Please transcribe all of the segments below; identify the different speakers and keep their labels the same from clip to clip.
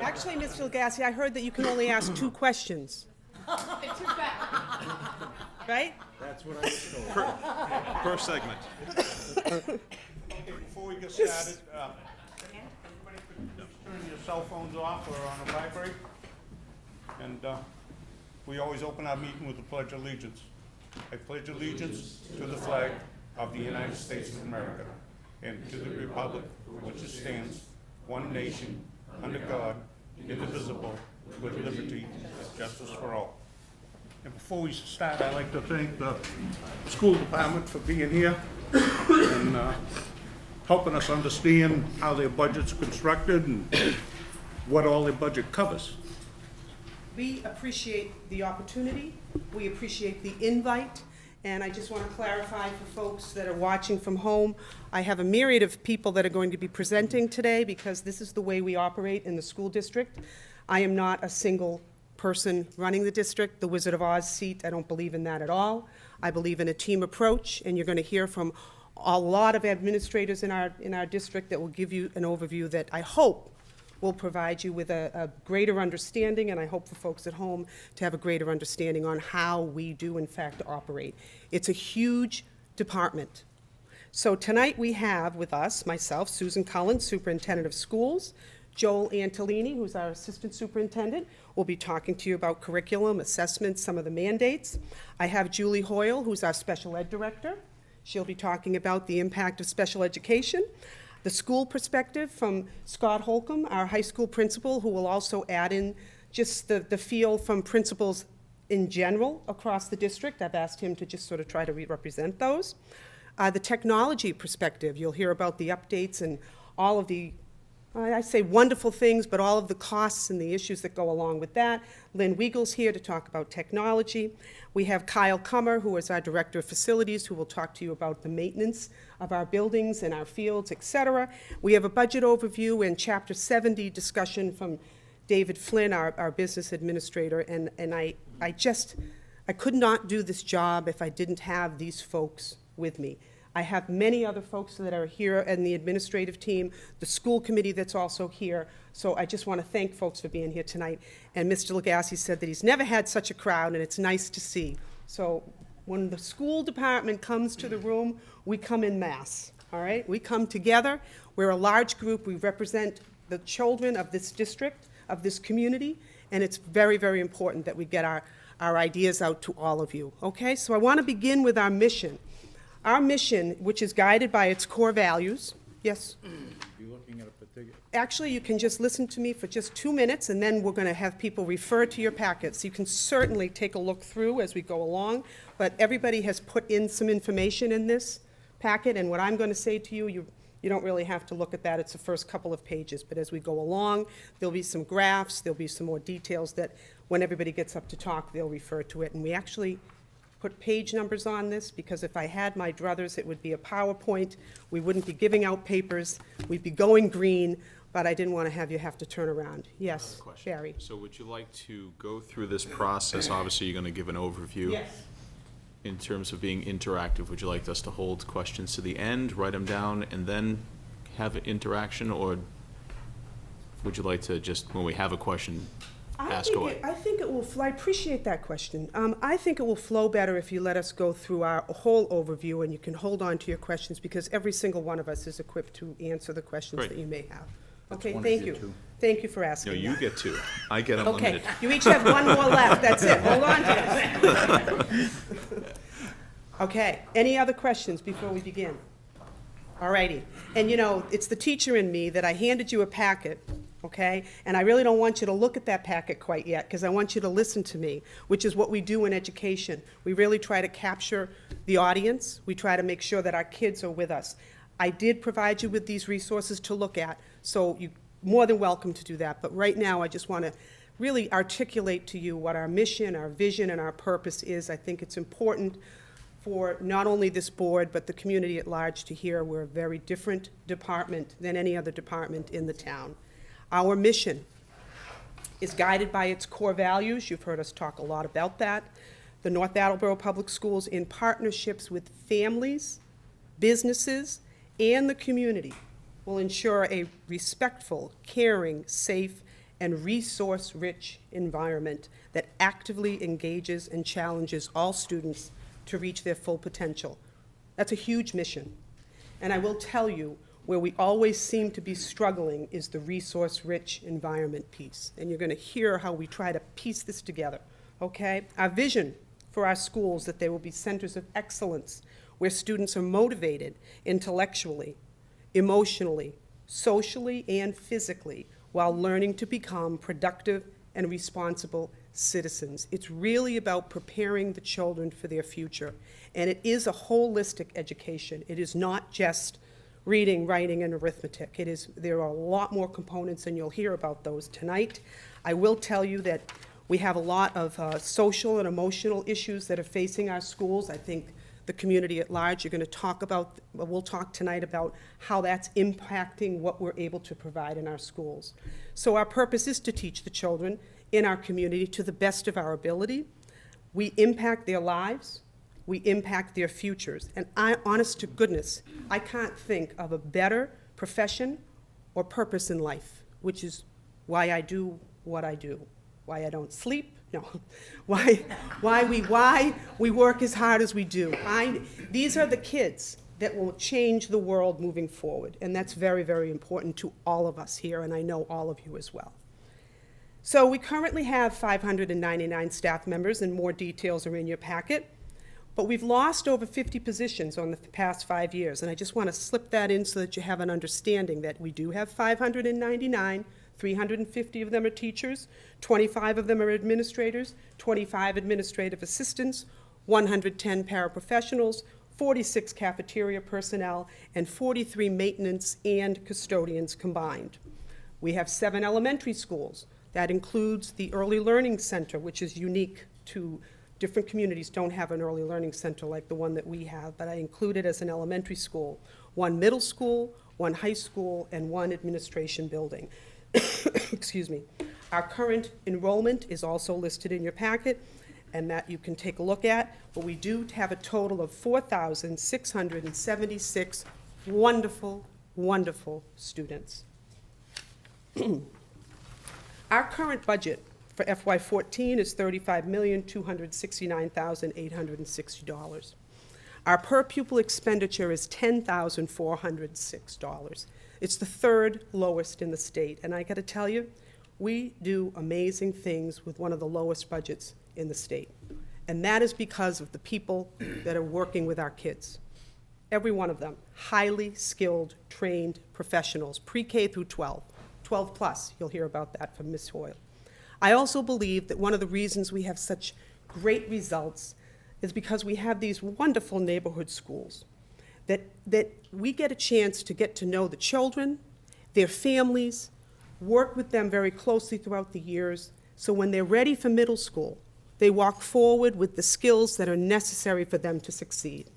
Speaker 1: Actually, Mr. Lagasse, I heard that you can only ask 2 questions. Right?
Speaker 2: That's what I was told.
Speaker 3: Per segment.
Speaker 4: Okay, before we get started, everybody could please turn your cell phones off or on a vibrate. And we always open our meeting with the Pledge of Allegiance. I pledge allegiance to the flag of the United States of America and to the republic for which it stands, one nation, under God, indivisible, with liberty and justice for all. And before we start, I'd like to thank the school department for being here and helping us understand how their budget's constructed and what all their budget covers.
Speaker 1: We appreciate the opportunity, we appreciate the invite, and I just want to clarify for folks that are watching from home, I have a myriad of people that are going to be presenting today because this is the way we operate in the school district. I am not a single person running the district, the Wizard of Oz seat. I don't believe in that at all. I believe in a team approach, and you're going to hear from a lot of administrators in our district that will give you an overview that I hope will provide you with a greater understanding, and I hope for folks at home to have a greater understanding on how we do in fact operate. It's a huge department. So tonight we have with us, myself, Susan Cullen, Superintendent of Schools, Joel Antolini, who's our Assistant Superintendent, will be talking to you about curriculum, assessments, some of the mandates. I have Julie Hoyle, who's our Special Ed Director. She'll be talking about the impact of special education. The school perspective from Scott Holcomb, our high school principal, who will also add in just the feel from principals in general across the district. I've asked him to just sort of try to represent those. The technology perspective, you'll hear about the updates and all of the I say wonderful things, but all of the costs and the issues that go along with that. Lynn Weagle's here to talk about technology. We have Kyle Kummer, who is our Director of Facilities, who will talk to you about the maintenance of our buildings and our fields, et cetera. We have a budget overview and Chapter 70 discussion from David Flynn, our business administrator, and I could not do this job if I didn't have these folks with me. I have many other folks that are here in the administrative team, the school committee that's also here. So I just want to thank folks for being here tonight. And Mr. Lagasse said that he's never had such a crowd, and it's nice to see. So when the school department comes to the room, we come in mass, all right? We come together. We're a large group. We represent the children of this district, of this community, and it's very, very important that we get our ideas out to all of you, okay? So I want to begin with our mission. Our mission, which is guided by its core values, yes?
Speaker 2: Be looking at a particular.
Speaker 1: Actually, you can just listen to me for just 2 minutes, and then we're going to have people refer to your packets. You can certainly take a look through as we go along, but everybody has put in some information in this packet, and what I'm going to say to you, you don't really have to look at that. It's the first couple of pages, but as we go along, there'll be some graphs, there'll be some more details that when everybody gets up to talk, they'll refer to it, and we actually put page numbers on this, because if I had my druthers, it would be a PowerPoint. We wouldn't be giving out papers. We'd be going green, but I didn't want to have you have to turn around. Yes,
Speaker 3: Question.
Speaker 1: Barry.
Speaker 3: So would you like to go through this process? Obviously, you're going to give an overview.
Speaker 1: Yes.
Speaker 3: In terms of being interactive, would you like us to hold questions to the end, write them down, and then have interaction? Or would you like to just, when we have a question, ask away?
Speaker 1: I think it will flow. I appreciate that question. I think it will flow better if you let us go through our whole overview, and you can hold on to your questions, because every single one of us is equipped to answer the questions
Speaker 3: Great.
Speaker 1: that you may have. Okay,
Speaker 2: one
Speaker 1: thank
Speaker 2: of you
Speaker 1: you.
Speaker 2: two.
Speaker 1: Thank you for
Speaker 3: No,
Speaker 1: asking
Speaker 3: you
Speaker 1: that.
Speaker 3: get 2. I get
Speaker 1: Okay,
Speaker 3: unlimited.
Speaker 1: you each have one more left. That's it. Hold on to it. Okay, any other questions before we begin? All righty. And you know, it's the teacher in me that I handed you a packet, okay? And I really don't want you to look at that packet quite yet, because I want you to listen to me, which is what we do in education. We really try to capture the audience. We try to make sure that our kids are with us. I did provide you with these resources to look at, so you're more than welcome to do that. But right now, I just want to really articulate to you what our mission, our vision, and our purpose is. I think it's important for not only this board, but the community at large to hear we're a very different department than any other department in the town. Our mission is guided by its core values. You've heard us talk a lot about that. The North Attleboro Public Schools, in partnerships with families, businesses, and the community, will ensure a respectful, caring, safe, and resource-rich environment that actively engages and challenges all students to reach their full potential. That's a huge mission. And I will tell you, where we always seem to be struggling is the resource-rich environment piece. And you're going to hear how we try to piece this together, okay? Our vision for our schools that they will be centers of excellence where students are motivated intellectually, emotionally, socially, and physically while learning to become productive and responsible citizens. It's really about preparing the children for their future. And it is a holistic education. It is not just reading, writing, and arithmetic. There are a lot more components, and you'll hear about those tonight. I will tell you that we have a lot of social and emotional issues that are facing our schools. I think the community at large, you're going to talk about, we'll talk tonight about how that's impacting what we're able to provide in our schools. So our purpose is to teach the children in our community to the best of our ability. We impact their lives. We impact their futures. And honest to goodness, I can't think of a better profession or purpose in life, which is why I do what I do, why I don't sleep, no, why we work as hard as we do. These are the kids that will change the world moving forward, and that's very, very important to all of us here, and I know all of you as well. So we currently have 599 staff members, and more details are in your packet. But we've lost over 50 positions on the past 5 years, and I just want to slip that in so that you have an understanding that we do have 599, 350 of them are teachers, 25 of them are administrators, 25 administrative assistants, 110 paraprofessionals, 46 cafeteria personnel, and 43 maintenance and custodians combined. We have 7 elementary schools. That includes the Early Learning Center, which is unique to different communities don't have an early learning center like the one that we have, but I include it as an elementary school, 1 middle school, 1 high school, and 1 administration building. Excuse me. Our current enrollment is also listed in your packet, and that you can take a look at, but we do have a total of 4,676 wonderful, wonderful students. Our current budget for FY14 is $35,269,860. Our per pupil expenditure is $10,406. It's the 3rd lowest in the state, and I got to tell you, we do amazing things with one of the lowest budgets in the state, and that is because of the people that are working with our kids. Every one of them, highly skilled, trained professionals, pre-K through 12, 12 plus. You'll hear about that from Ms. Hoyle. I also believe that one of the reasons we have such great results is because we have these wonderful neighborhood schools that we get a chance to get to know the children, their families, work with them very closely throughout the years, so when they're ready for middle school, they walk forward with the skills that are necessary for them to succeed.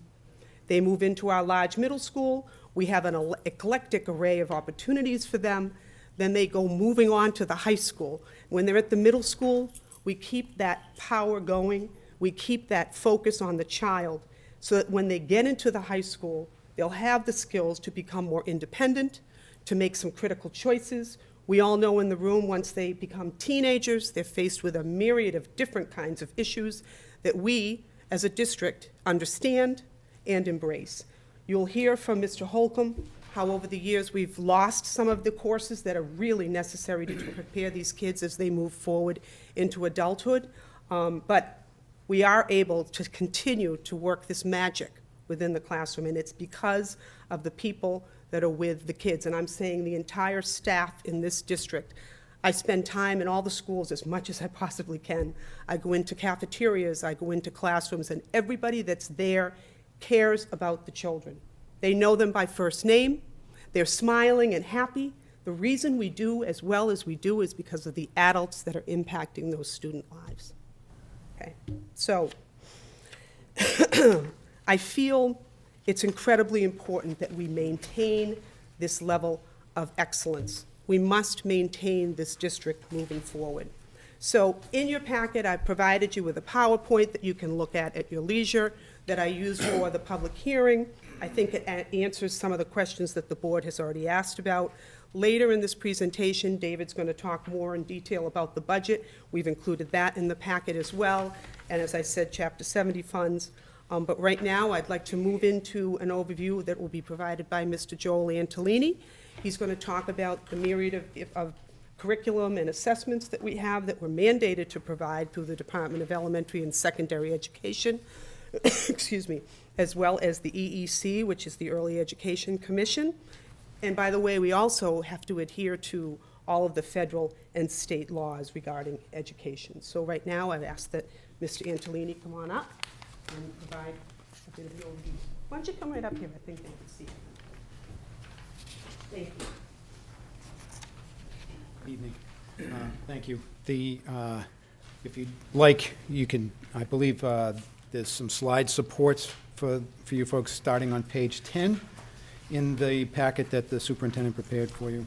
Speaker 1: They move into our large middle school. We have an eclectic array of opportunities for them. Then they go moving on to the high school. When they're at the middle school, we keep that power going. We keep that focus on the child so that when they get into the high school, they'll have the skills to become more independent, to make some critical choices. We all know in the room, once they become teenagers, they're faced with a myriad of different kinds of issues that we, as a district, understand and embrace. You'll hear from Mr. Holcomb how over the years we've lost some of the courses that are really necessary to prepare these kids as they move forward into adulthood. But we are able to continue to work this magic within the classroom, and it's because of the people that are with the kids. And I'm saying the entire staff in this district. I spend time in all the schools as much as I possibly can. I go into cafeterias, I go into classrooms, and everybody that's there cares about the children. They know them by first name. They're smiling and happy. The reason we do as well as we do is because of the adults that are impacting those student lives. Okay, so I feel it's incredibly important that we maintain this level of excellence. We must maintain this district moving forward. So in your packet, I've provided you with a PowerPoint that you can look at your leisure. that I used for the public hearing. I think it answers some of the questions that the board has already asked about. Later in this presentation, David's going to talk more in detail about the budget. We've included that in the packet as well, and as I said, Chapter 70 funds. But right now, I'd like to move into an overview that will be provided by Mr. Joel Antolini. He's going to talk about the myriad of curriculum and assessments that we have that we're mandated to provide through the Department of Elementary and Secondary Education, excuse me, as well as the EEC, which is the Early Education Commission. And by the way, we also have to adhere to all of the federal and state laws regarding education. So right now, I've asked that Mr. Antolini come on up and provide a bit of the overview. Why don't you come right up here? I think they can see it. Thank you.
Speaker 5: Evening. Thank you. If you'd like, you can, I believe there's some slide supports for you folks starting on page 10 in the packet that the superintendent prepared for you.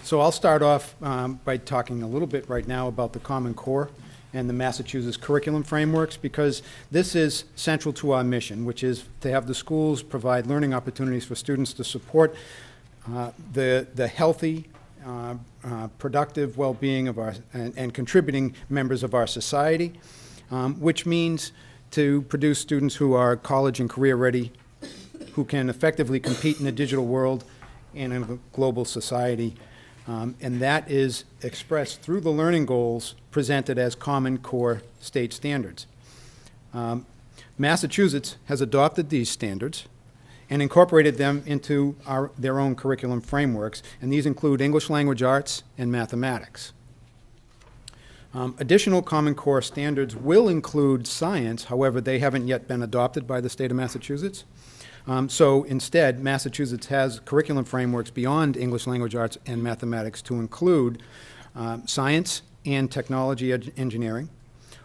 Speaker 5: So I'll start off by talking a little bit right now about the Common Core and the Massachusetts curriculum frameworks, because this is central to our mission, which is to have the schools provide learning opportunities for students to support the healthy, productive well-being of our and contributing members of our society, which means to produce students who are college and career ready, who can effectively compete in a digital world and in a global society. And that is expressed through the learning goals presented as Common Core state standards. Massachusetts has adopted these standards and incorporated them into their own curriculum frameworks, and these include English language arts and mathematics. Additional Common Core standards will include science, however, they haven't yet been adopted by the state of Massachusetts. So instead, Massachusetts has curriculum frameworks beyond English language arts and mathematics to include science and technology engineering,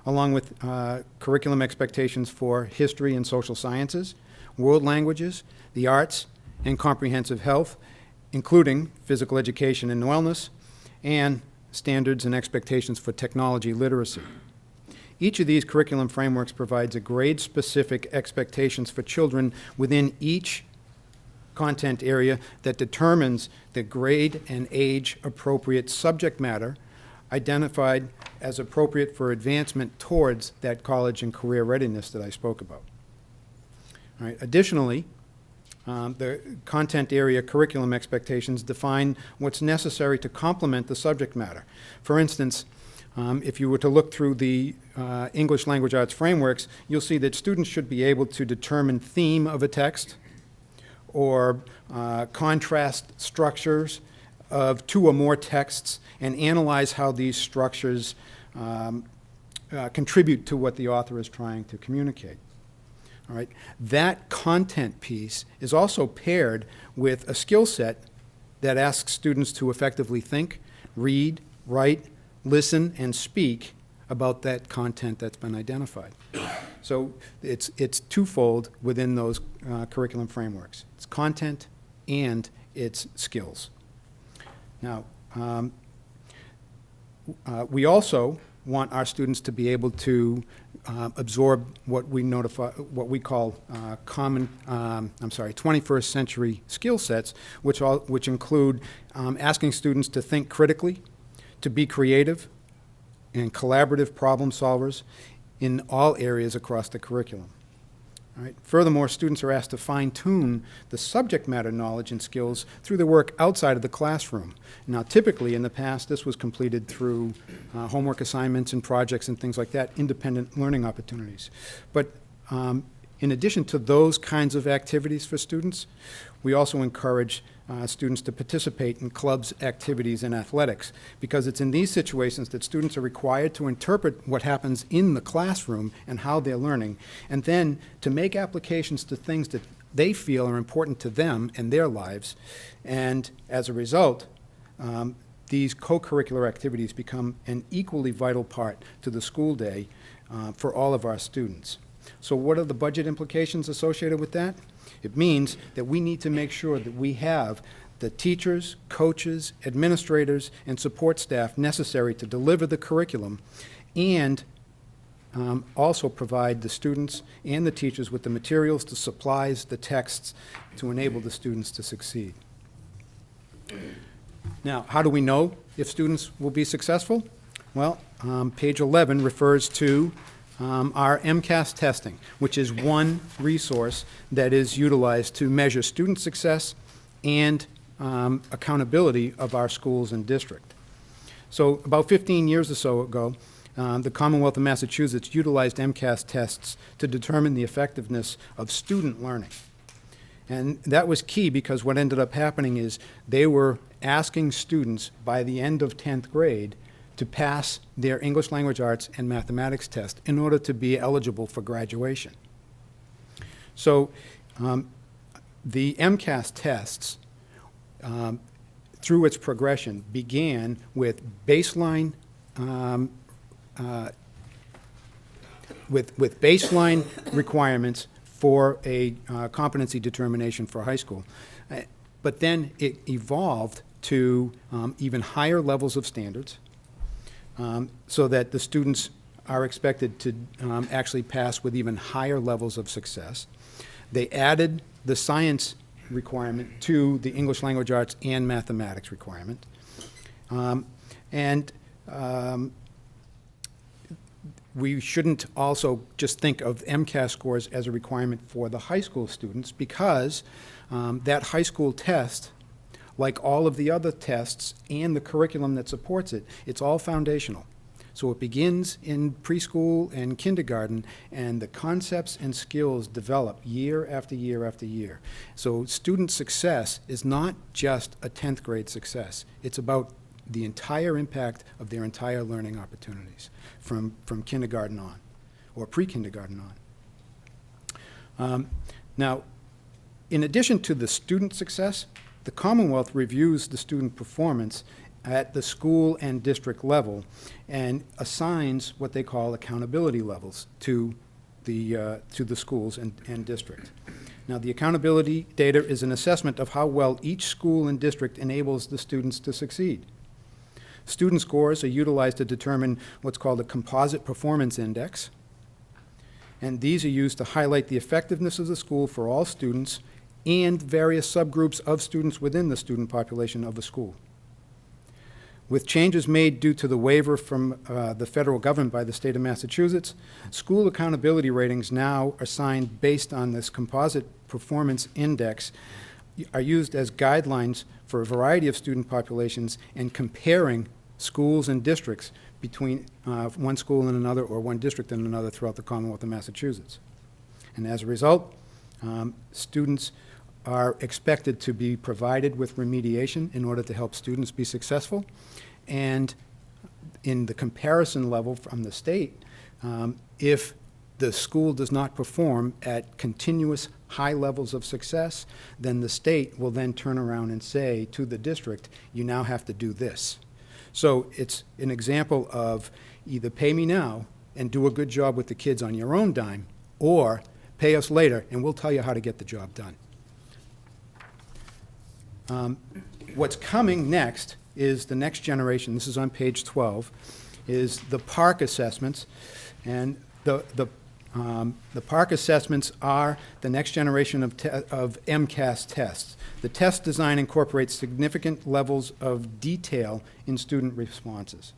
Speaker 5: along with curriculum expectations for history and social sciences, world languages, the arts, and comprehensive health, including physical education and wellness, and standards and expectations for technology literacy. Each of these curriculum frameworks provides a grade-specific expectations for children within each content area that determines the grade and age-appropriate subject matter identified as appropriate for advancement towards that college and career readiness that I spoke about. All right. Additionally, the content area curriculum expectations define what's necessary to complement the subject matter. For instance, if you were to look through the English language arts frameworks, you'll see that students should be able to determine theme of a text or contrast structures of two or more texts and analyze how these structures contribute to what the author is trying to communicate. All right. That content piece is also paired with a skill set that asks students to effectively think, read, write, listen, and speak about that content that's been identified. So it's twofold within those curriculum frameworks. It's content and it's skills. Now, we also want our students to be able to absorb what we call 21st century skill sets, which include asking students to think critically, to be creative and collaborative problem solvers in all areas across the curriculum. All right. Furthermore, students are asked to fine-tune the subject matter knowledge and skills through their work outside of the classroom. Now, typically in the past, this was completed through homework assignments and projects and things like that, independent learning opportunities. But in addition to those kinds of activities for students, we also encourage students to participate in clubs, activities, and athletics, because it's in these situations that students are required to interpret what happens in the classroom and how they're learning, and then to make applications to things that they feel are important to them and their lives. And as a result, these co-curricular activities become an equally vital part to the school day for all of our students. So what are the budget implications associated with that? It means that we need to make sure that we have the teachers, coaches, administrators, and support staff necessary to deliver the curriculum and also provide the students and the teachers with the materials, the supplies, the texts to enable the students to succeed. Now, how do we know if students will be successful? Well, page 11 refers to our MCAS testing, which is one resource that is utilized to measure student success and accountability of our schools and district. So about 15 years or so ago, the Commonwealth of Massachusetts utilized MCAS tests to determine the effectiveness of student learning. And that was key because what ended up happening is they were asking students by the end of 10th grade to pass their English language arts and mathematics test in order to be eligible for graduation. So the MCAS tests, through its progression, began with baseline with baseline requirements for a competency determination for high school. But then it evolved to even higher levels of standards, so that the students are expected to actually pass with even higher levels of success. They added the science requirement to the English language arts and mathematics requirement. We shouldn't also just think of MCAS scores as a requirement for the high school students, because that high school test, like all of the other tests and the curriculum that supports it, it's all foundational. So it begins in preschool and kindergarten, and the concepts and skills develop year after year after year. So student success is not just a 10th grade success. It's about the entire impact of their entire learning opportunities from kindergarten on, or pre-kindergarten on. Now, in addition to the student success, the Commonwealth reviews the student performance at the school and district level and assigns what they call accountability levels to the schools and district. Now, the accountability data is an assessment of how well each school and district enables the students to succeed. Student scores are utilized to determine what's called a composite performance index, and these are used to highlight the effectiveness of the school for all students and various subgroups of students within the student population of the school. With changes made due to the waiver from the federal government by the state of Massachusetts, school accountability ratings now assigned based on this composite performance index are used as guidelines for a variety of student populations and comparing schools and districts between one school and another, or one district and another, throughout the Commonwealth of Massachusetts. And as a result, students are expected to be provided with remediation in order to help students be successful. And in the comparison level from the state, if the school does not perform at continuous high levels of success, then the state will then turn around and say to the district, you now have to do this. So it's an example of either pay me now and do a good job with the kids on your own dime, or pay us later and we'll tell you how to get the job done. What's coming next is the next generation. This is on page 12, is the PARCC assessments. And the PARCC assessments are the next generation of MCAS tests. The test design incorporates significant levels of detail in student responses.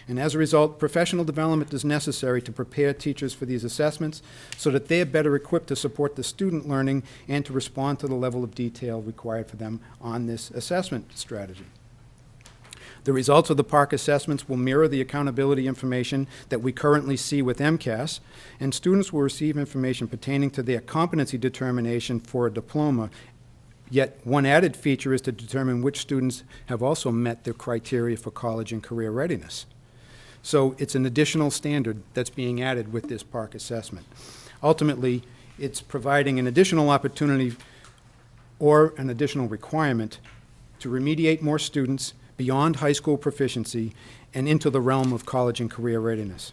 Speaker 5: And as a result, professional development is necessary to prepare teachers for these assessments so that they are better equipped to support the student learning and to respond to the level of detail required for them on this assessment strategy. The results of the PARCC assessments will mirror the accountability information that we currently see with MCAS, and students will receive information pertaining to their competency determination for a diploma. Yet one added feature is to determine which students have also met their criteria for college and career readiness. So it's an additional standard that's being added with this PARCC assessment. Ultimately, it's providing an additional opportunity or an additional requirement to remediate more students beyond high school proficiency and into the realm of college and career readiness.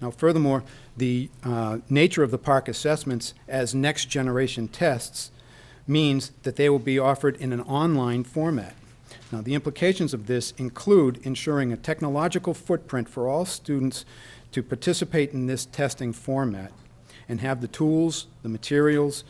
Speaker 5: Now, furthermore, the nature of the PARCC assessments as next generation tests means that they will be offered in an online format. Now, the implications of this include ensuring a technological footprint for all students to participate in this testing format and have the tools, the materials,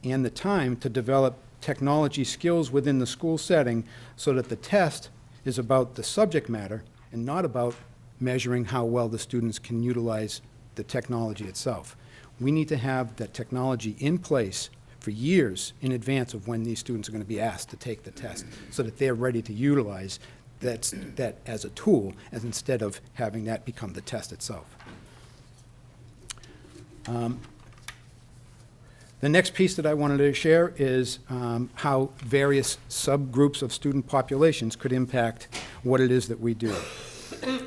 Speaker 5: and the time to develop technology skills within the school setting so that the test is about the subject matter and not about measuring how well the students can utilize the technology itself. We need to have that technology in place for years in advance of when these students are going to be asked to take the test so that they're ready to utilize that as a tool, as instead of having that become the test itself. The next piece that I wanted to share is how various subgroups of student populations could impact what it is that we do.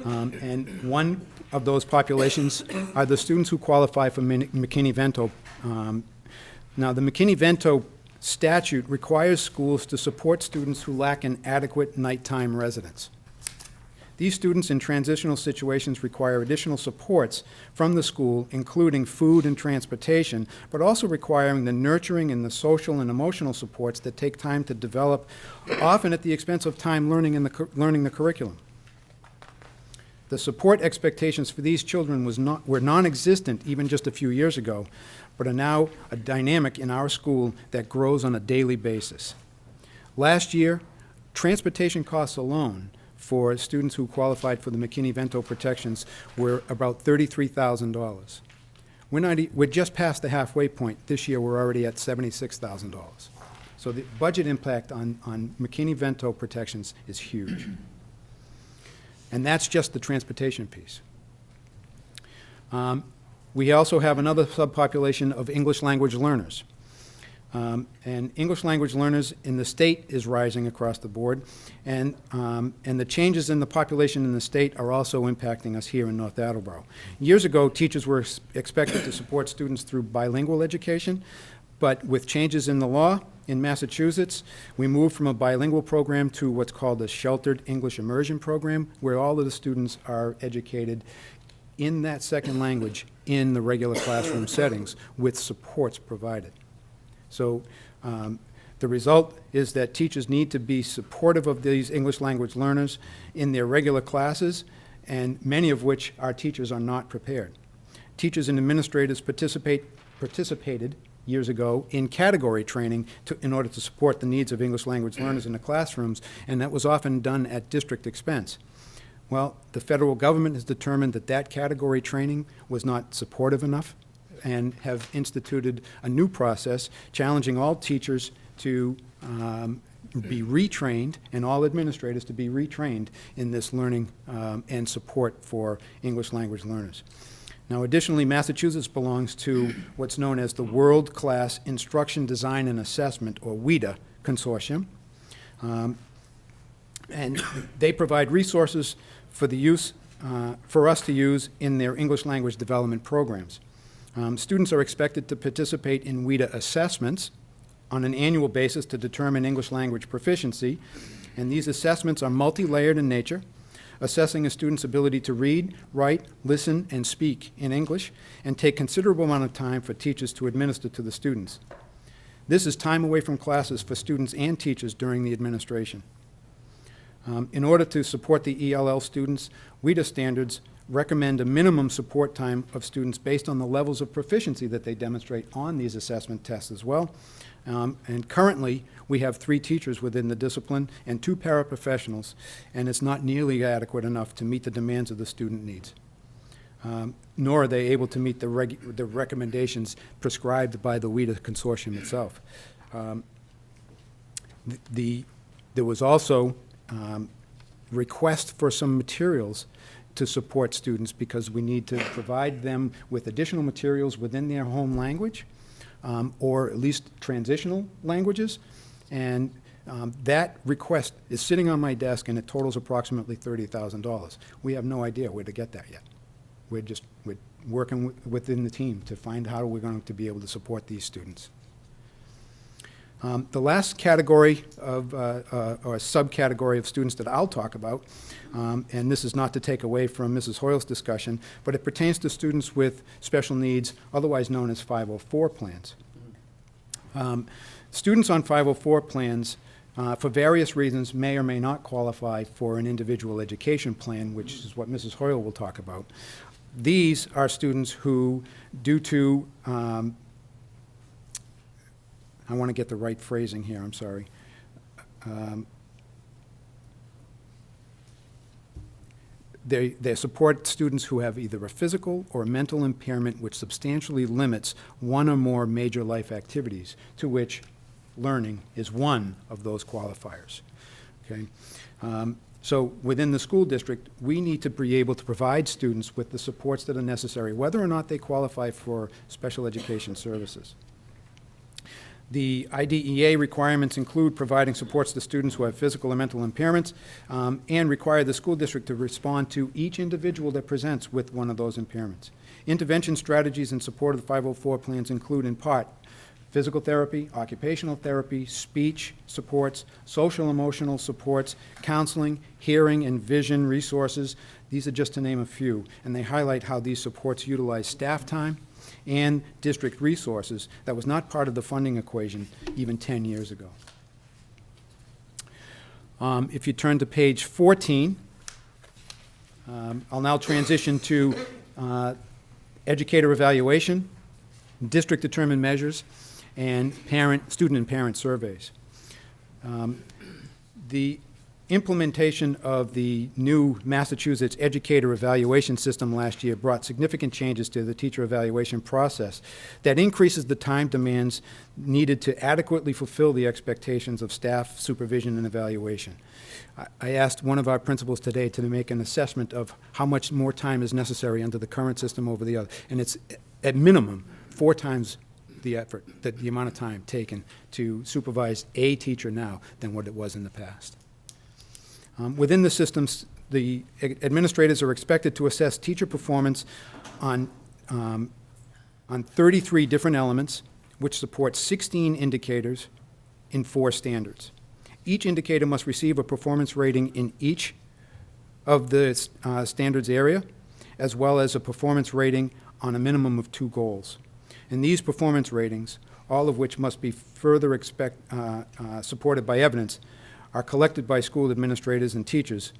Speaker 5: And one of those populations are the students who qualify for McKinney-Vento. Now, the McKinney-Vento statute requires schools to support students who lack an adequate nighttime residence. These students in transitional situations require additional supports from the school, including food and transportation, but also requiring the nurturing and the social and emotional supports that take time to develop, often at the expense of time learning the curriculum. The support expectations for these children were non-existent even just a few years ago, but are now a dynamic in our school that grows on a daily basis. Last year, transportation costs alone for students who qualified for the McKinney-Vento protections were about $33,000. We're just past the halfway point. This year, we're already at $76,000. So the budget impact on McKinney-Vento protections is huge. And that's just the transportation piece. We also have another subpopulation of English language learners. And English language learners in the state is rising across the board, and the changes in the population in the state are also impacting us here in North Attleboro. Years ago, teachers were expected to support students through bilingual education, but with changes in the law in Massachusetts, we moved from a bilingual program to what's called a sheltered English immersion program, where all of the students are educated in that second language in the regular classroom settings with supports provided. So the result is that teachers need to be supportive of these English language learners in their regular classes, and many of which our teachers are not prepared. Teachers and administrators participated years ago in category training in order to support the needs of English language learners in the classrooms, and that was often done at district expense. Well, the federal government has determined that that category training was not supportive enough, and have instituted a new process challenging all teachers to be retrained and all administrators to be retrained in this learning and support for English language learners. Now, additionally, Massachusetts belongs to what's known as the World Class Instruction, Design, and Assessment, or WIDA consortium. And they provide resources for the use, for us to use in their English language development programs. Students are expected to participate in WIDA assessments on an annual basis to determine English language proficiency, and these assessments are multi-layered in nature, assessing a student's ability to read, write, listen, and speak in English, and take considerable amount of time for teachers to administer to the students. This is time away from classes for students and teachers during the administration. In order to support the ELL students, WIDA standards recommend a minimum support time of students based on the levels of proficiency that they demonstrate on these assessment tests as well. And currently, we have 3 teachers within the discipline and 2 paraprofessionals, and it's not nearly adequate enough to meet the demands of the student needs. Nor are they able to meet the recommendations prescribed by the WIDA consortium itself. There was also request for some materials to support students because we need to provide them with additional materials within their home language, or at least transitional languages. And that request is sitting on my desk, and it totals approximately $30,000. We have no idea where to get that yet. We're working within the team to find how we're going to be able to support these students. The last category of, or subcategory of students that I'll talk about, and this is not to take away from Mrs. Hoyle's discussion, but it pertains to students with special needs, otherwise known as 504 plans. Students on 504 plans, for various reasons, may or may not qualify for an individual education plan, which is what Mrs. Hoyle will talk about. These are students who, due to, I want to get the right phrasing here, I'm sorry. They support students who have either a physical or mental impairment which substantially limits one or more major life activities, to which learning is one of those qualifiers. Okay? So within the school district, we need to be able to provide students with the supports that are necessary, whether or not they qualify for special education services. The IDEA requirements include providing supports to students who have physical or mental impairments, and require the school district to respond to each individual that presents with one of those impairments. Intervention strategies in support of the 504 plans include, in part, physical therapy, occupational therapy, speech supports, social emotional supports, counseling, hearing and vision resources. These are just to name a few, and they highlight how these supports utilize staff time and district resources that was not part of the funding equation even 10 years ago. If you turn to page 14, I'll now transition to educator evaluation, district-determined measures, and student and parent surveys. The implementation of the new Massachusetts educator evaluation system last year brought significant changes to the teacher evaluation process that increases the time demands needed to adequately fulfill the expectations of staff supervision and evaluation. I asked one of our principals today to make an assessment of how much more time is necessary under the current system over the other, and it's at minimum 4 times the effort, the amount of time taken to supervise a teacher now than what it was in the past. Within the systems, the administrators are expected to assess teacher performance on 33 different elements, which support 16 indicators in 4 standards. Each indicator must receive a performance rating in each of the standards area, as well as a performance rating on a minimum of 2 goals. And these performance ratings, all of which must be further supported by evidence, are collected by school administrators and teachers,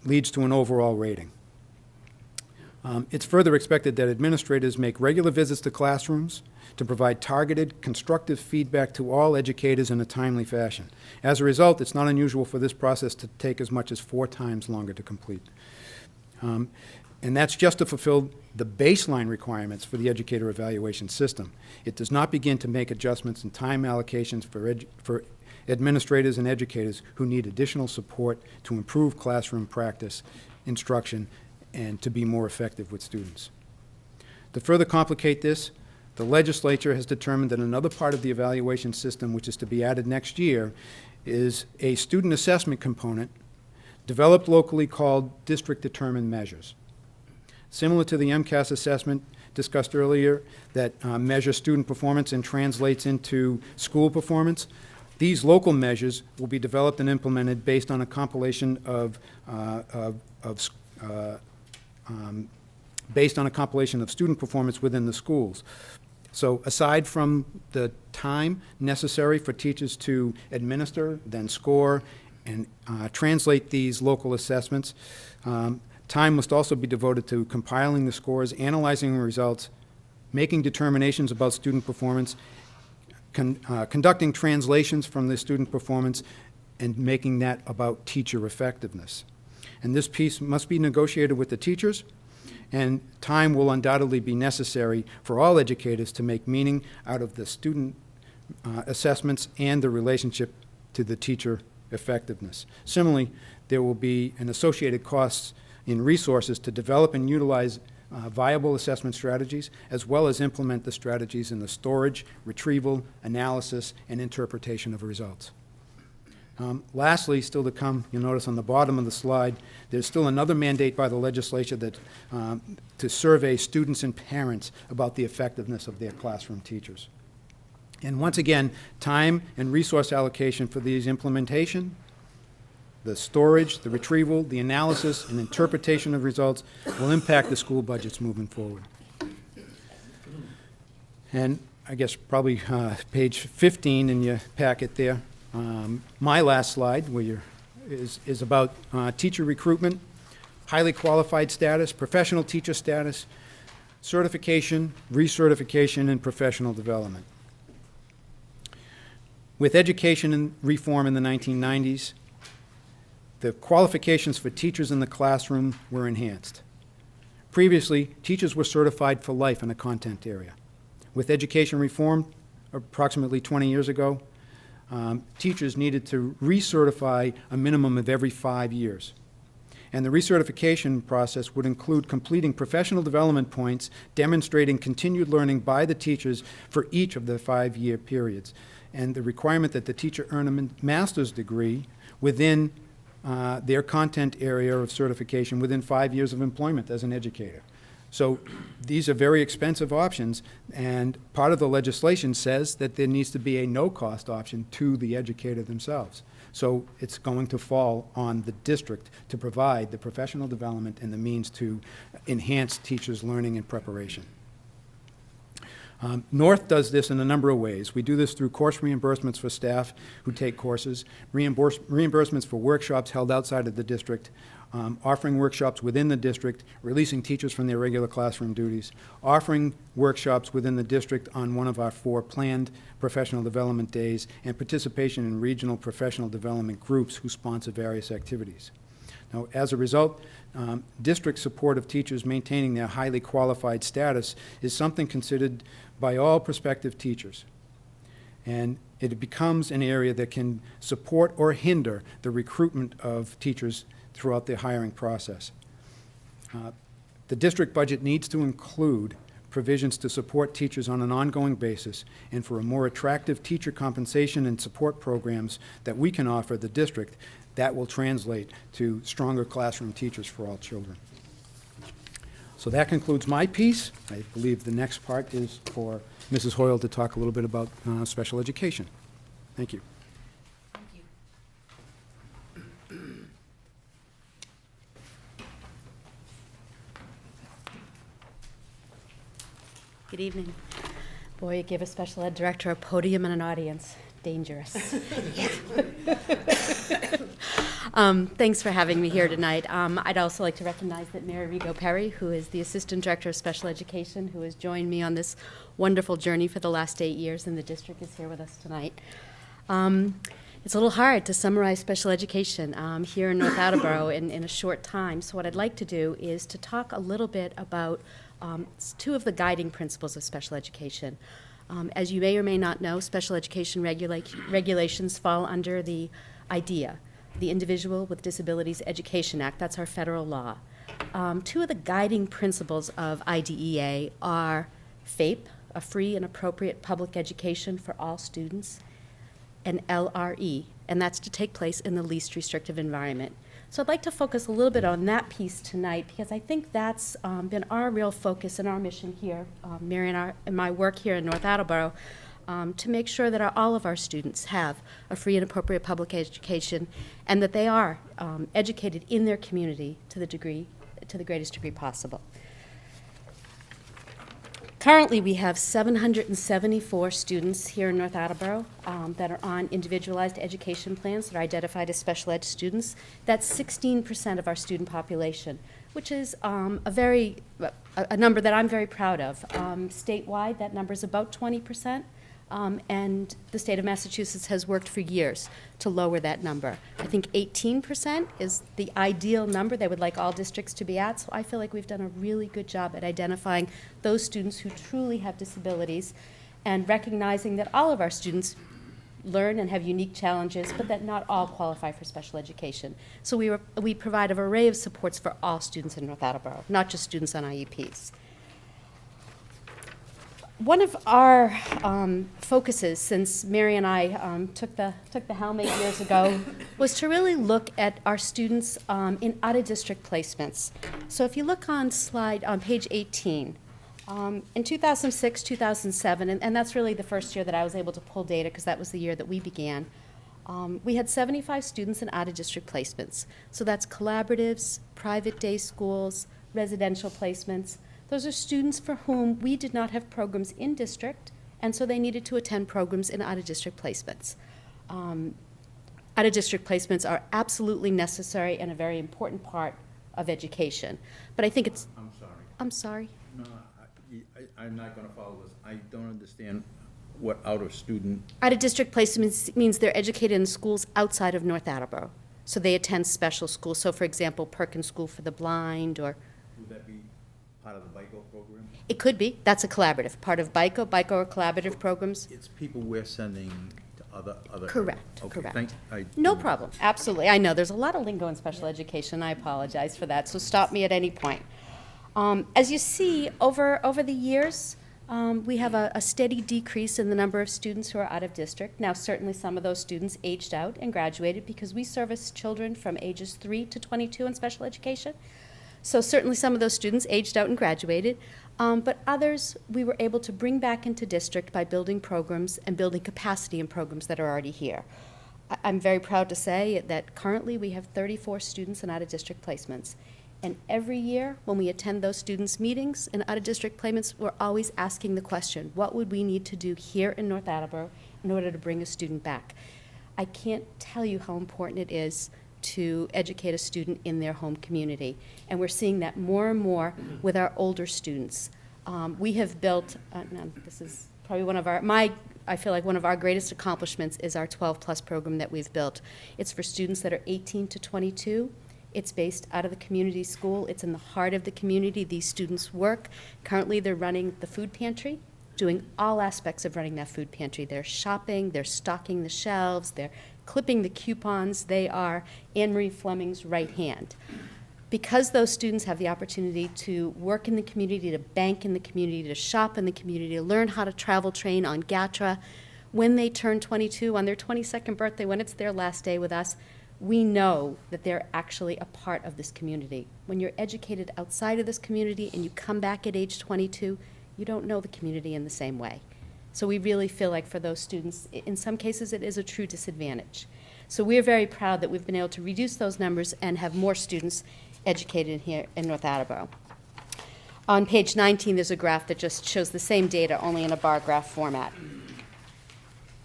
Speaker 5: leads to an overall rating. It's further expected that administrators make regular visits to classrooms to provide targeted, constructive feedback to all educators in a timely fashion. As a result, it's not unusual for this process to take as much as 4 times longer to complete. And that's just to fulfill the baseline requirements for the educator evaluation system. It does not begin to make adjustments in time allocations for administrators and educators who need additional support to improve classroom practice, instruction, and to be more effective with students. To further complicate this, the legislature has determined that another part of the evaluation system, which is to be added next year, is a student assessment component developed locally called district-determined measures. Similar to the MCAS assessment discussed earlier that measures student performance and translates into school performance, these local measures will be developed and implemented based on a compilation of student performance within the schools. So aside from the time necessary for teachers to administer, then score, and translate these local assessments, time must also be devoted to compiling the scores, analyzing the results, making determinations about student performance, conducting translations from the student performance, and making that about teacher effectiveness. And this piece must be negotiated with the teachers, and time will undoubtedly be necessary for all educators to make meaning out of the student assessments and the relationship to the teacher effectiveness. Similarly, there will be an associated costs in resources to develop and utilize viable assessment strategies, as well as implement the strategies in the storage, retrieval, analysis, and interpretation of results. Lastly, still to come, you'll notice on the bottom of the slide, there's still another mandate by the legislature that to survey students and parents about the effectiveness of their classroom teachers. And once again, time and resource allocation for these implementation, the storage, the retrieval, the analysis, and interpretation of results will impact the school budgets moving forward. And I guess probably page 15 in your packet there, my last slide is about teacher recruitment, highly qualified status, professional teacher status, certification, recertification, and professional development. With education and reform in the 1990s, the qualifications for teachers in the classroom were enhanced. Previously, teachers were certified for life in a content area. With education reform, approximately 20 years ago, teachers needed to recertify a minimum of every 5 years. And the recertification process would include completing professional development points demonstrating continued learning by the teachers for each of the 5-year periods, and the requirement that the teacher earn a master's degree within their content area of certification within 5 years of employment as an educator. So these are very expensive options, and part of the legislation says that there needs to be a no-cost option to the educator themselves. So it's going to fall on the district to provide the professional development and the means to enhance teachers' learning and preparation. North does this in a number of ways. We do this through course reimbursements for staff who take courses, reimbursements for workshops held outside of the district, offering workshops within the district, releasing teachers from their regular classroom duties, offering workshops within the district on one of our 4 planned professional development days, and participation in regional professional development groups who sponsor various activities. Now, as a result, district support of teachers maintaining their highly qualified status is something considered by all prospective teachers. And it becomes an area that can support or hinder the recruitment of teachers throughout the hiring process. The district budget needs to include provisions to support teachers on an ongoing basis and for a more attractive teacher compensation and support programs that we can offer the district that will translate to stronger classroom teachers for all children. So that concludes my piece. I believe the next part is for Mrs. Hoyle to talk a little bit about special education. Thank you.
Speaker 6: Good evening. Boy, you give a special ed director a podium and an audience. Dangerous. Thanks for having me here tonight. I'd also like to recognize that Mary Rigo Perry, who is the Assistant Director of Special Education, who has joined me on this wonderful journey for the last 8 years in the district, is here with us tonight. It's a little hard to summarize special education here in North Attleboro in a short time, so what I'd like to do is to talk a little bit about 2 of the guiding principles of special education. As you may or may not know, special education regulations fall under the IDEA, the Individual with Disabilities Education Act. That's our federal law. 2 of the guiding principles of IDEA are FAPE, a free and appropriate public education for all students, and LRE, and that's to take place in the least restrictive environment. So I'd like to focus a little bit on that piece tonight because I think that's been our real focus and our mission here, Mary and my work here in North Attleboro, to make sure that all of our students have a free and appropriate public education and that they are educated in their community to the greatest degree possible. Currently, we have 774 students here in North Attleboro that are on individualized education plans that are identified as special ed students. That's 16% of our student population, which is a number that I'm very proud of. Statewide, that number is about 20%. And the state of Massachusetts has worked for years to lower that number. I think 18% is the ideal number they would like all districts to be at, so I feel like we've done a really good job at identifying those students who truly have disabilities and recognizing that all of our students learn and have unique challenges, but that not all qualify for special education. So we provide an array of supports for all students in North Attleboro, not just students on IEPs. One of our focuses since Mary and I took the helm 8 years ago was to really look at our students in out-of-district placements. So if you look on page 18, in 2006, 2007, and that's really the first year that I was able to pull data because that was the year that we began, we had 75 students in out-of-district placements. So that's collaboratives, private day schools, residential placements. Those are students for whom we did not have programs in district, and so they needed to attend programs in out-of-district placements. Out-of-district placements are absolutely necessary and a very important part of education. But I think it's,
Speaker 2: I'm sorry.
Speaker 6: I'm sorry.
Speaker 2: No, I'm not gonna follow this. I don't understand what out-of-student,
Speaker 6: Out-of-district placements means they're educated in schools outside of North Attleboro. So they attend special schools. So for example, Perkins School for the Blind, or
Speaker 2: would that be part of the BICO program?
Speaker 6: it could be. That's a collaborative, part of BICO. BICO are collaborative programs.
Speaker 2: It's people we're sending to other.
Speaker 6: Correct,
Speaker 2: Okay,
Speaker 6: correct.
Speaker 2: I-
Speaker 6: No problem, absolutely. I know, there's a lot of lingo in special education. I apologize for that, so stop me at any point. As you see, over the years, we have a steady decrease in the number of students who are out of district. Now, certainly some of those students aged out and graduated because we service children from ages 3 to 22 in special education. So certainly some of those students aged out and graduated, but others we were able to bring back into district by building programs and building capacity in programs that are already here. I'm very proud to say that currently we have 34 students in out-of-district placements. And every year, when we attend those students' meetings and out-of-district placements, we're always asking the question, what would we need to do here in North Attleboro in order to bring a student back? I can't tell you how important it is to educate a student in their home community. And we're seeing that more and more with our older students. We have built, now, this is probably one of our, I feel like one of our greatest accomplishments is our 12-plus program that we've built. It's for students that are 18 to 22. It's based out of the community school. It's in the heart of the community. These students work. Currently, they're running the food pantry, doing all aspects of running that food pantry. They're shopping, they're stocking the shelves, they're clipping the coupons. They are Anne Marie Fleming's right hand. Because those students have the opportunity to work in the community, to bank in the community, to shop in the community, to learn how to travel train on GATRA, when they turn 22, on their 22nd birthday, when it's their last day with us, we know that they're actually a part of this community. When you're educated outside of this community and you come back at age 22, you don't know the community in the same way. So we really feel like for those students, in some cases, it is a true disadvantage. So we're very proud that we've been able to reduce those numbers and have more students educated here in North Attleboro. On page 19, there's a graph that just shows the same data, only in a bar graph format.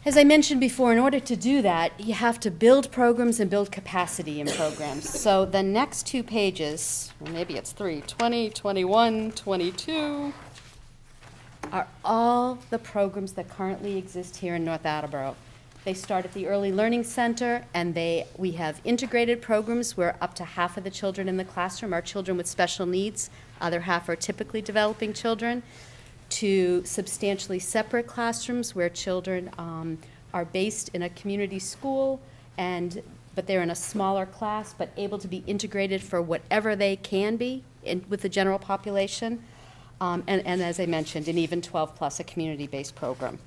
Speaker 6: As I mentioned before, in order to do that, you have to build programs and build capacity in programs. So the next 2 pages, or maybe it's 3, 20, 21, 22, are all the programs that currently exist here in North Attleboro. They start at the Early Learning Center, and we have integrated programs where up to half of the children in the classroom are children with special needs, other half are typically developing children, to substantially separate classrooms where children are based in a community school, but they're in a smaller class, but able to be integrated for whatever they can be with the general population, and as I mentioned, an even 12-plus, a community-based program.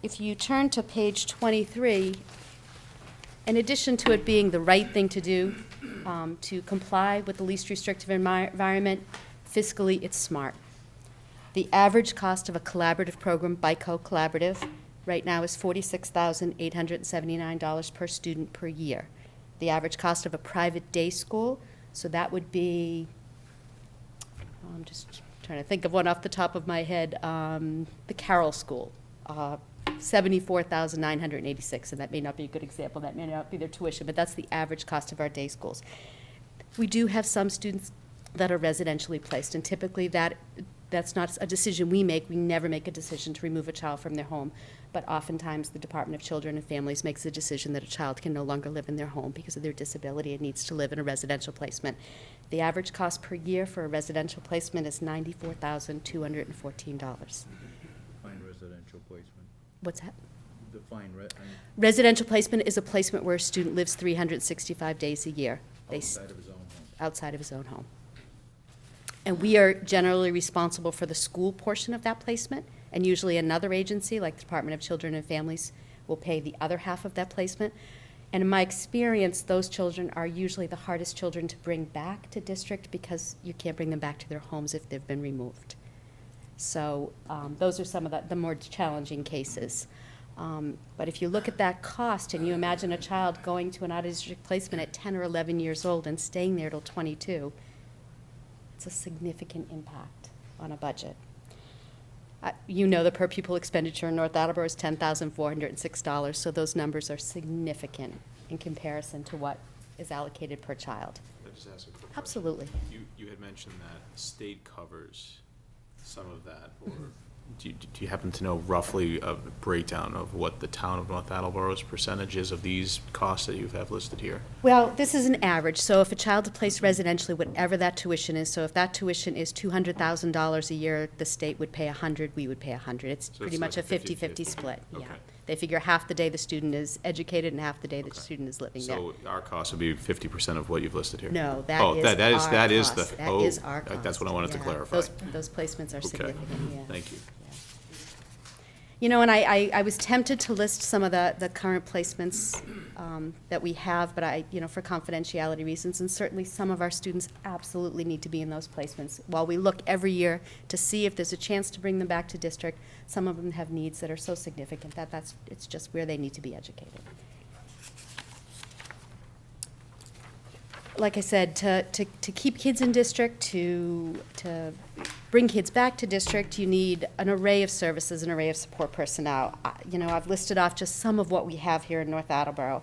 Speaker 6: If you turn to page 23, in addition to it being the right thing to do to comply with the least restrictive environment, fiscally, it's smart. The average cost of a collaborative program, BICO Collaborative, right now is $46,879 per student per year. The average cost of a private day school, so that would be, I'm just trying to think of one off the top of my head, the Carroll School, $74,986, and that may not be a good example, that may not be their tuition, but that's the average cost of our day schools. We do have some students that are residentially placed, and typically that's not a decision we make. We never make a decision to remove a child from their home, but oftentimes the Department of Children and Families makes a decision that a child can no longer live in their home because of their disability and needs to live in a residential placement. The average cost per year for a residential placement is $94,214.
Speaker 2: Define residential placement.
Speaker 6: What's that?
Speaker 2: Define
Speaker 6: Residential placement is a placement where a student lives 365 days a year.
Speaker 2: outside of his own home.
Speaker 6: Outside of his own home. And we are generally responsible for the school portion of that placement, and usually another agency, like the Department of Children and Families, will pay the other half of that placement. And in my experience, those children are usually the hardest children to bring back to district because you can't bring them back to their homes if they've been removed. So those are some of the more challenging cases. But if you look at that cost and you imagine a child going to an out-of-district placement at 10 or 11 years old and staying there till 22, it's a significant impact on a budget. You know the per pupil expenditure in North Attleboro is $10,406, so those numbers are significant in comparison to what is allocated per child.
Speaker 3: Can I just ask a quick question?
Speaker 6: Absolutely.
Speaker 3: You had mentioned that state covers some of that, or do you happen to know roughly a breakdown of what the town of North Attleboro's percentage is of these costs that you have listed here?
Speaker 6: Well, this is an average, so if a child is placed residentially, whatever that tuition is, so if that tuition is $200,000 a year, the state would pay 100, we would pay 100. It's
Speaker 3: So
Speaker 6: pretty
Speaker 3: it's
Speaker 6: much
Speaker 3: like
Speaker 6: a
Speaker 3: a
Speaker 6: 50-50
Speaker 3: 50-50.
Speaker 6: split, yeah.
Speaker 3: Okay.
Speaker 6: They figure half the day the student is educated and half the day the
Speaker 3: Okay.
Speaker 6: student is living there.
Speaker 3: So our cost would be 50% of what you've listed here?
Speaker 6: No, that
Speaker 3: Oh,
Speaker 6: is
Speaker 3: that is-
Speaker 6: our
Speaker 3: that is
Speaker 6: cost.
Speaker 3: the-
Speaker 6: That
Speaker 3: oh,
Speaker 6: is our
Speaker 3: that's what I
Speaker 6: cost,
Speaker 3: wanted to
Speaker 6: yeah.
Speaker 3: clarify.
Speaker 6: Those placements are
Speaker 3: Okay.
Speaker 6: significant, yeah.
Speaker 3: Thank you.
Speaker 6: You know, and I was tempted to list some of the current placements that we have, but for confidentiality reasons, and certainly some of our students absolutely need to be in those placements. While we look every year to see if there's a chance to bring them back to district, some of them have needs that are so significant that it's just where they need to be educated. Like I said, to keep kids in district, to bring kids back to district, you need an array of services, an array of support personnel. I've listed off just some of what we have here in North Attleboro.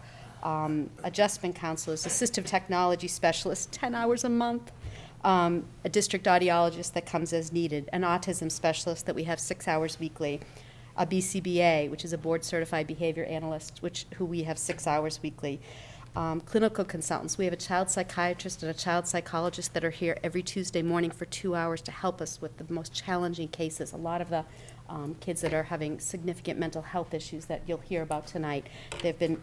Speaker 6: Adjustment counselors, assistive technology specialists, 10 hours a month, a district audiologist that comes as needed, an autism specialist that we have 6 hours weekly, a BCBA, which is a board-certified behavior analyst, who we have 6 hours weekly. Clinical consultants. We have a child psychiatrist and a child psychologist that are here every Tuesday morning for 2 hours to help us with the most challenging cases. A lot of the kids that are having significant mental health issues that you'll hear about tonight, they've been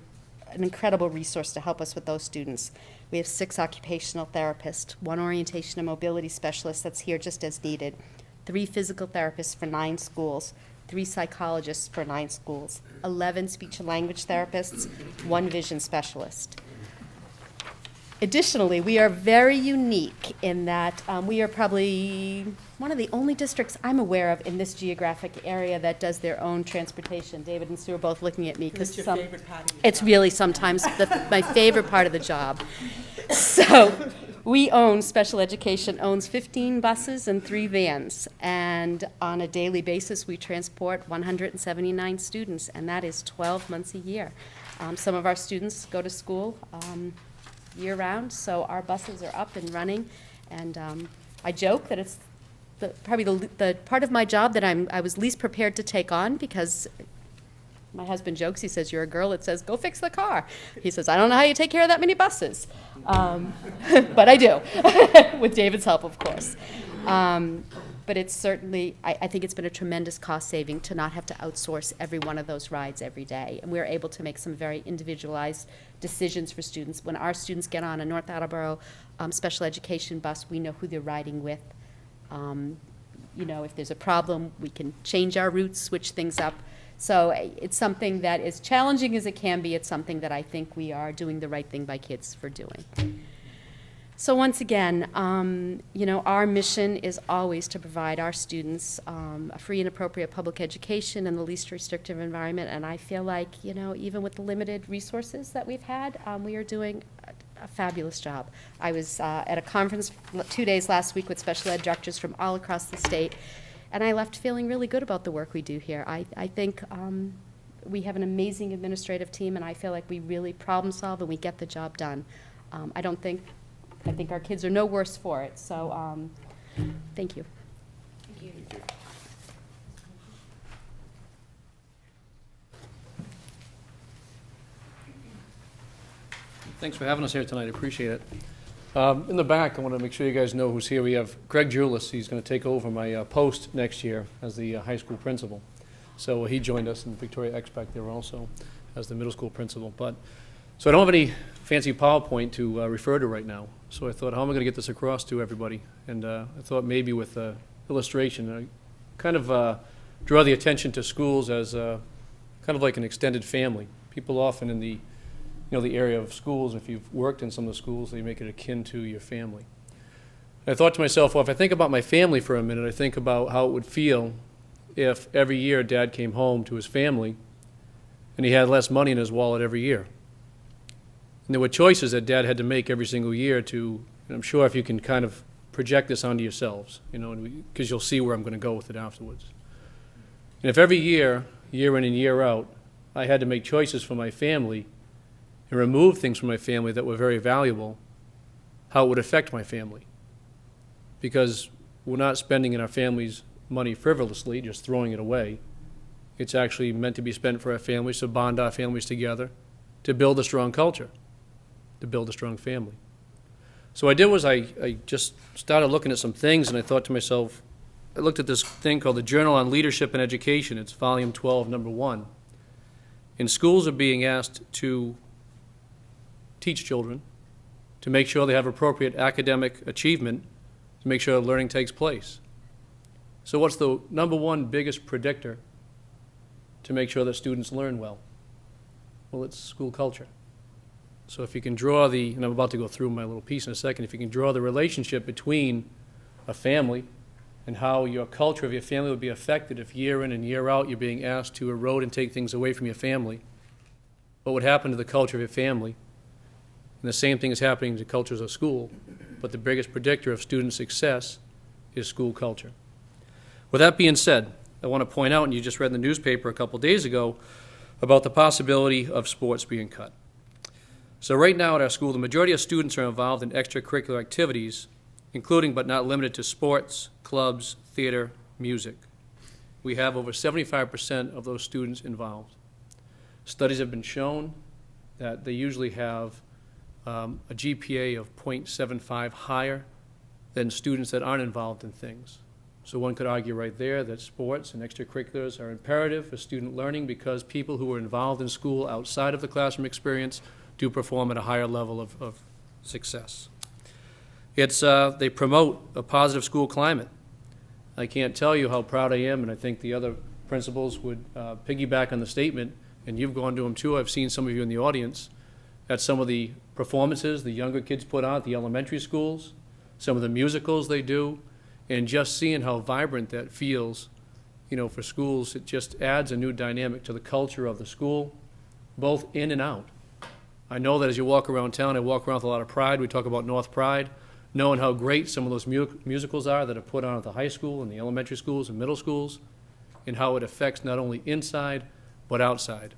Speaker 6: an incredible resource to help us with those students. We have 6 occupational therapists, 1 orientation and mobility specialist that's here just as needed, 3 physical therapists for 9 schools, 3 psychologists for 9 schools, 11 speech and language therapists, 1 vision specialist. Additionally, we are very unique in that we are probably one of the only districts I'm aware of in this geographic area that does their own transportation. David and Sue are both looking at me because
Speaker 1: It's your favorite part of your
Speaker 6: it's really sometimes my favorite part of the job. So we own, special education owns 15 buses and 3 vans, and on a daily basis, we transport 179 students, and that is 12 months a year. Some of our students go to school year-round, so our buses are up and running, and I joke that it's probably the part of my job that I was least prepared to take on, because my husband jokes, he says, "You're a girl that says, go fix the car." He says, "I don't know how you take care of that many buses." But I do, with David's help, of course. But it's certainly, I think it's been a tremendous cost saving to not have to outsource every one of those rides every day. And we're able to make some very individualized decisions for students. When our students get on a North Attleboro special education bus, we know who they're riding with. If there's a problem, we can change our routes, switch things up. So it's something that, as challenging as it can be, it's something that I think we are doing the right thing by kids for doing. So once again, our mission is always to provide our students a free and appropriate public education in the least restrictive environment. And I feel like, even with the limited resources that we've had, we are doing a fabulous job. I was at a conference 2 days last week with special ed directors from all across the state, and I left feeling really good about the work we do here. I think we have an amazing administrative team, and I feel like we really problem solve and we get the job done. I think our kids are no worse for it, so thank you.
Speaker 7: Thanks for having us here tonight, I appreciate it. In the back, I want to make sure you guys know who's here. We have Greg Julis. He's going to take over my post next year as the high school principal. So he joined us, in Victoria X back there also as the middle school principal. So I don't have any fancy PowerPoint to refer to right now. So I thought, how am I going to get this across to everybody? And I thought maybe with illustration, kind of draw the attention to schools as kind of like an extended family. People often in the area of schools, if you've worked in some of the schools, they make it akin to your family. I thought to myself, well, if I think about my family for a minute, I think about how it would feel if every year Dad came home to his family and he had less money in his wallet every year. And there were choices that Dad had to make every single year and I'm sure if you can kind of project this onto yourselves, because you'll see where I'm going to go with it afterwards. And if every year in and year out, I had to make choices for my family, and remove things from my family that were very valuable, how it would affect my family. Because we're not spending in our family's money frivolously, just throwing it away. It's actually meant to be spent for our families, to bond our families together, to build a strong culture, to build a strong family. So what I did was I just started looking at some things, and I thought to myself, I looked at this thing called the Journal on Leadership and Education. It's volume 12, number 1. And schools are being asked to teach children, to make sure they have appropriate academic achievement, to make sure learning takes place. So what's the number one biggest predictor to make sure that students learn well? Well, it's school culture. So if you can draw and I'm about to go through my little piece in a second, if you can draw the relationship between a family and how your culture of your family would be affected if year in and year out you're being asked to erode and take things away from your family, what would happen to the culture of your family? And the same thing is happening to cultures of school, but the biggest predictor of student success is school culture. With that being said, I want to point out, and you just read in the newspaper a couple days ago, about the possibility of sports being cut. So right now at our school, the majority of students are involved in extracurricular activities, including but not limited to sports, clubs, theater, music. We have over 75% of those students involved. Studies have been shown that they usually have a GPA of 0.75 higher than students that aren't involved in things. So one could argue right there that sports and extracurriculars are imperative for student learning because people who are involved in school outside of the classroom experience do perform at a higher level of success. They promote a positive school climate. I can't tell you how proud I am, and I think the other principals would piggyback on the statement, and you've gone to them too. I've seen some of you in the audience at some of the performances the younger kids put on at the elementary schools, some of the musicals they do, and just seeing how vibrant that feels, for schools, it just adds a new dynamic to the culture of the school, both in and out. I know that as you walk around town, I walk around with a lot of pride. We talk about North Pride, knowing how great some of those musicals are that are put on at the high school and the elementary schools and middle schools, and how it affects not only inside, but outside.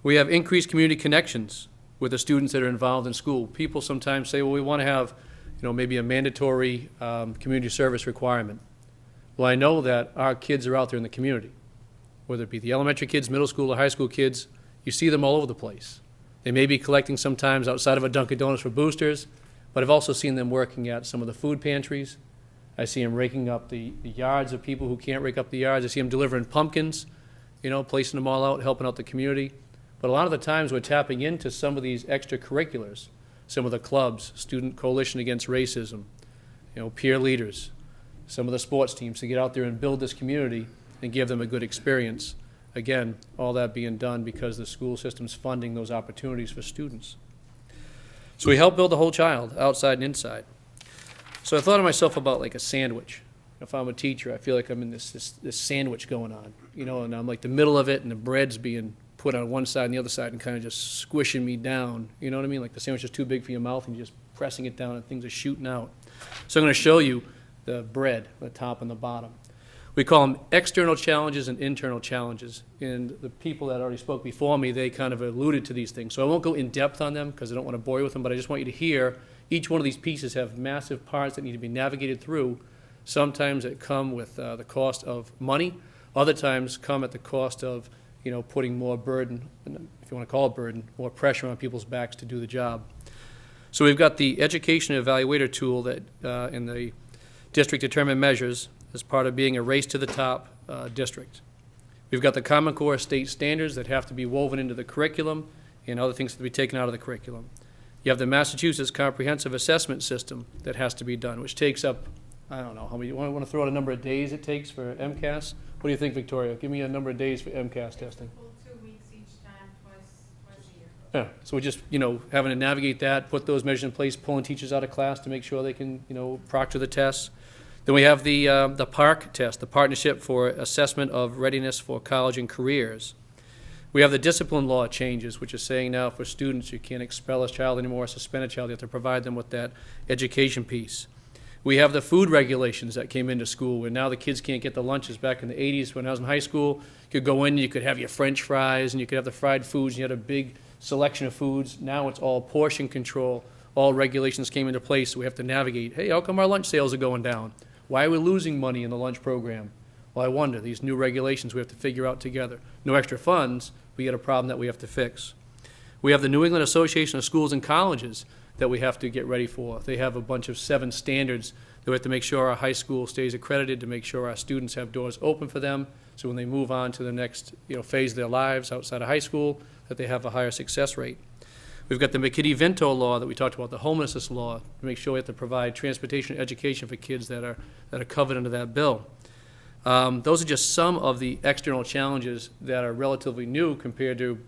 Speaker 7: We have increased community connections with the students that are involved in school. People sometimes say, well, we want to have, maybe a mandatory community service requirement. Well, I know that our kids are out there in the community, whether it be the elementary kids, middle school, or high school kids. You see them all over the place. They may be collecting sometimes outside of a Dunkin' Donuts for boosters, but I've also seen them working at some of the food pantries. I see them raking up the yards of people who can't rake up the yards. I see them delivering pumpkins, placing them all out, helping out the community. But a lot of the times we're tapping into some of these extracurriculars, some of the clubs, Student Coalition Against Racism, peer leaders, some of the sports teams to get out there and build this community and give them a good experience. Again, all that being done because the school system's funding those opportunities for students. So we help build the whole child, outside and inside. So I thought of myself about like a sandwich. If I'm a teacher, I feel like I'm in this sandwich going on, and I'm like the middle of it, and the bread's being put on one side and the other side and kind of just squishing me down. You know what I mean? Like the sandwich is too big for your mouth and you're just pressing it down and things are shooting out. So I'm going to show you the bread, the top and the bottom. We call them external challenges and internal challenges. And the people that already spoke before me, they kind of alluded to these things. So I won't go in depth on them because I don't want to bore you with them, but I just want you to hear each one of these pieces have massive parts that need to be navigated through. Sometimes it come with the cost of money. Other times come at the cost of putting more burden, if you want to call it burden, more pressure on people's backs to do the job. So we've got the education evaluator tool that in the district determined measures as part of being a race to the top district. We've got the Common Core state standards that have to be woven into the curriculum and other things to be taken out of the curriculum. You have the Massachusetts Comprehensive Assessment System that has to be done, which takes up, I don't know, how many, you want to throw out a number of days it takes for MCAS? What do you think, Victoria? Give me a number of days for MCAS testing.
Speaker 8: Well, 2 weeks each time, twice a year.
Speaker 7: Yeah, so we just, having to navigate that, put those measures in place, pulling teachers out of class to make sure they can, proctor the tests. Then we have the PARC test, the Partnership for Assessment of Readiness for College and Careers. We have the discipline law changes, which is saying now for students you can't expel a child anymore, suspend a child, you have to provide them with that education piece. We have the food regulations that came into school where now the kids can't get the lunches. Back in the 80s when I was in high school, you could go in, you could have your French fries and you could have the fried foods and you had a big selection of foods. Now it's all portion control. All regulations came into place, so we have to navigate. Hey, how come our lunch sales are going down? Why are we losing money in the lunch program? Well, I wonder. These new regulations we have to figure out together. No extra funds, we get a problem that we have to fix. We have the New England Association of Schools and Colleges that we have to get ready for. They have a bunch of 7 standards that we have to make sure our high school stays accredited, to make sure our students have doors open for them, so when they move on to the next phase of their lives outside of high school, that they have a higher success rate. We've got the McKitty-Vento law that we talked about, the homelessness law, to make sure we have to provide transportation and education for kids that are covered under that bill. Those are just some of the external challenges that are relatively new compared to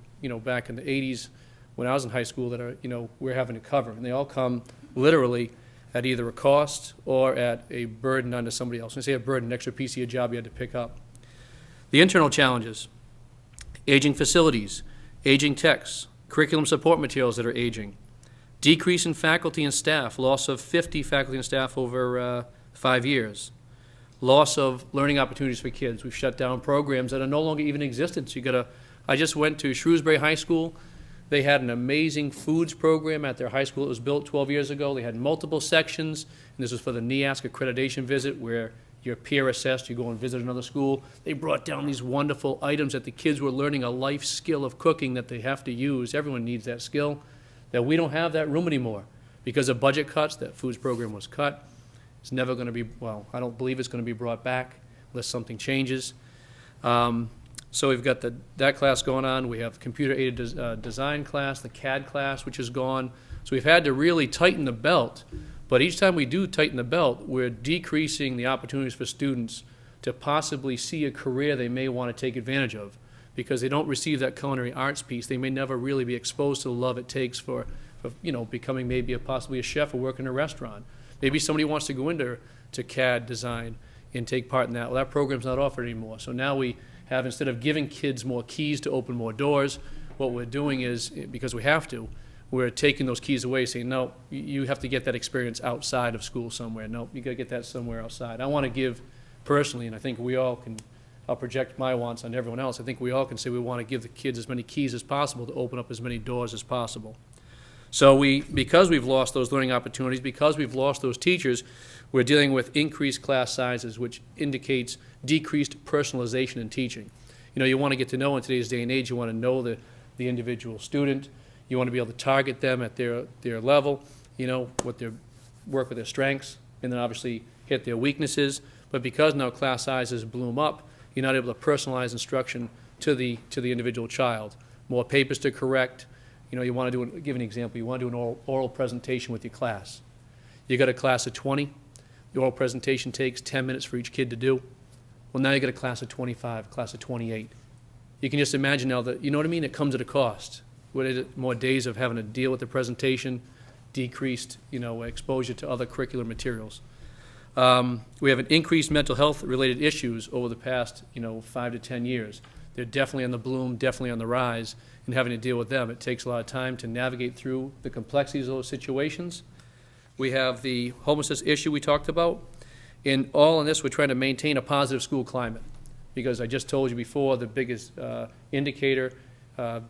Speaker 7: back in the 80s when I was in high school that are we're having to cover, and they all come literally at either a cost or at a burden onto somebody else. When I say a burden, an extra piece of your job you had to pick up. The internal challenges: aging facilities, aging techs, curriculum support materials that are aging, decrease in faculty and staff, loss of 50 faculty and staff over 5 years, loss of learning opportunities for kids. We've shut down programs that are no longer even in existence. I just went to Shrewsbury High School. They had an amazing foods program at their high school. It was built 12 years ago. They had multiple sections, and this was for the NEASC accreditation visit where you're peer assessed, you go and visit another school. They brought down these wonderful items that the kids were learning a life skill of cooking that they have to use. Everyone needs that skill. That we don't have that room anymore because of budget cuts. That foods program was cut. It's never going to be, well, I don't believe it's going to be brought back unless something changes. So we've got that class going on. We have computer-aided design class, the CAD class, which is gone. So we've had to really tighten the belt. But each time we do tighten the belt, we're decreasing the opportunities for students to possibly see a career they may want to take advantage of. Because they don't receive that culinary arts piece, they may never really be exposed to the love it takes for becoming maybe possibly a chef or work in a restaurant. Maybe somebody wants to go into CAD design and take part in that. Well, that program's not offered anymore. So now we have, instead of giving kids more keys to open more doors, what we're doing is, because we have to, we're taking those keys away, saying, no, you have to get that experience outside of school somewhere. No, you got to get that somewhere outside. I want to give personally, and I think we all can, I'll project my wants on everyone else. I think we all can say we want to give the kids as many keys as possible to open up as many doors as possible. So because we've lost those learning opportunities, because we've lost those teachers, we're dealing with increased class sizes, which indicates decreased personalization in teaching. You want to get to know, in today's day and age, you want to know the individual student. You want to be able to target them at their level, what work with their strengths, and then obviously hit their weaknesses. But because now class sizes bloom up, you're not able to personalize instruction to the individual child. More papers to correct. You want to give an example. You want to do an oral presentation with your class. You got a class of 20. The oral presentation takes 10 minutes for each kid to do. Well, now you got a class of 25, a class of 28. You can just imagine now that, it comes at a cost. What is it? More days of having to deal with the presentation, decreased, exposure to other curricular materials. We have an increased mental health related issues over the past, 5 to 10 years. They're definitely on the bloom, definitely on the rise, and having to deal with them. It takes a lot of time to navigate through the complexities of those situations. We have the homelessness issue we talked about. In all in this, we're trying to maintain a positive school climate, because I just told you before, the biggest indicator of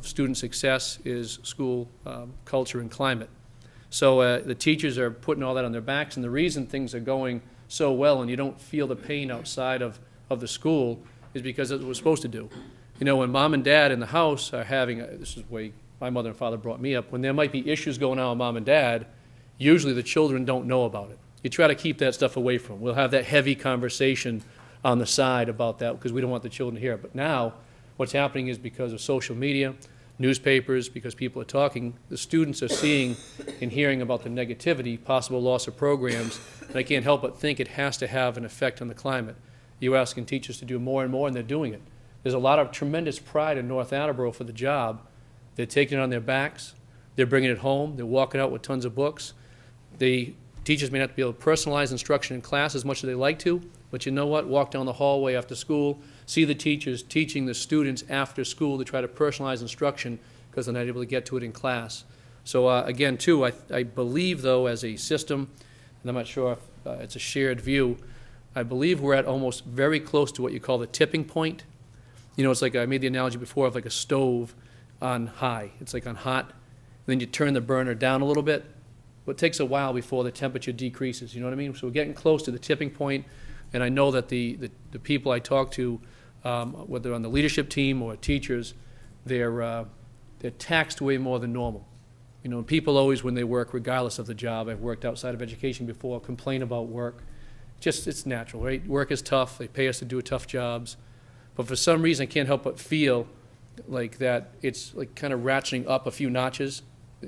Speaker 7: student success is school culture and climate. So the teachers are putting all that on their backs, and the reason things are going so well and you don't feel the pain outside of the school is because that's what we're supposed to do. When mom and dad in the house are having, this is the way my mother and father brought me up, when there might be issues going on with mom and dad, usually the children don't know about it. You try to keep that stuff away from them. We'll have that heavy conversation on the side about that because we don't want the children to hear it. But now what's happening is because of social media, newspapers, because people are talking, the students are seeing and hearing about the negativity, possible loss of programs, and I can't help but think it has to have an effect on the climate. You're asking teachers to do more and more, and they're doing it. There's a lot of tremendous pride in North Attleboro for the job. They're taking it on their backs. They're bringing it home. They're walking out with tons of books. The teachers may not be able to personalize instruction in class as much as they like to, but you know what? Walk down the hallway after school, see the teachers teaching the students after school to try to personalize instruction because they're not able to get to it in class. So again, too, I believe, though, as a system, and I'm not sure if it's a shared view, I believe we're at almost very close to what you call the tipping point. It's like I made the analogy before of like a stove. on high. It's like on hot, then you turn the burner down a little bit. But it takes a while before the temperature decreases, you know what I mean? So we're getting close to the tipping point, and I know that the people I talk to, whether on the leadership team or teachers, they're taxed way more than normal. You know, people always, when they work, regardless of the job, I've worked outside of education before, complain about work. Just, it's natural, right? Work is tough, they pay us to do tough jobs. But for some reason, I can't help but feel like that it's like kind of ratcheting up a few notches.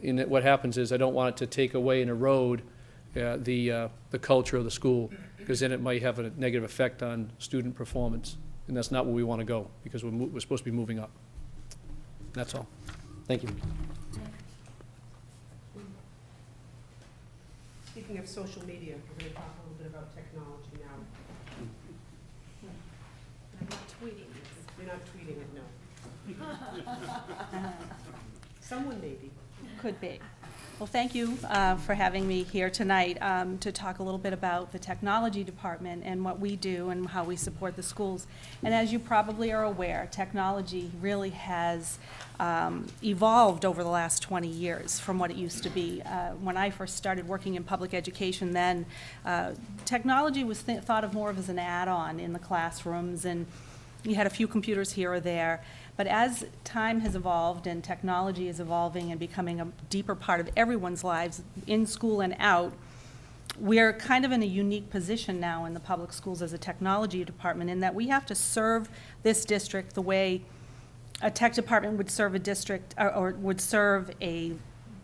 Speaker 7: And what happens is I don't want it to take away and erode the culture of the school, because then it might have a negative effect on student performance. And that's not where we want to go, because we're supposed to be moving up. That's all. Thank you.
Speaker 1: Speaking of social media, we're going to talk a little bit about technology now.
Speaker 8: I'm not tweeting this.
Speaker 1: You're not tweeting it, no. Someone maybe.
Speaker 9: Could be. Well, thank you for having me here tonight to talk a little bit about the technology department and what we do and how we support the schools. And as you probably are aware, technology really has evolved over the last 20 years from what it used to be. When I first started working in public education then, technology was thought of more of as an add-on in the classrooms, and you had a few computers here or there. But as time has evolved and technology is evolving and becoming a deeper part of everyone's lives, in school and out, we're kind of in a unique position now in the public schools as a technology department, in that we have to serve this district the way a tech department would serve a district or would serve a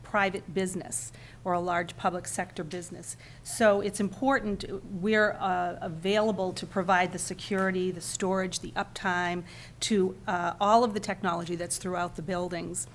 Speaker 9: private business or a large public sector business. So it's important we're available to provide the security, the storage, the uptime to all of the technology that's throughout the buildings,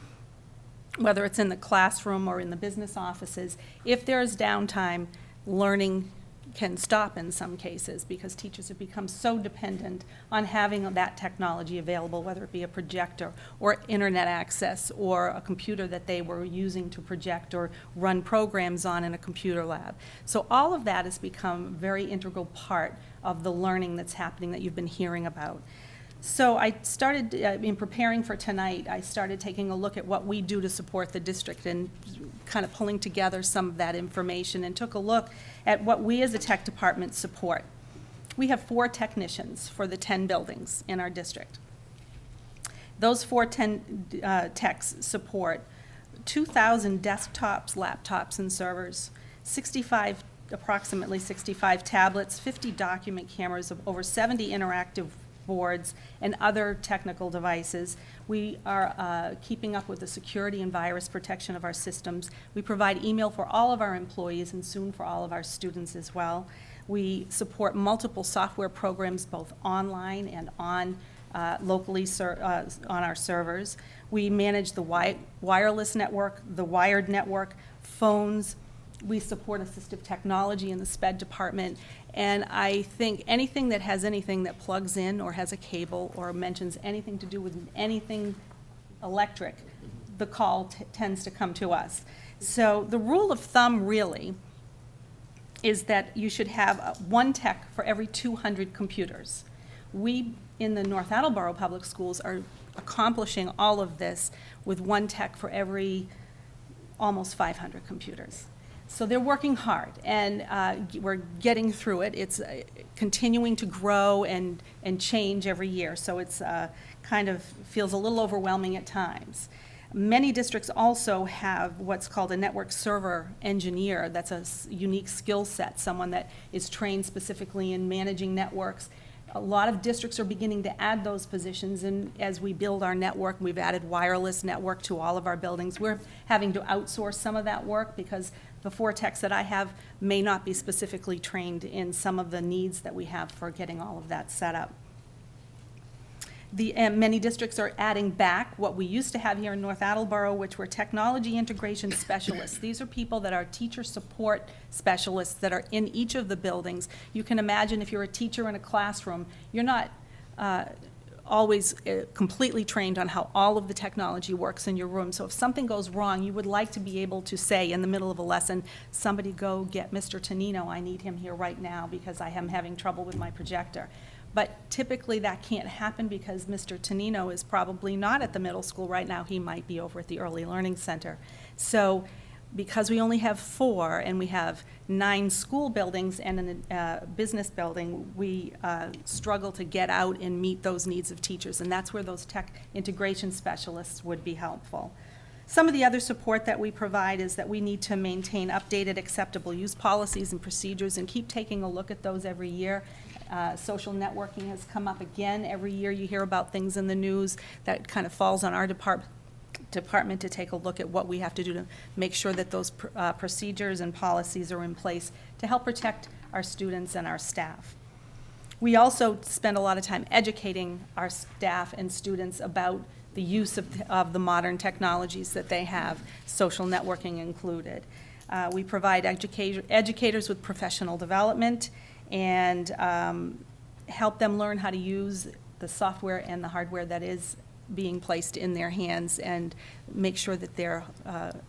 Speaker 9: whether it's in the classroom or in the business offices. If there's downtime, learning can stop in some cases because teachers have become so dependent on having that technology available, whether it be a projector or internet access or a computer that they were using to project or run programs on in a computer lab. So all of that has become a very integral part of the learning that's happening that you've been hearing about. So I started, in preparing for tonight, I started taking a look at what we do to support the district and kind of pulling together some of that information, and took a look at what we as a tech department support. We have 4 technicians for the 10 buildings in our district. Those 4 techs support 2,000 desktops, laptops, and servers, approximately 65 tablets, 50 document cameras, of over 70 interactive boards, and other technical devices. We are keeping up with the security and virus protection of our systems. We provide email for all of our employees and soon for all of our students as well. We support multiple software programs both online and on locally on our servers. We manage the wireless network, the wired network, phones. We support assistive technology in the SPED department, and I think anything that has anything that plugs in or has a cable or mentions anything to do with anything electric, the call tends to come to us. So the rule of thumb really is that you should have 1 tech for every 200 computers. We in the North Attleboro Public Schools are accomplishing all of this with 1 tech for every almost 500 computers. So they're working hard, and we're getting through it. It's continuing to grow and change every year, so it's kind of feels a little overwhelming at times. Many districts also have what's called a network server engineer. That's a unique skill set, someone that is trained specifically in managing networks. A lot of districts are beginning to add those positions, and as we build our network, we've added wireless network to all of our buildings. We're having to outsource some of that work because the 4 techs that I have may not be specifically trained in some of the needs that we have for getting all of that set up. Many districts are adding back what we used to have here in North Attleboro, which were technology integration specialists. These are people that are teacher support specialists that are in each of the buildings. You can imagine if you're a teacher in a classroom, you're not always completely trained on how all of the technology works in your room. So if something goes wrong, you would like to be able to say in the middle of a lesson, somebody go get Mr. Tonino, I need him here right now because I am having trouble with my projector. But typically that can't happen because Mr. Tonino is probably not at the middle school right now. He might be over at the Early Learning Center. So because we only have 4 and we have 9 school buildings and a business building, we struggle to get out and meet those needs of teachers, and that's where those tech integration specialists would be helpful. Some of the other support that we provide is that we need to maintain updated acceptable use policies and procedures and keep taking a look at those every year. Social networking has come up again. Every year you hear about things in the news that kind of falls on our department to take a look at what we have to do to make sure that those procedures and policies are in place to help protect our students and our staff. We also spend a lot of time educating our staff and students about the use of the modern technologies that they have, social networking included. We provide educators with professional development and help them learn how to use the software and the hardware that is being placed in their hands and make sure that they're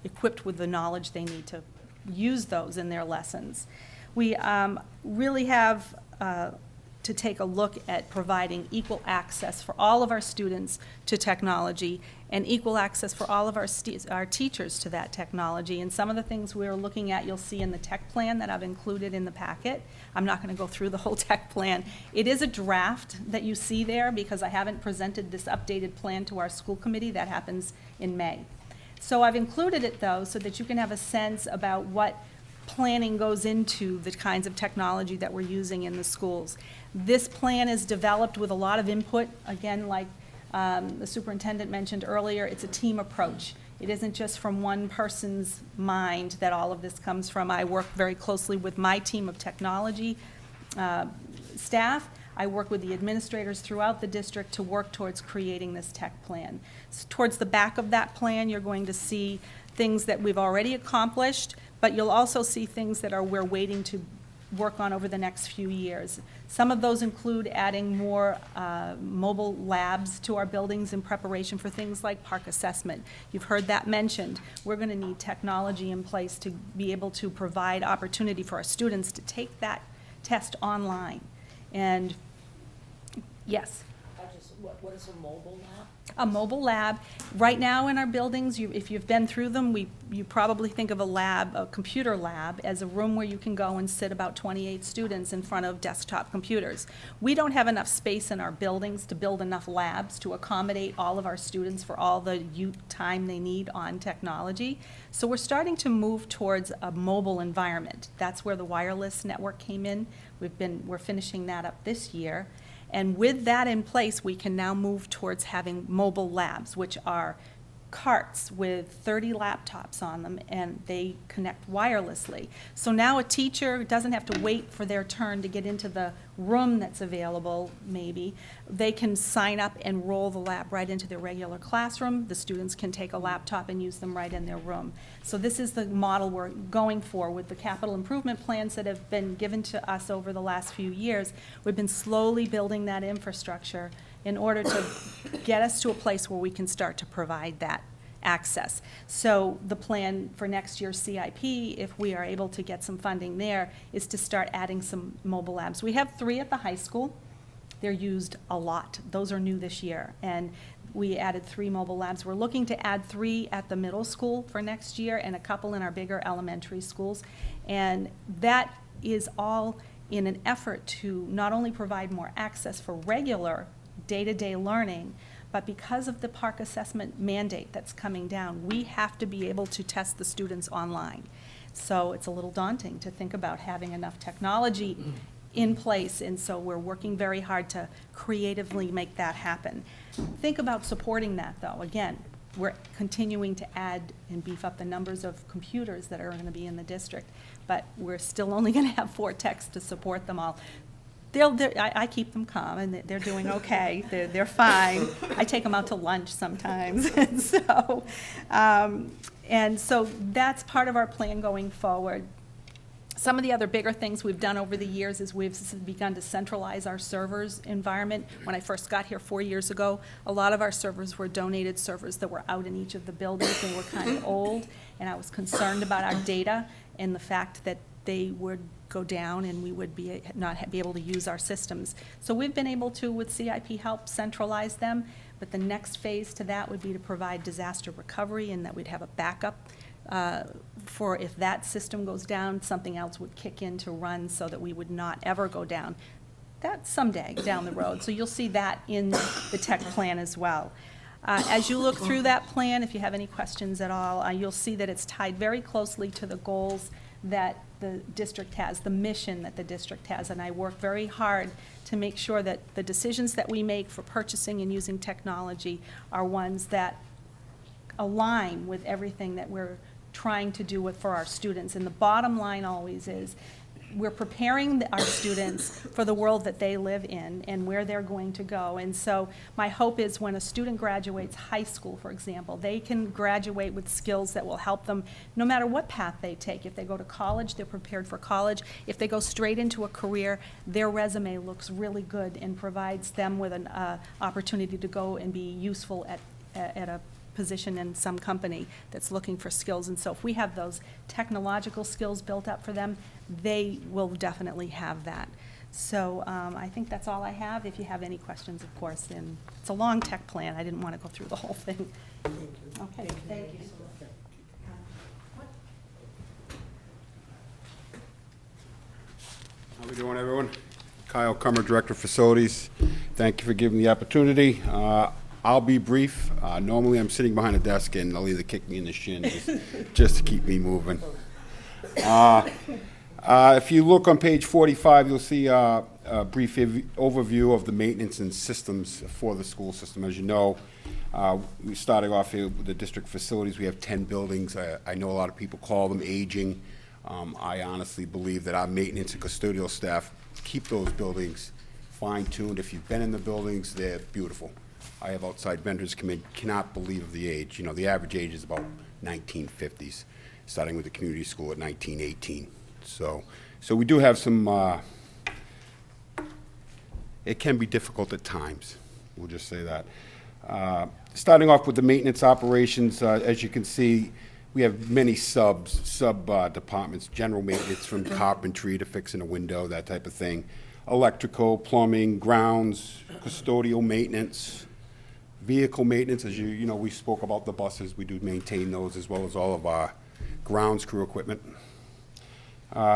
Speaker 9: equipped with the knowledge they need to use those in their lessons. We really have to take a look at providing equal access for all of our students to technology and equal access for all of our teachers to that technology. And some of the things we're looking at, you'll see in the tech plan that I've included in the packet. I'm not going to go through the whole tech plan. It is a draft that you see there because I haven't presented this updated plan to our school committee. That happens in May. So I've included it, though, so that you can have a sense about what planning goes into the kinds of technology that we're using in the schools. This plan is developed with a lot of input. Again, like the superintendent mentioned earlier, it's a team approach. It isn't just from one person's mind that all of this comes from. I work very closely with my team of technology staff. I work with the administrators throughout the district to work towards creating this tech plan. Towards the back of that plan, you're going to see things that we've already accomplished, but you'll also see things that we're waiting to work on over the next few years. Some of those include adding more mobile labs to our buildings in preparation for things like park assessment. You've heard that mentioned. We're going to need technology in place to be able to provide opportunity for our students to take that test online. And yes?
Speaker 10: What is a mobile lab?
Speaker 9: A mobile lab. Right now in our buildings, if you've been through them, you probably think of a lab, a computer lab, as a room where you can go and sit about 28 students in front of desktop computers. We don't have enough space in our buildings to build enough labs to accommodate all of our students for all the time they need on technology. So we're starting to move towards a mobile environment. That's where the wireless network came in. We're finishing that up this year. And with that in place, we can now move towards having mobile labs, which are carts with 30 laptops on them, and they connect wirelessly. So now a teacher doesn't have to wait for their turn to get into the room that's available, maybe. They can sign up and roll the lab right into their regular classroom. The students can take a laptop and use them right in their room. So this is the model we're going for with the capital improvement plans that have been given to us over the last few years. We've been slowly building that infrastructure in order to get us to a place where we can start to provide that access. So the plan for next year's CIP, if we are able to get some funding there, is to start adding some mobile labs. We have 3 at the high school. They're used a lot. Those are new this year. And we added 3 mobile labs. We're looking to add 3 at the middle school for next year and a couple in our bigger elementary schools. And that is all in an effort to not only provide more access for regular day-to-day learning, but because of the park assessment mandate that's coming down, we have to be able to test the students online. So it's a little daunting to think about having enough technology in place, and so we're working very hard to creatively make that happen. Think about supporting that, though. Again, we're continuing to add and beef up the numbers of computers that are going to be in the district, but we're still only going to have 4 techs to support them all. I keep them calm, and they're doing okay. They're fine. I take them out to lunch sometimes. And so that's part of our plan going forward. Some of the other bigger things we've done over the years is we've begun to centralize our servers environment. When I first got here 4 years ago, a lot of our servers were donated servers that were out in each of the buildings and were kind of old, and I was concerned about our data and the fact that they would go down and we would not be able to use our systems. So we've been able to, with CIP help, centralize them, but the next phase to that would be to provide disaster recovery, and that we'd have a backup for if that system goes down, something else would kick in to run so that we would not ever go down. That's someday down the road, so you'll see that in the tech plan as well. As you look through that plan, if you have any questions at all, you'll see that it's tied very closely to the goals that the district has, the mission that the district has, and I work very hard to make sure that the decisions that we make for purchasing and using technology are ones that align with everything that we're trying to do for our students. And the bottom line always is, we're preparing our students for the world that they live in and where they're going to go. And so my hope is when a student graduates high school, for example, they can graduate with skills that will help them no matter what path they take. If they go to college, they're prepared for college. If they go straight into a career, their resume looks really good and provides them with an opportunity to go and be useful at a position in some company that's looking for skills. And so if we have those technological skills built up for them, they will definitely have that. So I think that's all I have. If you have any questions, of course, and it's a long tech plan. I didn't want to go through the whole thing. Okay, thank you.
Speaker 11: How we doing, everyone? Kyle Kummer, Director of Facilities. Thank you for giving me the opportunity. I'll be brief. Normally, I'm sitting behind a desk, and they'll either kick me in the shin just to keep me moving. If you look on page 45, you'll see a brief overview of the maintenance and systems for the school system. As you know, we started off here with the district facilities. We have 10 buildings. I know a lot of people call them aging. I honestly believe that our maintenance and custodial staff keep those buildings fine-tuned. If you've been in the buildings, they're beautiful. I have outside vendors come in, cannot believe the age. You know, the average age is about 1950s, starting with the community school at 1918. So we do have some, it can be difficult at times. We'll just say that. Starting off with the maintenance operations, as you can see, we have many sub departments, general maintenance from carpentry to fixing a window, that type of thing. Electrical, plumbing, grounds, custodial maintenance, vehicle maintenance. As you know, we spoke about the buses. We do maintain those as well as all of our grounds crew equipment.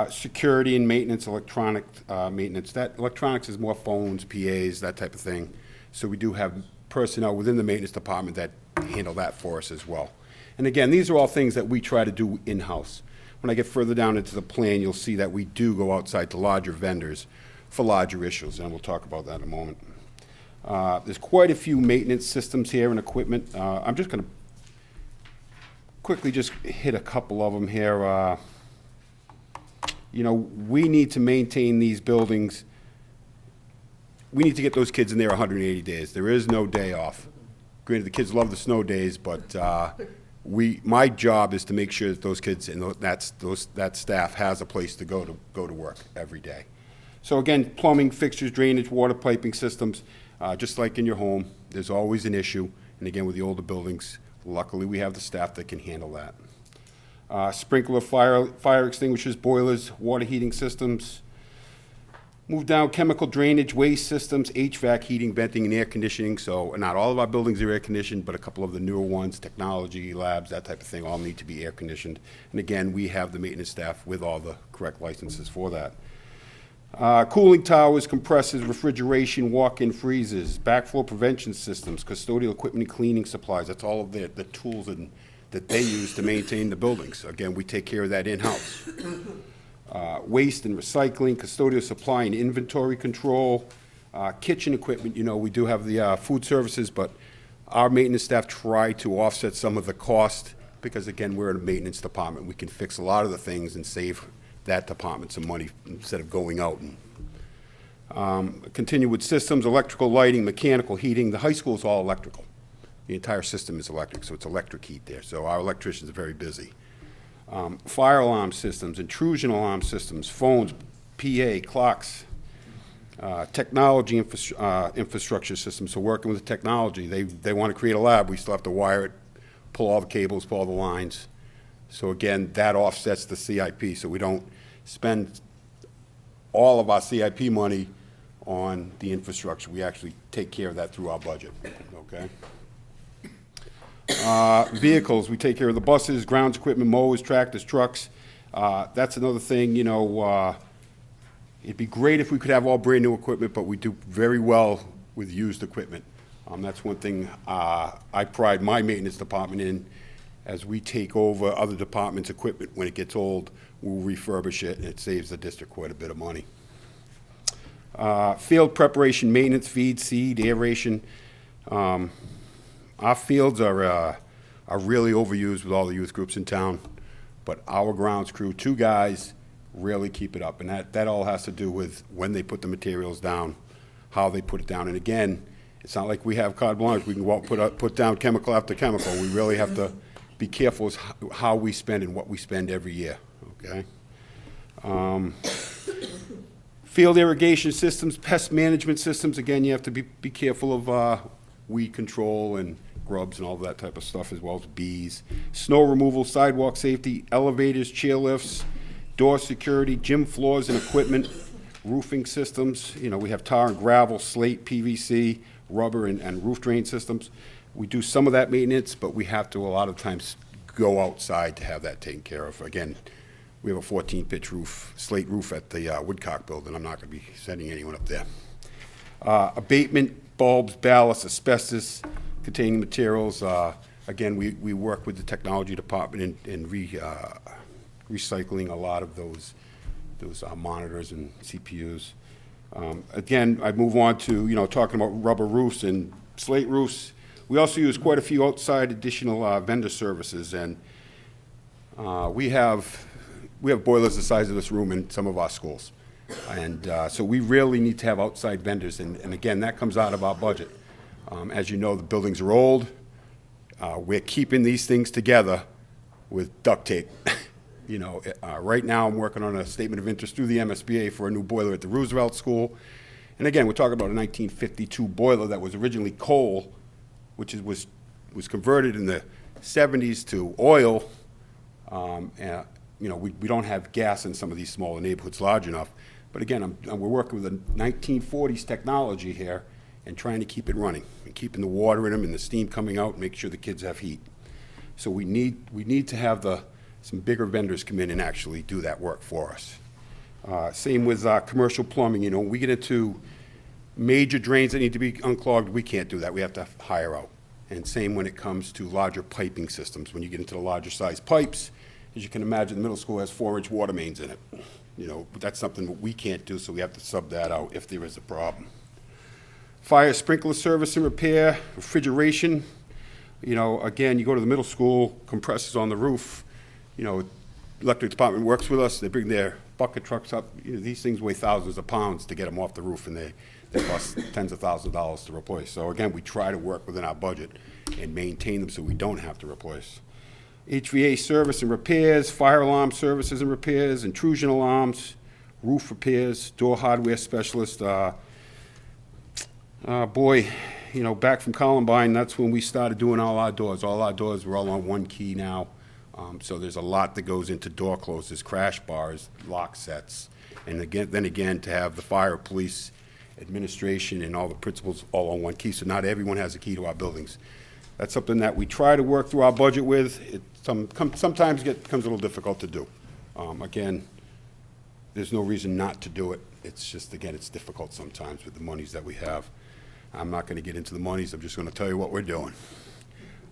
Speaker 11: Security and maintenance, electronic maintenance. That electronics is more phones, PAs, that type of thing. So we do have personnel within the maintenance department that handle that for us as well. And again, these are all things that we try to do in-house. When I get further down into the plan, you'll see that we do go outside to larger vendors for larger issues, and we'll talk about that in a moment. There's quite a few maintenance systems here and equipment. I'm just going to quickly just hit a couple of them here. You know, we need to maintain these buildings. We need to get those kids in there 180 days. There is no day off. Granted, the kids love the snow days, but my job is to make sure that those kids and that staff has a place to go to work every day. So again, plumbing, fixtures, drainage, water piping systems, just like in your home, there's always an issue. And again, with the older buildings, luckily we have the staff that can handle that. Sprinkler, fire extinguishers, boilers, water heating systems. Move down, chemical drainage, waste systems, HVAC, heating, venting, and air conditioning. So not all of our buildings are air conditioned, but a couple of the newer ones, technology, labs, that type of thing, all need to be air conditioned. And again, we have the maintenance staff with all the correct licenses for that. Cooling towers, compressors, refrigeration, walk-in freezers, backflow prevention systems, custodial equipment and cleaning supplies. That's all of the tools that they use to maintain the buildings. Again, we take care of that in-house. Waste and recycling, custodial supply and inventory control, kitchen equipment. You know, we do have the food services, but our maintenance staff try to offset some of the cost because, again, we're in a maintenance department. We can fix a lot of the things and save that department some money instead of going out. And continue with systems, electrical, lighting, mechanical, heating. The high school is all electrical. The entire system is electric, so it's electric heat there. So our electricians are very busy. Fire alarm systems, intrusion alarm systems, phones, PA, clocks, technology infrastructure systems. So working with the technology, they want to create a lab. We still have to wire it, pull all the cables, pull all the lines. So again, that offsets the CIP. So we don't spend all of our CIP money on the infrastructure. We actually take care of that through our budget, okay? Vehicles, we take care of the buses, grounds equipment, mowers, tractors, trucks. That's another thing, you know, it'd be great if we could have all brand-new equipment, but we do very well with used equipment. That's one thing I pride my maintenance department in. As we take over other departments' equipment, when it gets old, we'll refurbish it, and it saves the district quite a bit of money. Field preparation, maintenance, feed, seed, aeration. Our fields are really overused with all the youth groups in town, but our grounds crew, 2 guys, really keep it up. And that all has to do with when they put the materials down, how they put it down. And again, it's not like we have carte blanche. We can go out and put down chemical after chemical. We really have to be careful as how we spend and what we spend every year, okay? Field irrigation systems, pest management systems, again, you have to be careful of weed control and grubs and all that type of stuff, as well as bees. Snow removal, sidewalk safety, elevators, chair lifts, door security, gym floors and equipment, roofing systems. You know, we have tar and gravel, slate, PVC, rubber, and roof drain systems. We do some of that maintenance, but we have to a lot of times go outside to have that taken care of. Again, we have a 14-pitch roof, slate roof at the Woodcock building. I'm not going to be sending anyone up there. Abatement, bulbs, ballast, asbestos containing materials. Again, we work with the technology department in recycling a lot of those monitors and CPUs. Again, I move on to, you know, talking about rubber roofs and slate roofs. We also use quite a few outside additional vendor services, and we have boilers the size of this room in some of our schools. And so we really need to have outside vendors, and again, that comes out of our budget. As you know, the buildings are old. We're keeping these things together with duct tape. You know, right now I'm working on a statement of interest through the MSBA for a new boiler at the Roosevelt School. And again, we're talking about a 1952 boiler that was originally coal, which was converted in the 70s to oil. And, you know, we don't have gas in some of these smaller neighborhoods large enough. But again, we're working with a 1940s technology here and trying to keep it running and keeping the water in them and the steam coming out and make sure the kids have heat. So we need to have some bigger vendors come in and actually do that work for us. Same with commercial plumbing. You know, when we get into major drains that need to be unclogged, we can't do that. We have to hire out. And same when it comes to larger piping systems. When you get into the larger size pipes, as you can imagine, the middle school has 4-inch water mains in it. You know, but that's something that we can't do, so we have to sub that out if there is a problem. Fire sprinkler service and repair, refrigeration. You know, again, you go to the middle school, compressors on the roof. You know, electric department works with us. They bring their bucket trucks up. You know, these things weigh thousands of pounds to get them off the roof, and they cost tens of thousands of dollars to replace. So again, we try to work within our budget and maintain them so we don't have to replace. HVA service and repairs, fire alarm services and repairs, intrusion alarms, roof repairs, door hardware specialist. Boy, you know, back from Columbine, that's when we started doing all our doors. All our doors were all on one key now. So there's a lot that goes into door closers, crash bars, lock sets. And again, to have the fire, police, administration, and all the principals all on one key. So not everyone has a key to our buildings. That's something that we try to work through our budget with. It sometimes becomes a little difficult to do. Again, there's no reason not to do it. It's just, again, it's difficult sometimes with the monies that we have. I'm not going to get into the monies. I'm just going to tell you what we're doing.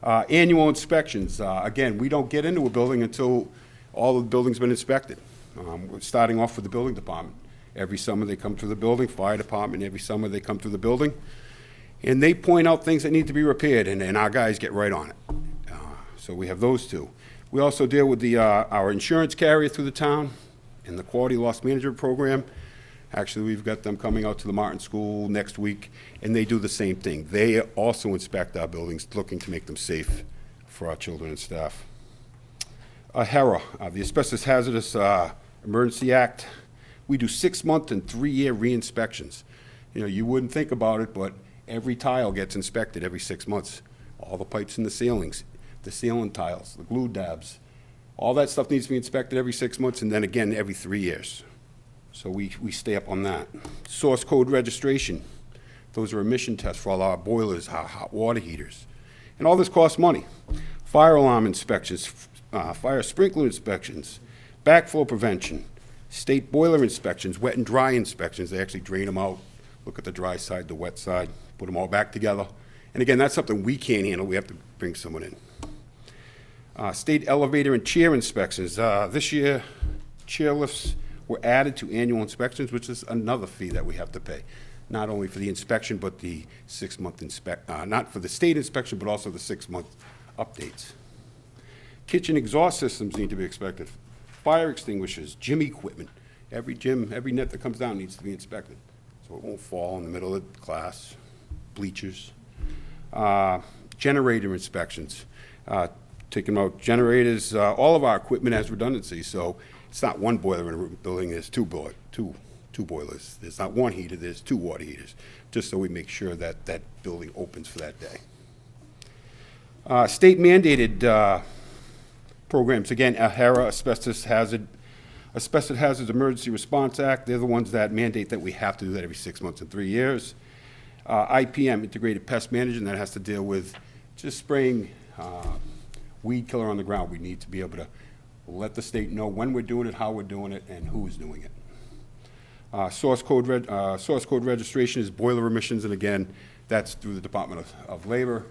Speaker 11: Annual inspections. Again, we don't get into a building until all of the building's been inspected. We're starting off with the building department. Every summer they come through the building, fire department, every summer they come through the building, and they point out things that need to be repaired, and our guys get right on it. So we have those two. We also deal with our insurance carrier through the town and the quality loss management program. Actually, we've got them coming out to the Martin School next week, and they do the same thing. They also inspect our buildings, looking to make them safe for our children and staff. HERA, the Asbestos Hazardous Emergency Act. We do 6-month and 3-year re-inspections. You know, you wouldn't think about it, but every tile gets inspected every 6 months. All the pipes in the ceilings, the ceiling tiles, the glue dabs, All that stuff needs to be inspected every 6 months, and then again every 3 years. So we stay up on that. Source code registration. Those are emission tests for all our boilers, our hot water heaters. And all this costs money. Fire alarm inspections, fire sprinkler inspections, backflow prevention, state boiler inspections, wet and dry inspections. They actually drain them out, look at the dry side, the wet side, put them all back together. And again, that's something we can't handle. We have to bring someone in. State elevator and chair inspections. This year, chair lifts were added to annual inspections, which is another fee that we have to pay. Not only for the inspection, but the 6-month not for the state inspection, but also the 6-month updates. Kitchen exhaust systems need to be inspected. Fire extinguishers, gym equipment. Every gym, every net that comes down needs to be inspected, so it won't fall in the middle of the class. Bleachers. Generator inspections. Taking out generators, all of our equipment has redundancy, so it's not one boiler in a building, there's two boilers. There's not one heater, there's 2 water heaters, just so we make sure that that building opens for that day. State mandated programs, again, AHERA, Asbestos Hazards Emergency Response Act, they're the ones that mandate that we have to do that every 6 months and 3 years. IPM, Integrated Pest Management, that has to deal with just spraying weed killer on the ground. We need to be able to let the state know when we're doing it, how we're doing it, and who's doing it. Source code registration is boiler emissions, and again, that's through the Department of Labor.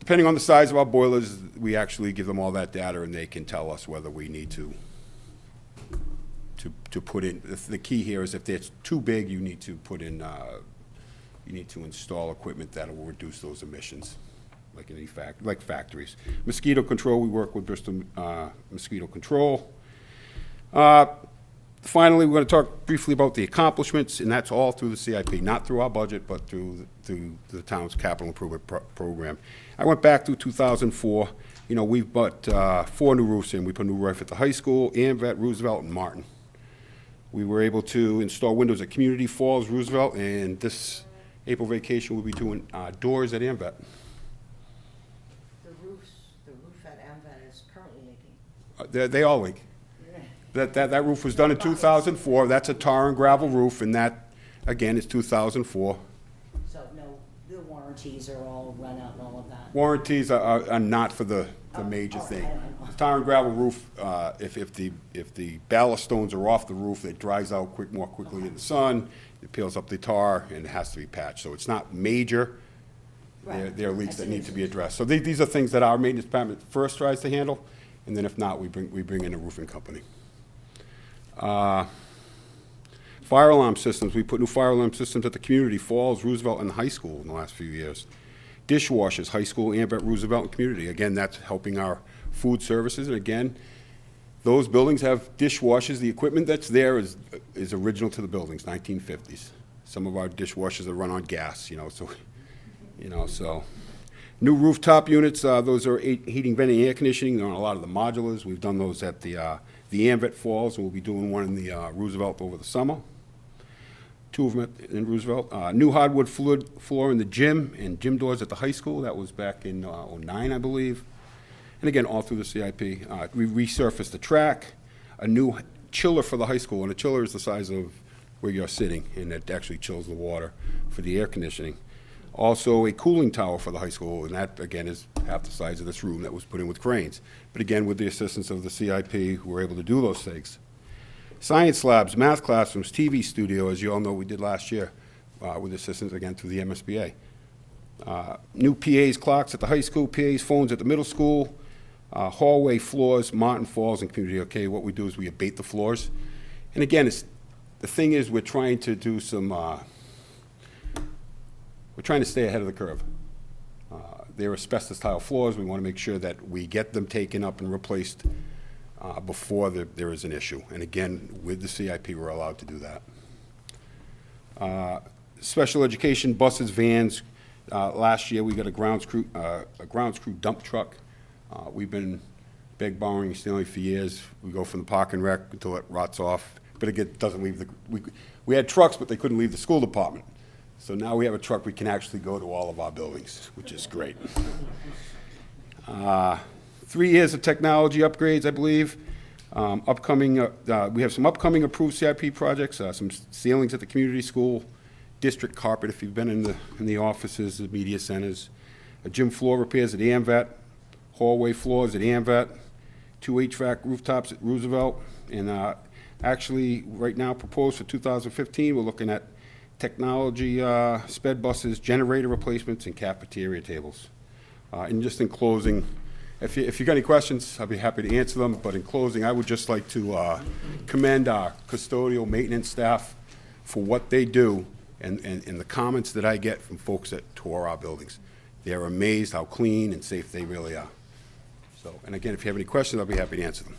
Speaker 11: Depending on the size of our boilers, we actually give them all that data, and they can tell us whether we need to put in. The key here is if it's too big, you need to put in. You need to install equipment that will reduce those emissions, like any like factories. Mosquito control, we work with Bristol Mosquito Control. Finally, we're going to talk briefly about the accomplishments, and that's all through the CIP, not through our budget, but through the town's capital improvement program. I went back through 2004. You know, we've put 4 new roofs in. We put a new roof at the high school, Amvet, Roosevelt, and Martin. We were able to install windows at Community Falls, Roosevelt, and this April vacation we'll be doing doors at Amvet.
Speaker 10: The roof at Amvet is currently leaking.
Speaker 11: They all leak. That roof was done in 2004. That's a tar and gravel roof, and that, again, is 2004.
Speaker 10: So the warranties are all run out and all of that?
Speaker 11: Warranties are not for the major thing. Tar and gravel roof, if the ballast stones are off the roof, it dries out more quickly in the sun, it peels up the tar, and it has to be patched. So it's not major.
Speaker 10: Right.
Speaker 11: They're leaks that need to be addressed. So these are things that our maintenance department first tries to handle, and then if not, we bring in a roofing company. Fire alarm systems. We put new fire alarm systems at the Community Falls, Roosevelt, and the high school in the last few years. Dishwashers, high school, Amvet, Roosevelt, and community. Again, that's helping our food services. And again, those buildings have dishwashers. The equipment that's there is original to the buildings, 1950s. Some of our dishwashers are run on gas, so. New rooftop units, those are heating, venting, air conditioning. They're on a lot of the modulars. We've done those at the Amvet Falls, and we'll be doing one in the Roosevelt over the summer. 2 of them in Roosevelt. New hardwood floor in the gym and gym doors at the high school. That was back in '09, I believe. And again, all through the CIP. We resurfaced the track, a new chiller for the high school, and a chiller is the size of where you're sitting, and it actually chills the water for the air conditioning. Also, a cooling tower for the high school, and that, again, is half the size of this room that was put in with cranes. But again, with the assistance of the CIP, we were able to do those things. Science labs, math classrooms, TV studio, as you all know we did last year, with assistance, again, through the MSBA. New PAs, clocks at the high school, PAs, phones at the middle school, hallway floors, Martin Falls, and community. Okay, what we do is we abate the floors. And again, the thing is we're trying to do some... We're trying to stay ahead of the curve. They're asbestos tile floors. We want to make sure that we get them taken up and replaced before there is an issue. And again, with the CIP, we're allowed to do that. Special education buses, vans. Last year, we got a grounds crew dump truck. We've been borrowing, stealing for years. We go from the park and rec until it rots off. But again, it doesn't leave we had trucks, but they couldn't leave the school department. So now we have a truck we can actually go to all of our buildings, which is great. 3 years of technology upgrades, I believe. We have some upcoming approved CIP projects, some ceilings at the community school, district carpet if you've been in the offices, the media centers, gym floor repairs at AMVET, hallway floors at AMVET, 2 HVAC rooftops at Roosevelt, and actually, right now proposed for 2015, we're looking at technology sped buses, generator replacements, and cafeteria tables. And just in closing, if you got any questions, I'll be happy to answer them, but in closing, I would just like to commend our custodial maintenance staff for what they do and the comments that I get from folks that tour our buildings. They're amazed how clean and safe they really are. So, and again, if you have any questions, I'll be happy to answer them.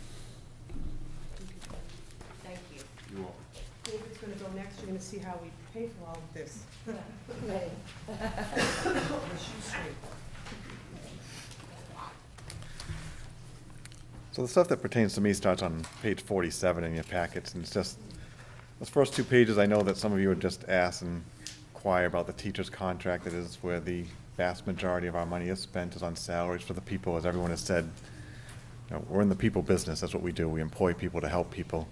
Speaker 1: Thank you. You're welcome. David's going to go next. You're going to see how we pay for all of this.
Speaker 12: So the stuff that pertains to me starts on page 47 in your packets, and it's just, those first 2 pages, I know that some of you would just ask and inquire about the teacher's contract. That is where the vast majority of our money is spent, is on salaries for the people. As everyone has said, you know, we're in the people business. That's what we do. We employ people to help people.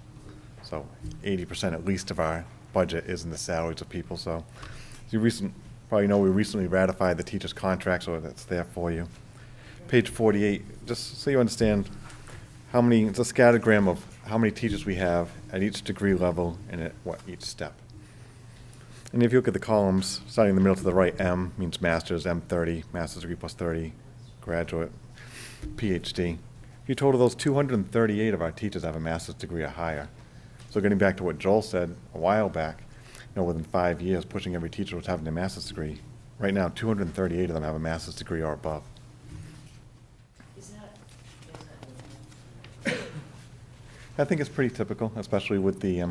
Speaker 12: So 80% at least of our budget is in the salaries of people. So as you probably know, we recently ratified the teacher's contract, so that's there for you. Page 48, just so you understand how many, it's a scattergram of how many teachers we have at each degree level and at each step. And if you look at the columns, starting in the middle to the right, M means master's, M30, master's degree plus 30, graduate, PhD. If you total those, 238 of our teachers have a master's degree or higher. So getting back to what Joel said a while back, you know, within 5 years, pushing every teacher was having a master's degree. Right now, 238 of them have a master's degree or above. I think it's pretty typical, especially with the,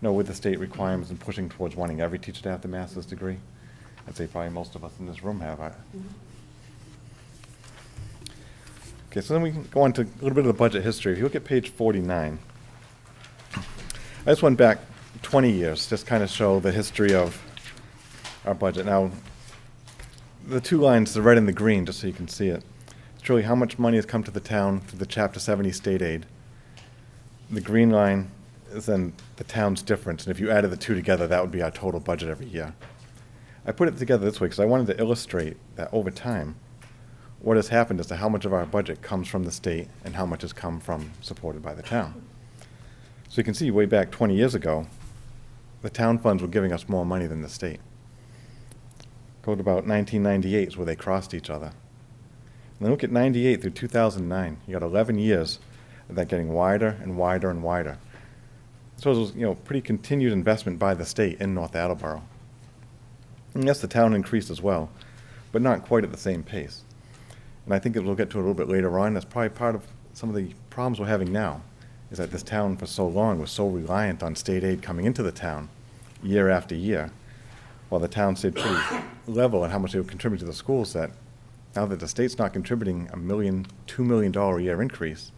Speaker 12: with the state requirements and pushing towards wanting every teacher to have the master's degree. I'd say probably most of us in this room have. Okay, so then we can go on to a little bit of the budget history. If you look at page 49, I just went back 20 years, just kind of show the history of our budget. Now, the 2 lines, the red and the green, just so you can see it, it's really how much money has come to the town through the Chapter 70 state aid. The green line is then the town's difference, and if you added the 2 together, that would be our total budget every year. I put it together this way because I wanted to illustrate that over time, what has happened as to how much of our budget comes from the state and how much has come from supported by the town. So you can see way back 20 years ago, the town funds were giving us more money than the state. Go to about 1998 is where they crossed each other. And then look at 98 through 2009. You got 11 years of that getting wider and wider and wider. So it was, pretty continued investment by the state in North Attleboro. And yes, the town increased as well, but not quite at the same pace. And I think we'll get to it a little bit later on. That's probably part of some of the problems we're having now, is that this town for so long was so reliant on state aid coming into the town year after year, while the town stayed pretty level on how much they would contribute to the schools, that now that the state's not contributing $1 million, $2 million a year increase,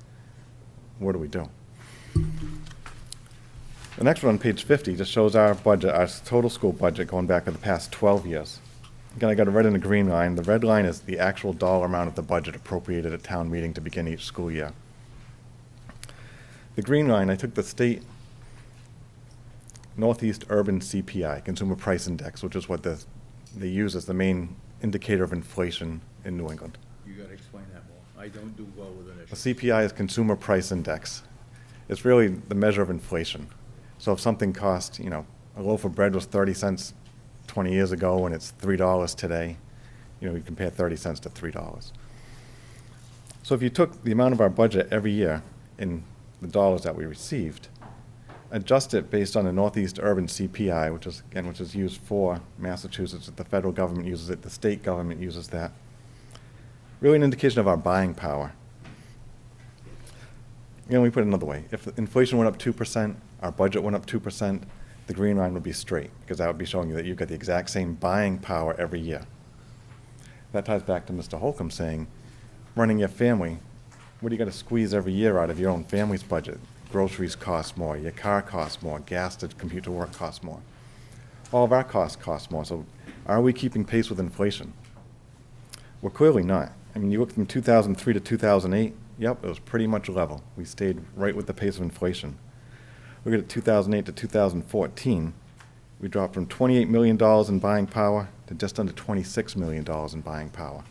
Speaker 12: what do we do? The next one on page 50 just shows our budget, our total school budget going back for the past 12 years. Again, I got a red and a green line. The red line is the actual dollar amount of the budget appropriated at town meeting to begin each school year. The green line, I took the state Northeast Urban CPI, Consumer Price Index, which is what they use as the main indicator of inflation in New England.
Speaker 2: You gotta explain that more. I don't do well with it.
Speaker 12: The CPI is Consumer Price Index. It's really the measure of inflation. So if something cost, a loaf of bread was 30 cents 20 years ago and it's $3 today, you compare 30 cents to $3. So if you took the amount of our budget every year in the dollars that we received, adjust it based on the Northeast Urban CPI, which is used for Massachusetts, the federal government uses it, the state government uses that. Really an indication of our buying power. Let me put it another way. If inflation went up 2%, our budget went up 2%, the green line would be straight, because that would be showing you that you've got the exact same buying power every year. That ties back to Mr. Holcomb saying, running your family, what do you got to squeeze every year out of your own family's budget? Groceries cost more, your car costs more, gas to commute to work costs more. All of our costs cost more, so are we keeping pace with inflation? Well, clearly not. I mean, you look from 2003 to 2008, Yep, it was pretty much level. We stayed right with the pace of inflation. Look at it, 2008 to 2014, we dropped from $28 million in buying power to just under $26 million in buying power.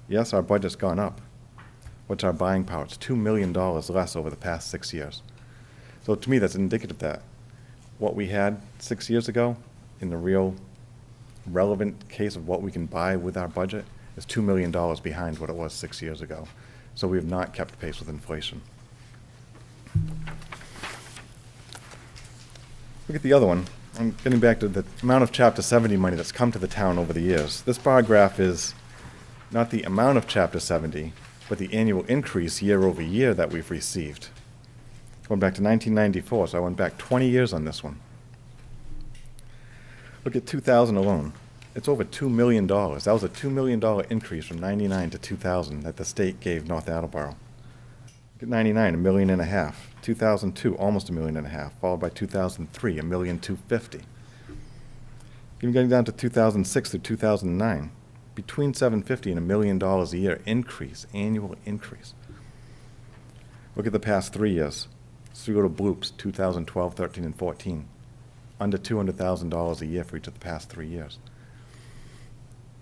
Speaker 12: Yes, our budget's gone up. What's our buying power? It's $2 million less over the past 6 years. So to me, that's indicative that what we had 6 years ago, in the real relevant case of what we can buy with our budget, is $2 million behind what it was 6 years ago. So we have not kept pace with inflation. Look at the other one. I'm getting back to the amount of Chapter 70 money that's come to the town over the years. This bar graph is not the amount of Chapter 70, but the annual increase year over year that we've received. Going back to 1994, so I went back 20 years on this one. Look at 2000 alone. It's over $2 million. That was a $2 million increase from 99 to 2000 that the state gave North Attleboro. Look at 99, $1.5 million. 2002, almost $1.5 million, followed by 2003, $1.25 million. Even getting down to 2006 through 2009, between $750,000 and $1 million a year increase, annual increase. Look at the past 3 years. So we go to bloops, 2012, 13, and 14. Under $200,000 a year for each of the past 3 years.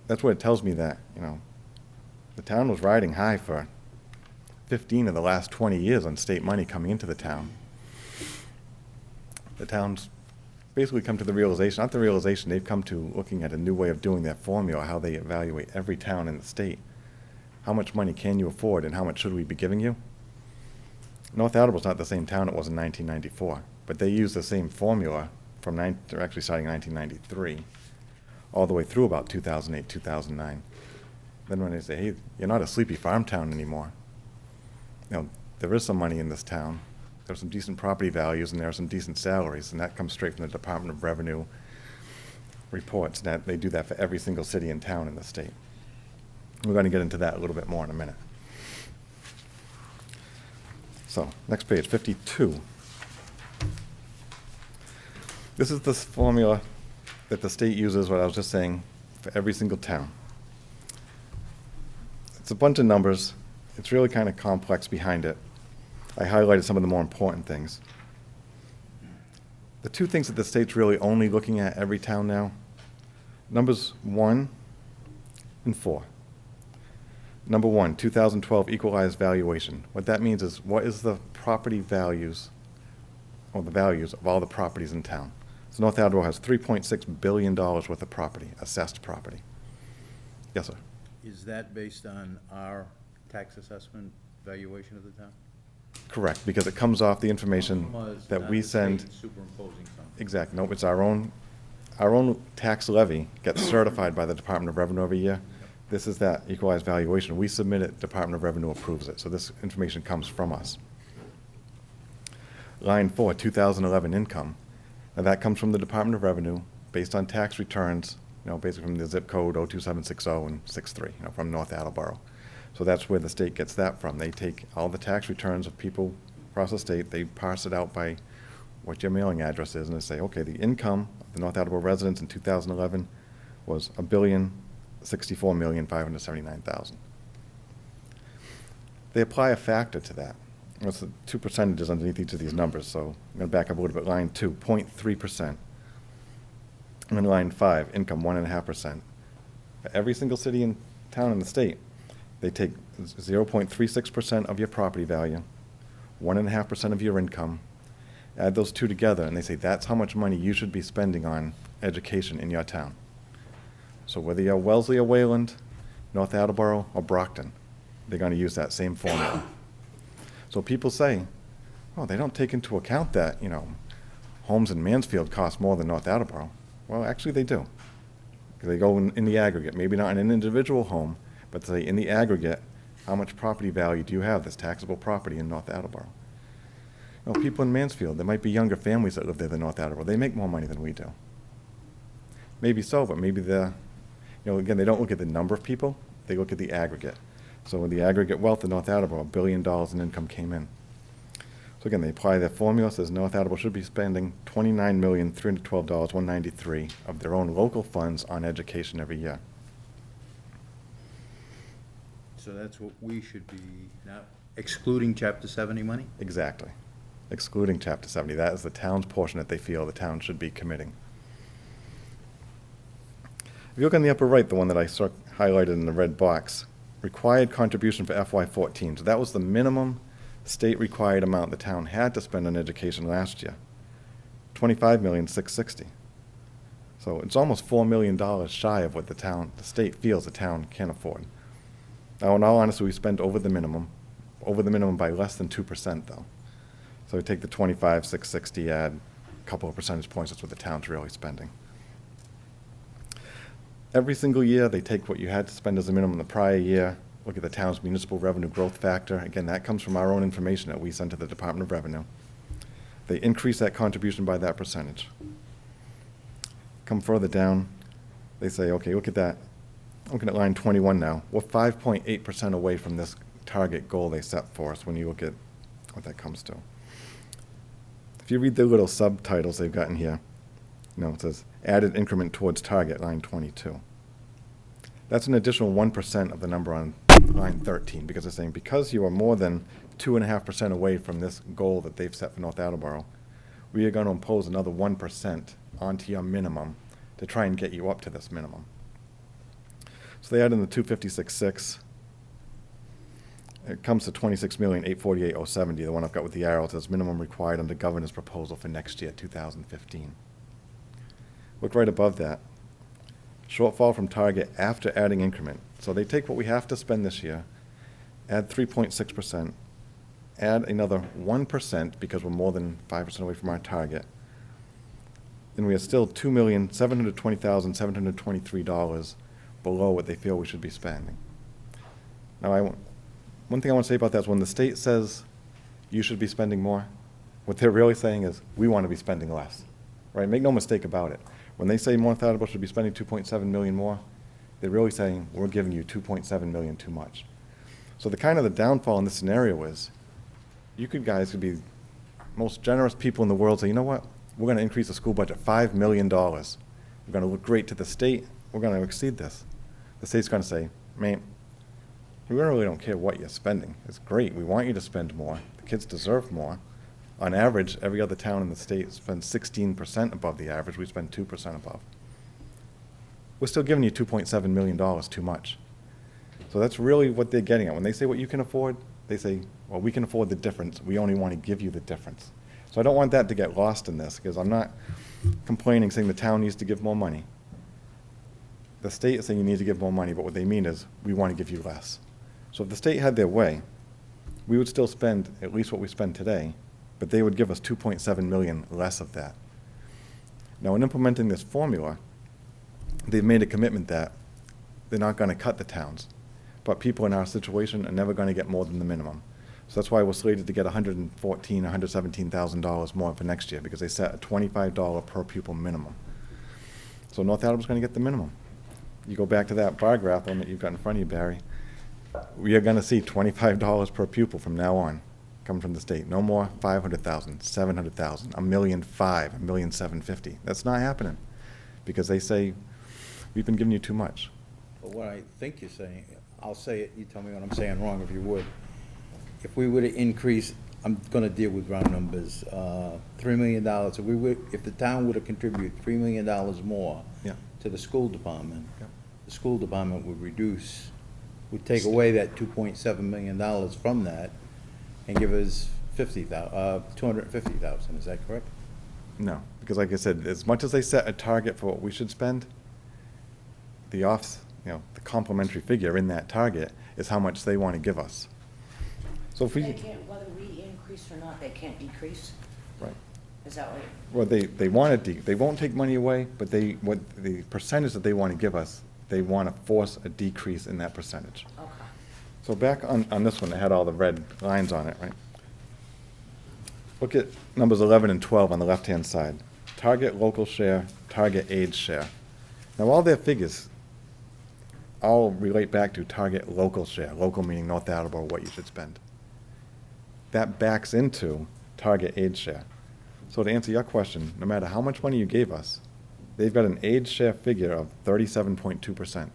Speaker 12: That's what it tells me that, you know, the town was riding high for 15 of the last 20 years on state money coming into the town. The town's basically come to the realization, not the realization, they've come to looking at a new way of doing their formula, how they evaluate every town in the state. How much money can you afford and how much should we be giving you? North Attleboro's not the same town it was in 1994, but they use the same formula from they're actually starting in 1993, all the way through about 2008, 2009. Then when they say, hey, you're not a sleepy farm town anymore. You know, there is some money in this town. There's some decent property values and there are some decent salaries, and that comes straight from the Department of Revenue reports. That they do that for every single city and town in the state. We're going to get into that a little bit more in a minute. So, next page, 52. This is the formula that the state uses, what I was just saying, for every single town. It's a bunch of numbers. It's really kind of complex behind it. I highlighted some of the more important things. The two things that the state's really only looking at every town now, numbers 1 and 4. Number 1, 2012 equalized valuation. What that means is, what is the property values, or the values of all the properties in town? So North Attleboro has $3.6 billion worth of property, assessed property. Yes, sir?
Speaker 2: Is that based on our tax assessment valuation of the town?
Speaker 12: Correct, because it comes off the information that
Speaker 2: Not
Speaker 12: we
Speaker 2: the
Speaker 12: send.
Speaker 2: state superimposing something.
Speaker 12: Exactly. No, it's our own tax levy gets certified by the Department of Revenue every year. This is that equalized valuation. We submit it, Department of Revenue approves it. So this information comes from us. Line 4, 2011 income. Now that comes from the Department of Revenue based on tax returns, you know, basically from the zip code 02760 and 63, you know, from North Attleboro. So that's where the state gets that from. They take all the tax returns of people across the state, they parse it out by what your mailing address is, and they say, okay, the income of the North Attleboro residents in 2011 was $1,064,579,000. They apply a factor to that. That's the 2 percentages underneath each of these numbers, so I'm going to back up a little bit. Line 2, 0.3%. And then line 5, income 1.5%. For every single city and town in the state, they take 0.36% of your property value, 1.5% of your income, add those two together, and they say that's how much money you should be spending on education in your town. So whether you're Wellesley or Wayland, North Attleboro or Brockton, they're going to use that same formula. So people say, oh, they don't take into account that, you know, homes in Mansfield cost more than North Attleboro. Well, actually they do. They go in the aggregate, maybe not in an individual home, but say in the aggregate, how much property value do you have that's taxable property in North Attleboro? You know, people in Mansfield, there might be younger families that live there than North Attleboro. They make more money than we do. Maybe so, but maybe you know, again, they don't look at the number of people, they look at the aggregate. So with the aggregate wealth of North Attleboro, $1 billion in income came in. So again, they apply their formula, says North Attleboro should be spending $29,312,193 of their own local funds on education every year.
Speaker 2: So that's what we should be, not Excluding Chapter 70 money?
Speaker 12: Exactly. Excluding Chapter 70. That is the town's portion that they feel the town should be committing. If you look on the upper right, the one that I highlighted in the red box, required contribution for FY14. So that was the minimum state required amount the town had to spend on education last year. $25,660,000. So it's almost $4 million shy of what the state feels the town can afford. Now, in all honesty, we spent over the minimum by less than 2% though. So we take the 25,660, add a couple of percentage points, that's what the town's really spending. Every single year, they take what you had to spend as a minimum the prior year, look at the town's municipal revenue growth factor. Again, that comes from our own information that we send to the Department of Revenue. They increase that contribution by that percentage. Come further down, they say, okay, look at that. Looking at line 21 now, we're 5.8% away from this target goal they set for us when you look at what that comes to. If you read the little subtitles they've got in here, it says added increment towards target, line 22. That's an additional 1% of the number on line 13, because they're saying because you are more than 2.5% away from this goal that they've set for North Attleboro, we are going to impose another 1% onto your minimum to try and get you up to this minimum. So they add in the 256.6. It comes to 26,848,070, the one I've got with the arrow. It says minimum required under governor's proposal for next year, 2015. Look right above that. Shortfall from target after adding increment. So they take what we have to spend this year, add 3.6%, add another 1% because we're more than 5% away from our target. And we are still $2,720,723 below what they feel we should be spending. Now, one thing I want to say about that is when the state says you should be spending more, what they're really saying is we want to be spending less, right? Make no mistake about it. When they say North Attleboro should be spending $2.7 million more, they're really saying we're giving you $2.7 million too much. So the kind of the downfall in this scenario is you guys could be most generous people in the world, say, you know what, we're going to increase the school budget $5 million. We're going to look great to the state. We're going to exceed this. The state's going to say, man, we really don't care what you're spending. It's great. We want you to spend more. The kids deserve more. On average, every other town in the state spends 16% above the average. We spend 2% above. We're still giving you $2.7 million too much. So that's really what they're getting at. When they say what you can afford, they say, well, we can afford the difference. We only want to give you the difference. So I don't want that to get lost in this, because I'm not complaining saying the town needs to give more money. The state is saying you need to give more money, but what they mean is we want to give you less. So if the state had their way, we would still spend at least what we spend today, but they would give us $2.7 million less of that. Now, in implementing this formula, they've made a commitment that they're not going to cut the towns, but people in our situation are never going to get more than the minimum. So that's why we're slated to get $114,000, $117,000 more for next year, because they set a $25 per pupil minimum. So North Attleboro's going to get the minimum. You go back to that bar graph that you've got in front of you, Barry. We are going to see $25 per pupil from now on coming from the state. No more 500,000, 700,000, $1,500,000, $1,750,000. That's not happening, because they say we've been giving you too much.
Speaker 2: But what I think you're saying, I'll say it, you tell me what I'm saying wrong if you would. If we were to increase, I'm gonna deal with round numbers, $3 million, if the town were to contribute $3 million more
Speaker 12: Yeah.
Speaker 2: to the school department,
Speaker 12: Yep.
Speaker 2: the school department would take away that $2.7 million from that and give us $250,000, is that correct?
Speaker 12: No, because like I said, as much as they set a target for what we should spend, the complementary figure in that target is how much they want to give us. So if
Speaker 10: They
Speaker 12: we,
Speaker 10: can't, whether we increase or not, they can't decrease?
Speaker 12: right.
Speaker 10: Is that right?
Speaker 12: Well, they want to, they won't take money away, but what the percentage that they want to give us, they want to force a decrease in that percentage.
Speaker 10: Okay.
Speaker 12: So back on this one, it had all the red lines on it, right? Look at numbers 11 and 12 on the left-hand side. Target local share, target age share. Now, all their figures all relate back to target local share, local meaning North Attleboro, what you should spend. That backs into target age share. So to answer your question, no matter how much money you gave us, they've got an age share figure of 37.2%.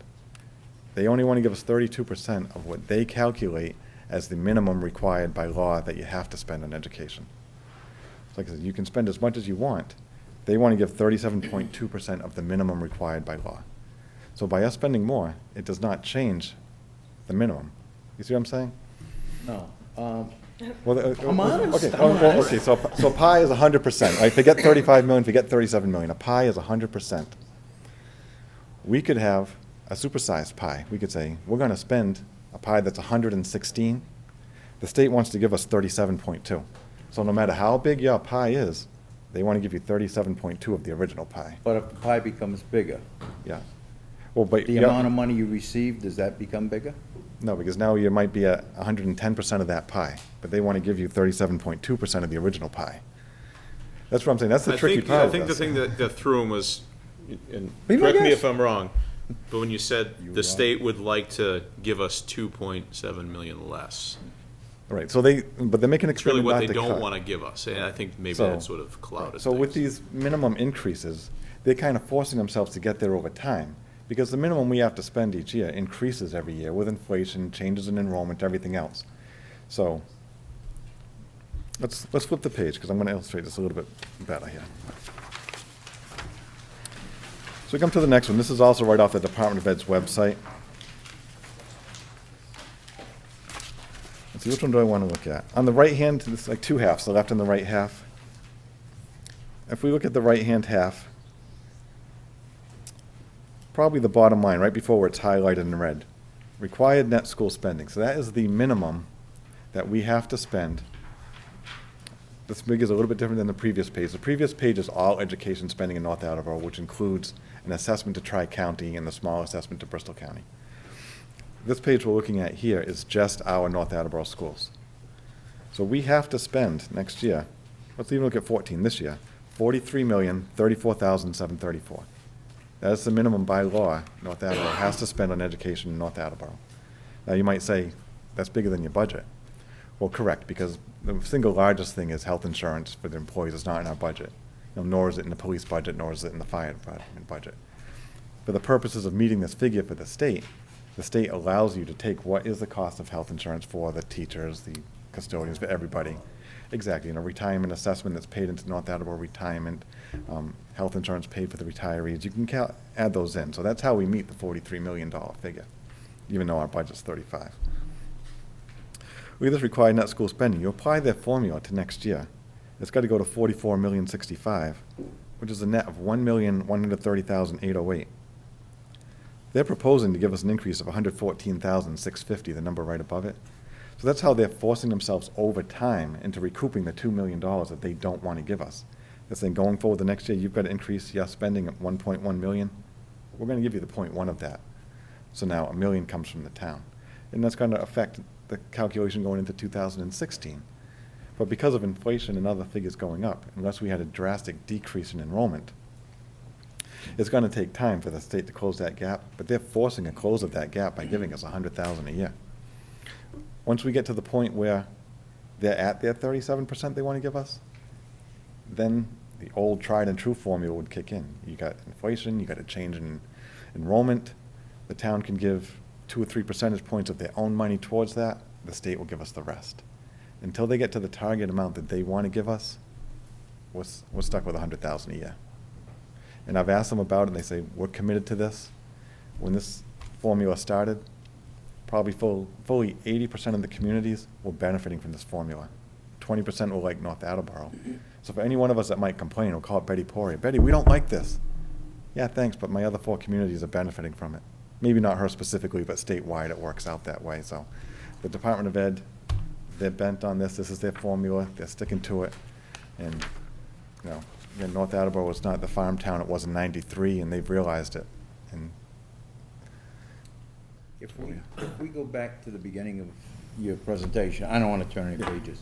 Speaker 12: They only want to give us 32% of what they calculate as the minimum required by law that you have to spend on education. So like I said, you can spend as much as you want. They want to give 37.2% of the minimum required by law. So by us spending more, it does not change the minimum. You see what I'm saying?
Speaker 2: No.
Speaker 12: Well,
Speaker 2: I'm honest,
Speaker 12: Okay,
Speaker 2: I'm
Speaker 12: well,
Speaker 2: honest.
Speaker 12: okay, so pi is 100%, right? Forget 35 million, forget 37 million. A pi is 100%. We could have a supersized pie. We could say, we're going to spend a pie that's 116. The state wants to give us 37.2. So no matter how big your pie is, they want to give you 37.2 of the original pie.
Speaker 2: But if the pie becomes bigger,
Speaker 12: Yeah. Well, but
Speaker 2: the
Speaker 12: yeah,
Speaker 2: amount of money you receive, does that become bigger?
Speaker 12: no, because now you might be at 110% of that pie, but they want to give you 37.2% of the original pie. That's what I'm saying. That's the tricky part
Speaker 3: I
Speaker 12: of
Speaker 3: think the
Speaker 12: this.
Speaker 3: thing that threw him was, and
Speaker 12: Be my
Speaker 3: correct me
Speaker 12: guest.
Speaker 3: if I'm wrong, but when you said
Speaker 2: You
Speaker 3: the
Speaker 2: were
Speaker 3: state would like to give us 2.7 million less,
Speaker 12: Right, so but they're making an
Speaker 3: it's really
Speaker 12: experiment
Speaker 3: what
Speaker 12: not
Speaker 3: they
Speaker 12: to
Speaker 3: don't
Speaker 12: cut.
Speaker 3: want to give us, and I think maybe
Speaker 12: So-
Speaker 3: that sort of clouded
Speaker 12: So with
Speaker 3: things.
Speaker 12: these minimum increases, they're kind of forcing themselves to get there over time, because the minimum we have to spend each year increases every year with inflation, changes in enrollment, everything else. So, let's flip the page, because I'm going to illustrate this a little bit better here. So we come to the next one. This is also right off the Department of Ed's website. Let's see, which one do I want to look at? On the right hand, it's like two halves, the left and the right half. If we look at the right-hand half, probably the bottom line, right before where it's highlighted in red, required net school spending. So that is the minimum that we have to spend. This figure is a little bit different than the previous page. The previous page is all education spending in North Attleboro, which includes an assessment to Tri-County and the small assessment to Bristol County. This page we're looking at here is just our North Attleboro schools. So we have to spend next year, let's even look at 14 this year, $43,034,734. That is the minimum by law North Attleboro has to spend on education in North Attleboro. Now, you might say, that's bigger than your budget. Well, correct, because the single largest thing is health insurance for the employees. It's not in our budget. Nor is it in the police budget, nor is it in the fire department budget. For the purposes of meeting this figure for the state allows you to take what is the cost of health insurance for the teachers, the custodians, for everybody. Exactly, retirement assessment that's paid into North Attleboro retirement, health insurance paid for the retirees. You can add those in. So that's how we meet the $43 million figure, even though our budget's 35. Look at this required net school spending. You apply their formula to next year. It's got to go to $44,065,000, which is a net of $1,130,808. They're proposing to give us an increase of $114,650, the number right above it. So that's how they're forcing themselves over time into recouping the $2 million that they don't want to give us. They're saying going forward the next year, you've got to increase your spending at 1.1 million. We're going to give you the 0.1 of that. So now $1 million comes from the town. And that's going to affect the calculation going into 2016. But because of inflation and other figures going up, unless we had a drastic decrease in enrollment, it's going to take time for the state to close that gap, but they're forcing a close of that gap by giving us $100,000 a year. Once we get to the point where they're at their 37% they want to give us, then the old tried and true formula would kick in. You got inflation, you got a change in enrollment, the town can give 2 or 3 percentage points of their own money towards that, the state will give us the rest. Until they get to the target amount that they want to give us, we're stuck with $100,000 a year. And I've asked them about it, and they say, we're committed to this. When this formula started, probably fully 80% of the communities were benefiting from this formula. 20% were like North Attleboro. So for any one of us that might complain, we'll call it Betty Poirier. Betty, we don't like this. Yeah, thanks, but my other 4 communities are benefiting from it. Maybe not her specifically, but statewide it works out that way. So the Department of Ed, they're bent on this. This is their formula. They're sticking to it. And, again, North Attleboro was not the farm town it was in '93, and they've realized it. And
Speaker 2: If we go back to the beginning of your presentation, I don't want to turn any pages,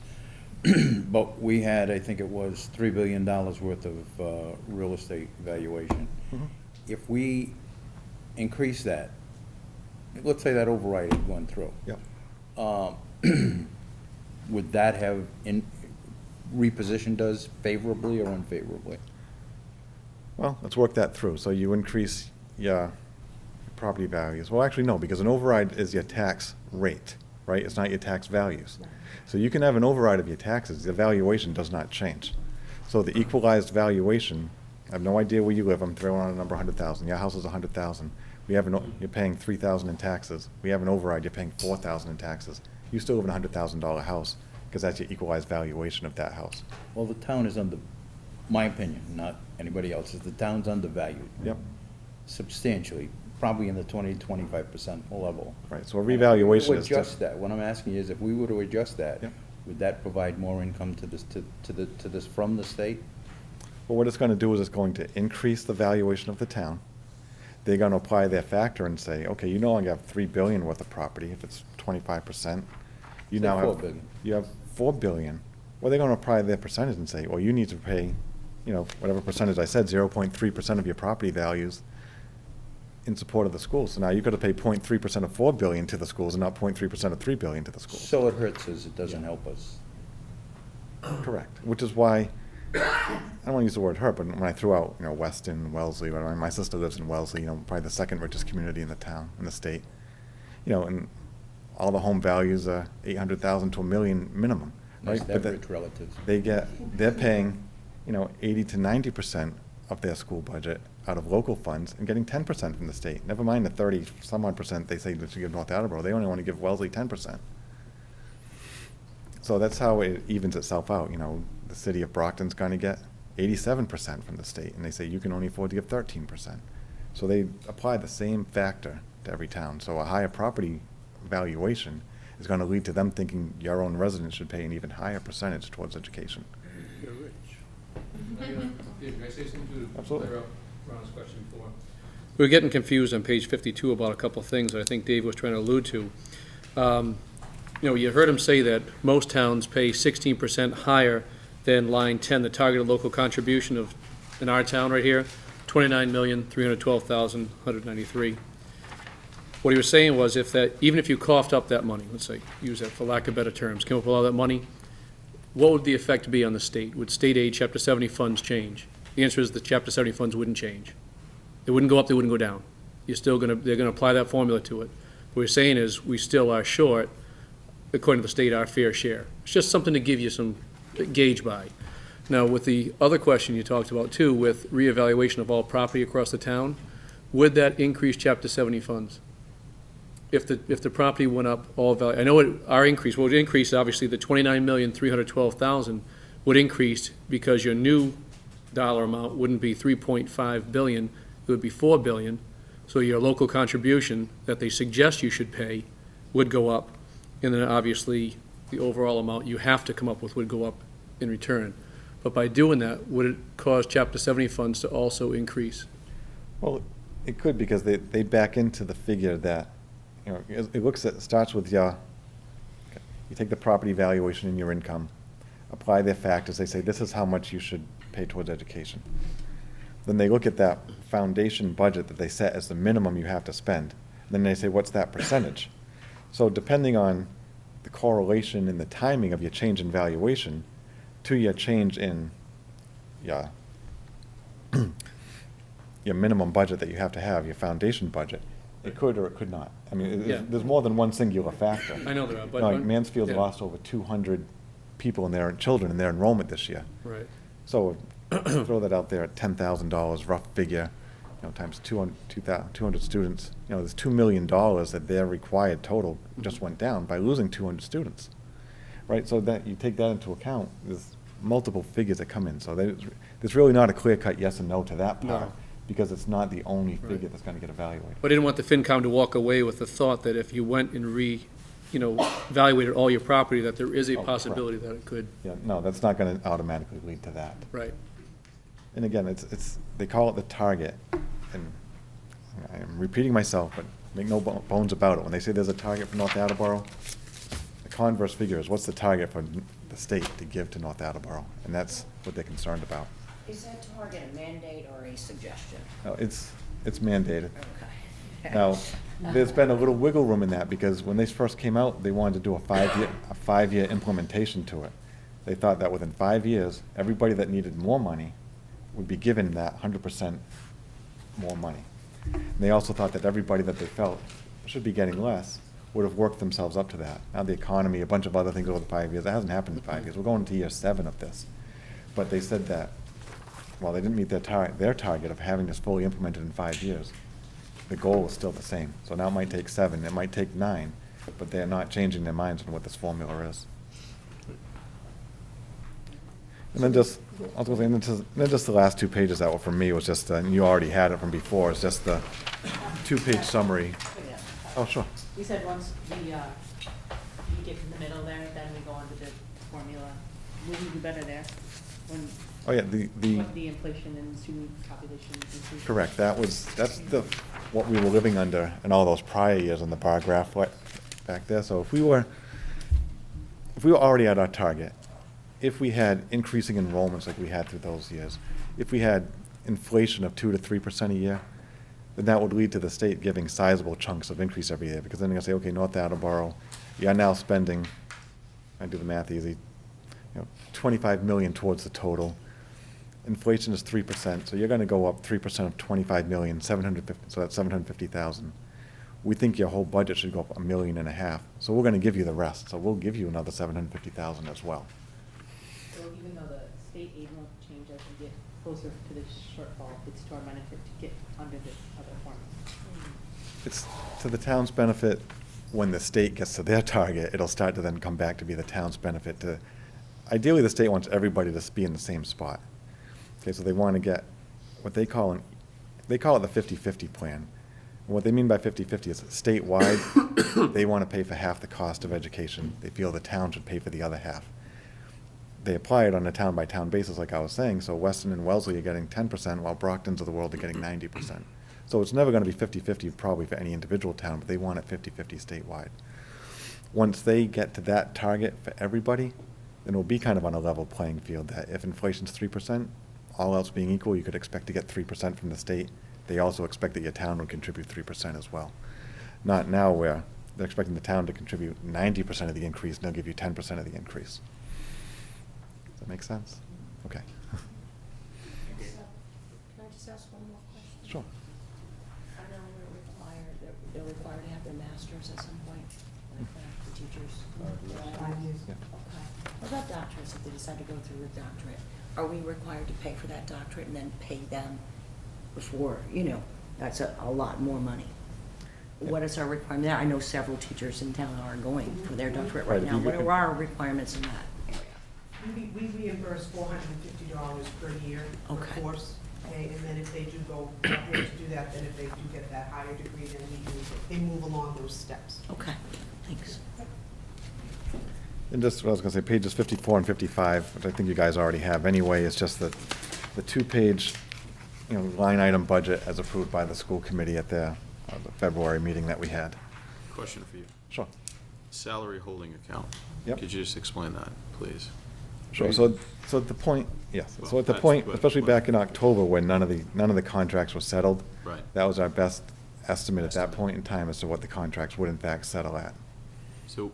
Speaker 2: but we had, I think it was $3 billion worth of real estate valuation. If we increase that, let's say that override had gone through.
Speaker 12: Yep.
Speaker 2: Would that have repositioned us favorably or unfavorably?
Speaker 12: Well, let's work that through. So you increase your property values. Well, actually, no, because an override is your tax rate. right? It's not your tax values. So you can have an override of your taxes, the valuation does not change. So the equalized valuation, I have no idea where you live, I'm throwing out a number, 100,000, your house is 100,000. You're paying 3,000 in taxes, we have an override, you're paying 4,000 in taxes. You still live in a $100,000 house, because that's your equalized valuation of that house.
Speaker 2: Well, the town is my opinion, not anybody else's, the town's undervalued.
Speaker 12: Yep.
Speaker 2: Substantially, probably in the 20-25% level.
Speaker 12: Right, so a revaluation
Speaker 2: If
Speaker 12: is
Speaker 2: we were to adjust
Speaker 12: just,
Speaker 2: that, what I'm asking you is, if we were to adjust that,
Speaker 12: Yep.
Speaker 2: would that provide more income to this, from the state?
Speaker 12: well, what it's gonna do is it's going to increase the valuation of the town. They're gonna apply their factor and say, okay, you no longer have 3 billion worth of property, if it's 25%. You
Speaker 2: Say
Speaker 12: now
Speaker 2: 4
Speaker 12: have,
Speaker 2: billion.
Speaker 12: you have 4 billion. Well, they're gonna apply their percentage and say, well, you need to pay, whatever percentage I said, 0.3% of your property values in support of the schools. So now you've got to pay 0.3% of 4 billion to the schools and not 0.3% of 3 billion to the schools.
Speaker 2: So it hurts us, it doesn't help us.
Speaker 12: Correct, which is why, I don't want to use the word hurt, but when I threw out, Weston, Wellesley, my sister lives in Wellesley, probably the second richest community in the town, in the state. And all the home values are 800,000 to $1 million minimum, right?
Speaker 2: Nice to
Speaker 12: But
Speaker 2: have
Speaker 12: that-
Speaker 2: rich relatives.
Speaker 12: they're paying, 80 to 90% of their school budget out of local funds and getting 10% from the state. Never mind the 30-some-odd% they say they should give North Attleboro. They only want to give Wellesley 10%. So that's how it evens itself out. The city of Brockton's going to get 87% from the state, and they say you can only afford to give 13%. So they apply the same factor to every town. So a higher property valuation is going to lead to them thinking your own residents should pay an even higher percentage towards education.
Speaker 7: You're rich. Dave, can I say something to
Speaker 12: Absolutely.
Speaker 7: clear up Ron's question before? We were getting confused on page 52 about a couple of things that I think Dave was trying to allude to. You heard him say that most towns pay 16% higher than line 10, the targeted local contribution of, in our town right here, $29,312,193. What he was saying was even if you coughed up that money, let's say, use that for lack of better terms, came up with all that money, what would the effect be on the state? Would state aid Chapter 70 funds change? The answer is the Chapter 70 funds wouldn't change. They wouldn't go up, they wouldn't go down. They're gonna apply that formula to it. What we're saying is, we still are short, according to the state, our fair share. It's just something to give you some gauge by. Now, with the other question you talked about too, with reevaluation of all property across the town, would that increase Chapter 70 funds? If the property went up all value, I know our increase, well, it would increase, obviously, the $29,312,000 would increase because your new dollar amount wouldn't be 3.5 billion, it would be 4 billion. So your local contribution that they suggest you should pay would go up, and then obviously the overall amount you have to come up with would go up in return. But by doing that, would it cause Chapter 70 funds to also increase?
Speaker 12: Well, it could, because they back into the figure that, it starts with you take the property valuation in your income, apply their factors, they say this is how much you should pay towards education. Then they look at that foundation budget that they set as the minimum you have to spend, then they say, what's that percentage? So depending on the correlation and the timing of your change in valuation to your change in your minimum budget that you have to have, your foundation budget, it could or it could not. I mean,
Speaker 7: Yeah.
Speaker 12: there's more than one singular factor.
Speaker 7: I know there are, but.
Speaker 12: Like Mansfield
Speaker 7: yeah.
Speaker 12: lost over 200 people in their children in their enrollment this year.
Speaker 7: Right.
Speaker 12: So throw that out there at $10,000, rough figure, times 200 students. There's $2 million that their required total just went down by losing 200 students, right? So that you take that into account, there's multiple figures that come in. So there's really not a clear-cut yes and no to that part,
Speaker 7: No.
Speaker 12: because it's not the only figure
Speaker 7: Right.
Speaker 12: that's going to get evaluated.
Speaker 7: But I didn't want the FinCom to walk away with the thought that if you went and evaluated all your property, that there is a
Speaker 12: Oh,
Speaker 7: possibility that it could,
Speaker 12: Yeah, no, that's not going to automatically lead to that.
Speaker 7: right.
Speaker 12: And again, they call it the target, and I'm repeating myself, but make no bones about it. When they say there's a target for North Attleboro, the converse figure is, what's the target for the state to give to North Attleboro? And that's what they're concerned about.
Speaker 10: Is that target a mandate or a suggestion?
Speaker 12: No, it's mandated.
Speaker 10: Okay.
Speaker 12: Now, there's been a little wiggle room in that, because when they first came out, they wanted to do a five-year implementation to it. They thought that within 5 years, everybody that needed more money would be given that 100% more money. And they also thought that everybody that they felt should be getting less would have worked themselves up to that. Now the economy, a bunch of other things over the 5 years, that hasn't happened in 5 years. We're going to year 7 of this. But they said that, while they didn't meet their target of having this fully implemented in 5 years, the goal is still the same. So now it might take 7, it might take 9, but they're not changing their minds on what this formula is. And then just, I was going to say, then just the last 2 pages that were from me was just, and you already had it from before, it's just the 2-page summary. Oh, sure.
Speaker 13: You said once we get in the middle there, then we go on to the formula. Will we do better there? When
Speaker 12: Oh, yeah,
Speaker 13: when the inflation and student population increases?
Speaker 12: correct, that's what we were living under in all those prior years on the bar graph back there. So if we were already at our target, if we had increasing enrollments like we had through those years, if we had inflation of 2 to 3% a year, then that would lead to the state giving sizable chunks of increase every year, because then they're gonna say, okay, North Attleboro, you're now spending, I do the math easy, 25 million towards the total. Inflation is 3%, so you're gonna go up 3% of 25 million, 750, so that's 750,000. We think your whole budget should go up $1.5 million, so we're gonna give you the rest, so we'll give you another 750,000 as well.
Speaker 13: So even though the state aid won't change as we get closer to the shortfall, it's to our benefit to get under this other formula?
Speaker 12: It's to the town's benefit. When the state gets to their target, it'll start to then come back to be the town's benefit to, ideally, the state wants everybody to be in the same spot. Okay, so they want to get what they call it the 50-50 plan. And what they mean by 50-50 is statewide, they want to pay for half the cost of education. They feel the town should pay for the other half. They apply it on a town-by-town basis, like I was saying, so Weston and Wellesley are getting 10%, while Brockton's of the world are getting 90%. So it's never going to be 50-50 probably for any individual town, but they want it 50-50 statewide. Once they get to that target for everybody, then it'll be kind of on a level playing field, that if inflation's 3%, all else being equal, you could expect to get 3% from the state. They also expect that your town would contribute 3% as well. Not now where they're expecting the town to contribute 90% of the increase, and they'll give you 10% of the increase. Does that make sense? Okay.
Speaker 10: Can I just ask one more question?
Speaker 12: Sure.
Speaker 10: I know they're required to have their masters at some point, like the teachers.
Speaker 12: Yeah.
Speaker 10: Okay. What about doctorates, if they decide to go through a doctorate? Are we required to pay for that doctorate and then pay them before, that's a lot more money? What is our requirement there? I know several teachers in town are going for their doctorate right now. What are our requirements in that area?
Speaker 1: We reimburse $450 per year per
Speaker 10: Okay.
Speaker 1: course, okay? And then if they do go ahead to do that, then if they do get that higher degree, then they move along those steps.
Speaker 10: Okay, thanks.
Speaker 12: And just what I was going to say, pages 54 and 55, which I think you guys already have anyway, is just the 2-page, line item budget as approved by the school committee at the February meeting that we had.
Speaker 3: Question for you.
Speaker 12: Sure.
Speaker 3: Salary holding account.
Speaker 12: Yep.
Speaker 3: Could you just explain that, please?
Speaker 12: Sure. So at the point, yes. So
Speaker 3: Well,
Speaker 12: at the
Speaker 3: that's
Speaker 12: point,
Speaker 3: good.
Speaker 12: especially back in October, when none of the contracts were settled.
Speaker 3: Right.
Speaker 12: That was our best estimate at that point in time as to what the contracts would in fact settle at.
Speaker 3: So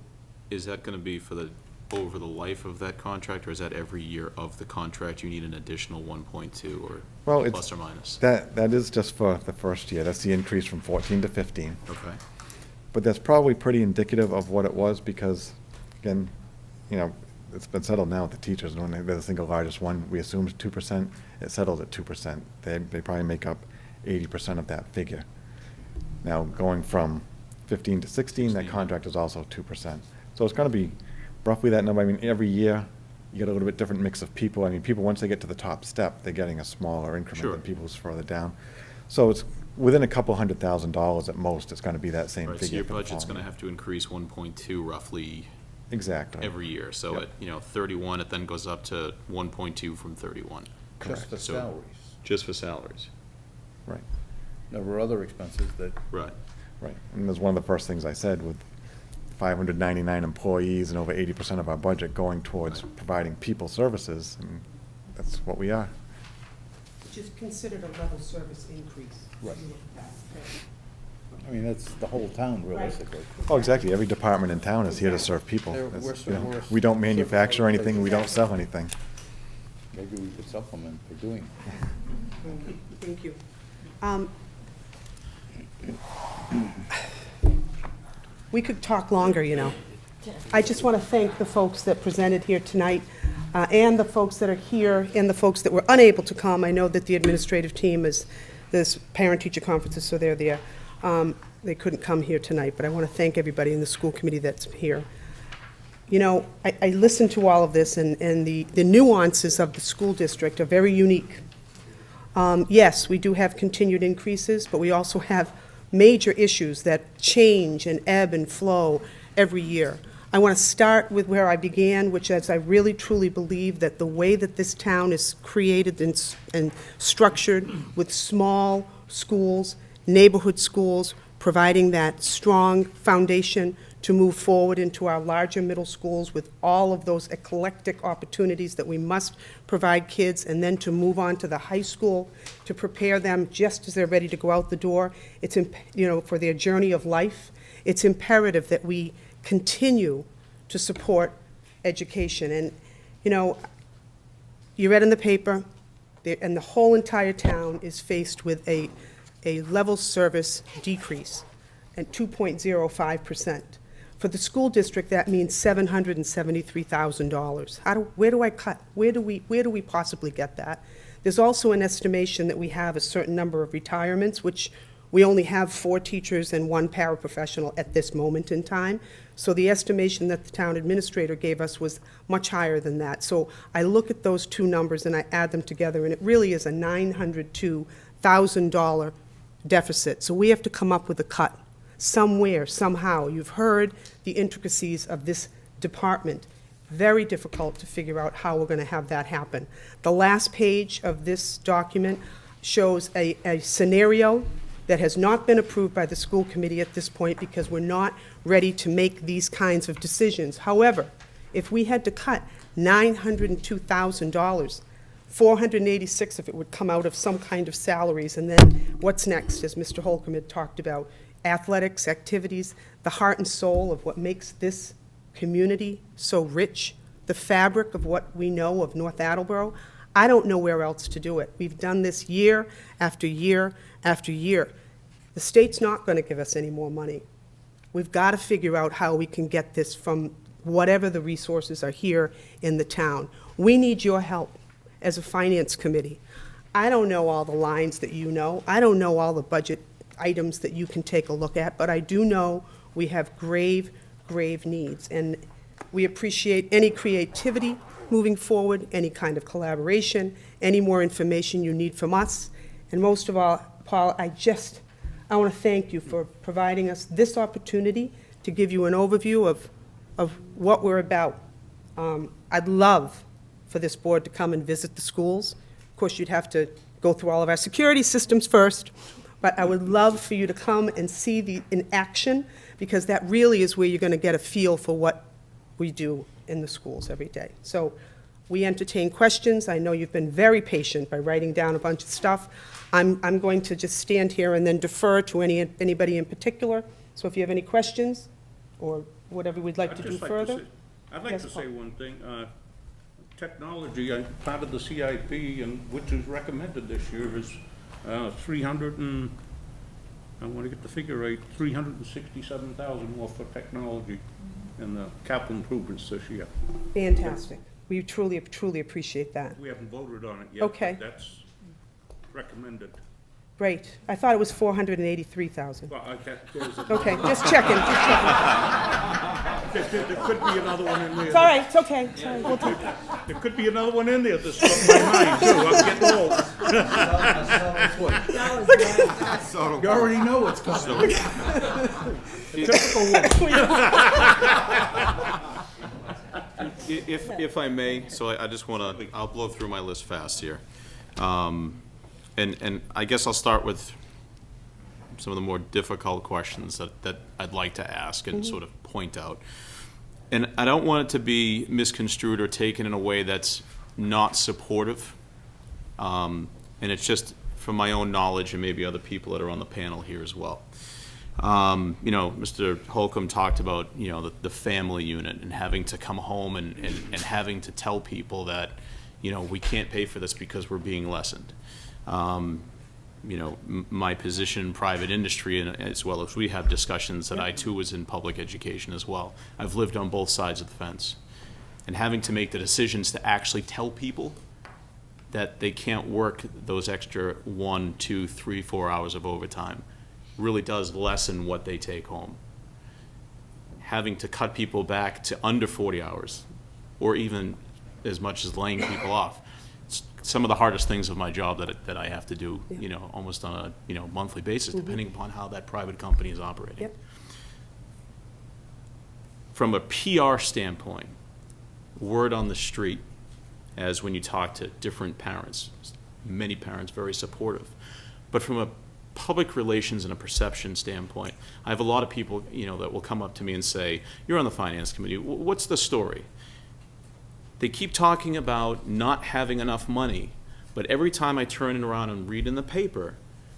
Speaker 3: is that going to be for over the life of that contract, or is that every year of the contract you need an additional 1.2 or
Speaker 12: Well,
Speaker 3: plus or minus?
Speaker 12: That is just for the first year. That's the increase from 14 to 15.
Speaker 3: Okay.
Speaker 12: But that's probably pretty indicative of what it was because, again, it's been settled now with the teachers. And when they're the single largest one, we assumed 2%. It settled at 2%. They probably make up 80% of that figure. Now, going from 15 to 16, that contract is also 2%. So it's going to be roughly that number. I mean, every year, you get a little bit different mix of people. I mean, people, once they get to the top step, they're getting a smaller increment
Speaker 3: Sure.
Speaker 12: than people who's further down. So it's within a couple $100,000 at most, it's going to be that same
Speaker 3: Right,
Speaker 12: figure.
Speaker 3: so your
Speaker 12: for the
Speaker 3: budget's going to
Speaker 12: following
Speaker 3: have to increase 1.2 roughly
Speaker 12: Exactly.
Speaker 3: every year. So
Speaker 12: Yep.
Speaker 3: at, 31, it then goes up to 1.2 from 31.
Speaker 2: Just for
Speaker 3: So-
Speaker 2: salaries.
Speaker 3: Just for salaries.
Speaker 12: Right,
Speaker 2: There were other expenses that,
Speaker 3: Right.
Speaker 12: right. And that's one of the first things I said, with 599 employees and over 80% of our budget going towards providing people services, and that's what we are.
Speaker 1: Which is considered a level service increase. if
Speaker 2: Right.
Speaker 1: you look at that.
Speaker 2: I mean, that's the whole town realistically.
Speaker 12: Oh, exactly. Every department in town is here to serve people.
Speaker 2: They're-
Speaker 12: That's,
Speaker 2: we're
Speaker 12: we don't manufacture
Speaker 2: serving
Speaker 12: anything, we don't sell anything.
Speaker 2: Maybe we could supplement for doing.
Speaker 1: Thank you. We could talk longer, you know. I just want to thank the folks that presented here tonight, and the folks that are here, and the folks that were unable to come. I know that the administrative team is, there's parent-teacher conferences, so they're there. They couldn't come here tonight, but I want to thank everybody in the school committee that's here. You know, I listened to all of this, and the nuances of the school district are very unique. Yes, we do have continued increases, but we also have major issues that change and ebb and flow every year. I want to start with where I began, which is I really truly believe that the way that this town is created and structured with small schools, neighborhood schools, providing that strong foundation to move forward into our larger middle schools with all of those eclectic opportunities that we must provide kids, and then to move on to the high school to prepare them just as they're ready to go out the door. It's, you know, for their journey of life. It's imperative that we continue to support education. And, you know, you read in the paper, and the whole entire town is faced with a level service decrease at 2.05%. For the school district, that means $773,000. Where do I cut? Where do we possibly get that? There's also an estimation that we have a certain number of retirements, which we only have 4 teachers and 1 paraprofessional at this moment in time. So the estimation that the town administrator gave us was much higher than that. So I look at those 2 numbers and I add them together, and it really is a $902,000 deficit. So we have to come up with a cut somewhere, somehow. You've heard the intricacies of this department. Very difficult to figure out how we're going to have that happen. The last page of this document shows a scenario that has not been approved by the school committee at this point because we're not ready to make these kinds of decisions. However, if we had to cut $902,000, $486 if it would come out of some kind of salaries, and then what's next, as Mr. Holcomb had talked about, athletics, activities, the heart and soul of what makes this community so rich, the fabric of what we know of North Attleboro. I don't know where else to do it. We've done this year after year after year. The state's not going to give us any more money. We've got to figure out how we can get this from whatever the resources are here in the town. We need your help as a finance committee. I don't know all the lines that you know. I don't know all the budget items that you can take a look at, but I do know we have grave, grave needs. And we appreciate any creativity moving forward, any kind of collaboration, any more information you need from us. And most of all, Paul, I want to thank you for providing us this opportunity to give you an overview of what we're about. I'd love for this board to come and visit the schools. Of course, you'd have to go through all of our security systems first, but I would love for you to come and see in action, because that really is where you're going to get a feel for what we do in the schools every day. So we entertain questions. I know you've been very patient by writing down a bunch of stuff. I'm going to just stand here and then defer to anybody in particular. So if you have any questions or whatever we'd like to do further.
Speaker 4: I'd like
Speaker 1: Yes,
Speaker 4: to
Speaker 1: Paul.
Speaker 4: say one thing. Technology, part of the CIP, and which is recommended this year, is 300 and, I want to get the figure right, 367,000 more for technology in the capital improvements this year.
Speaker 1: Fantastic. We truly, truly appreciate that.
Speaker 4: We haven't voted on it yet.
Speaker 1: Okay.
Speaker 4: But that's recommended.
Speaker 1: Great. I thought it was 483,000.
Speaker 4: Well, there's a-
Speaker 1: Okay, just checking, just checking.
Speaker 4: There could be another one in there.
Speaker 1: It's all right, it's okay. It's all right. We'll take it.
Speaker 4: There could be another one in there that struck my mind, too. I'm getting old.
Speaker 2: You already know what's coming.
Speaker 4: Typical woman.
Speaker 3: If I may, so I just want to, I'll blow through my list fast here. And I guess I'll start with some of the more difficult questions that I'd like to ask and sort of point out. And I don't want it to be misconstrued or taken in a way that's not supportive. And it's just from my own knowledge and maybe other people that are on the panel here as well. You know, Mr. Holcomb talked about, you know, the family unit and having to come home and having to tell people that, you know, we can't pay for this because we're being lessened. you know, my position in private industry, and as well as we have discussions that I too was in public education as well. I've lived on both sides of the fence. And having to make the decisions to actually tell people that they can't work those extra 1, 2, 3, 4 hours of overtime really does lessen what they take home. Having to cut people back to under 40 hours, or even as much as laying people off, it's some of the hardest things of my job that I have to do, you know, almost on a, you know, monthly basis, depending upon how that private company is operating.
Speaker 1: Yep.
Speaker 3: From a PR standpoint, word on the street, as when you talk to different parents, many parents very supportive. But from a public relations and a perception standpoint, I have a lot of people, you know, that will come up to me and say, "You're on the finance committee, what's the story?" They keep talking about not having enough money, but every time I turn around and read in the paper,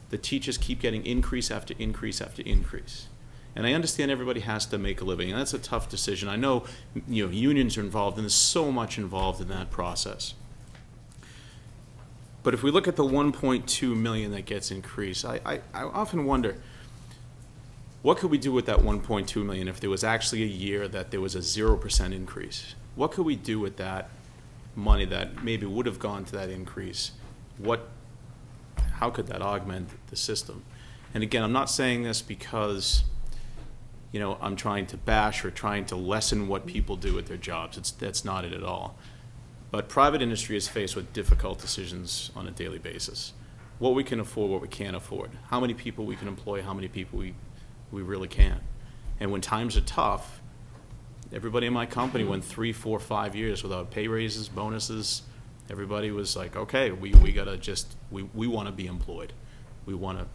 Speaker 3: the teachers keep getting increase after increase after increase. And I understand everybody has to make a living, and that's a tough decision. I know, you know, unions are involved, and there's so much involved in that process. But if we look at the 1.2 million that gets increased, I often wonder, what could we do with that 1.2 million if there was actually a year that there was a 0% increase? What could we do with that money that maybe would have gone to that increase? How could that augment the system? And again, I'm not saying this because, you know, I'm trying to bash or trying to lessen what people do at their jobs. That's not it at all. But private industry is faced with difficult decisions on a daily basis. What we can afford, what we can't afford. How many people we can employ, how many people we really can't. And when times are tough, everybody in my company went 3, 4, 5 years without pay raises, bonuses. Everybody was like, okay, we gotta just, we wanna be employed. We wanna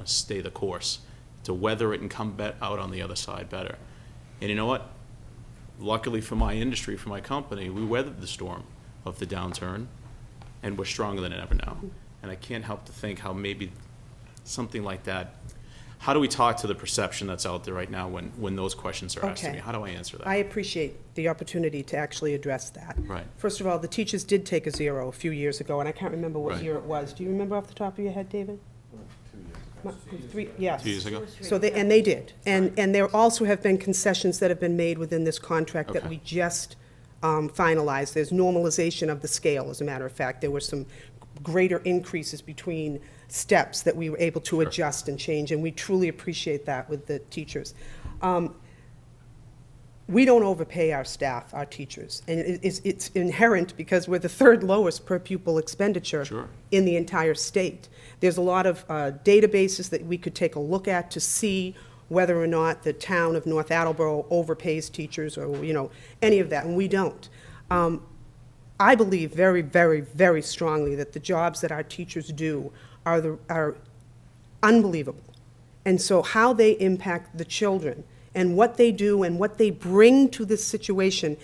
Speaker 3: stay the course to weather it and come out on the other side better. And you know what? Luckily for my industry, for my company, we weathered the storm of the downturn, and we're stronger than ever now. And I can't help to think how maybe something like that, how do we talk to the perception that's out there right now when those questions are asked to me?
Speaker 1: Okay.
Speaker 3: How do I answer that?
Speaker 1: I appreciate the opportunity to actually address that.
Speaker 3: Right.
Speaker 1: First of all, the teachers did take a 0 a few years ago, and I can't remember what
Speaker 3: Right.
Speaker 1: year it was. Do you remember off the top of your head, David? 3, yes.
Speaker 3: 2 years ago?
Speaker 1: So they did. And there also have been concessions that have been made within this contract that
Speaker 3: Okay.
Speaker 1: we just finalized. There's normalization of the scale, as a matter of fact. There were some greater increases between steps that we were able to adjust and change, and we truly appreciate that with the teachers. We don't overpay our staff, our teachers, and it's inherent because we're the 3rd lowest per pupil expenditure
Speaker 3: Sure.
Speaker 1: in the entire state. There's a lot of databases that we could take a look at to see whether or not the town of North Attleboro overpays teachers or, you know, any of that, and we don't. I believe very, very, very strongly that the jobs that our teachers do are unbelievable. And so how they impact the children and what they do and what they bring to this situation,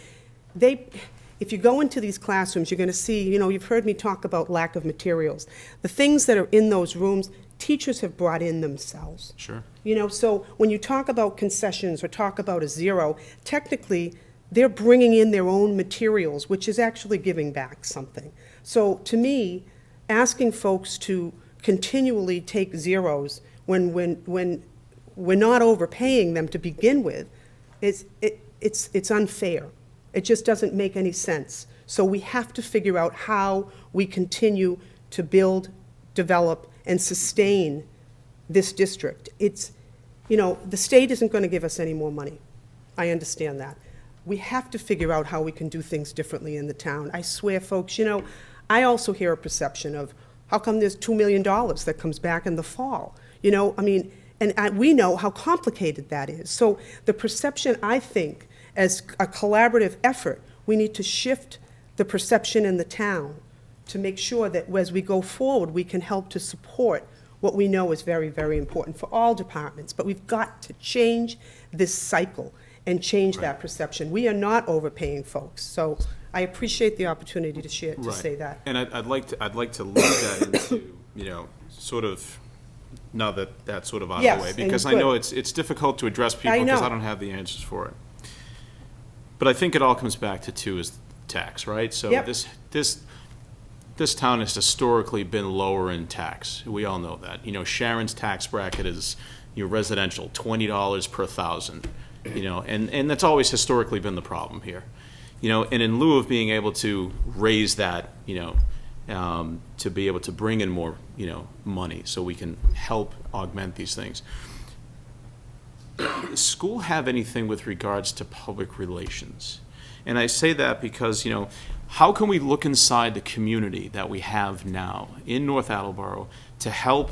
Speaker 1: if you go into these classrooms, you're going to see, you know, you've heard me talk about lack of materials. The things that are in those rooms, teachers have brought in themselves.
Speaker 3: Sure.
Speaker 1: You know, so when you talk about concessions or talk about a 0, technically, they're bringing in their own materials, which is actually giving back something. So to me, asking folks to continually take 0s when we're not overpaying them to begin with, it's unfair. It just doesn't make any sense. So we have to figure out how we continue to build, develop, and sustain this district. It's, you know, the state isn't going to give us any more money. I understand that. We have to figure out how we can do things differently in the town. I swear, folks, you know, I also hear a perception of, how come there's $2 million that comes back in the fall? You know, I mean, and we know how complicated that is. So the perception, I think, as a collaborative effort, we need to shift the perception in the town to make sure that as we go forward, we can help to support what we know is very, very important for all departments. But we've got to change this cycle and change that perception. We are not overpaying folks. So I appreciate the opportunity to share, to say that.
Speaker 3: And I'd like to leave that into, you know, sort of, now that that's sort of out of
Speaker 1: Yes,
Speaker 3: the way,
Speaker 1: and
Speaker 3: because I
Speaker 1: good.
Speaker 3: know it's difficult to address people
Speaker 1: I
Speaker 3: because
Speaker 1: know.
Speaker 3: I don't have the answers for it. But I think it all comes back to 2 is tax, right? So
Speaker 1: Yep.
Speaker 3: this this town has historically been lower in tax. We all know that. You know, Sharon's tax bracket is, your residential, $20 per thousand, you know, and that's always historically been the problem here. You know, and in lieu of being able to raise that, you know, to be able to bring in more, you know, money so we can help augment these things. Does school have anything with regards to public relations? And I say that because, you know, how can we look inside the community that we have now in North Attleboro to help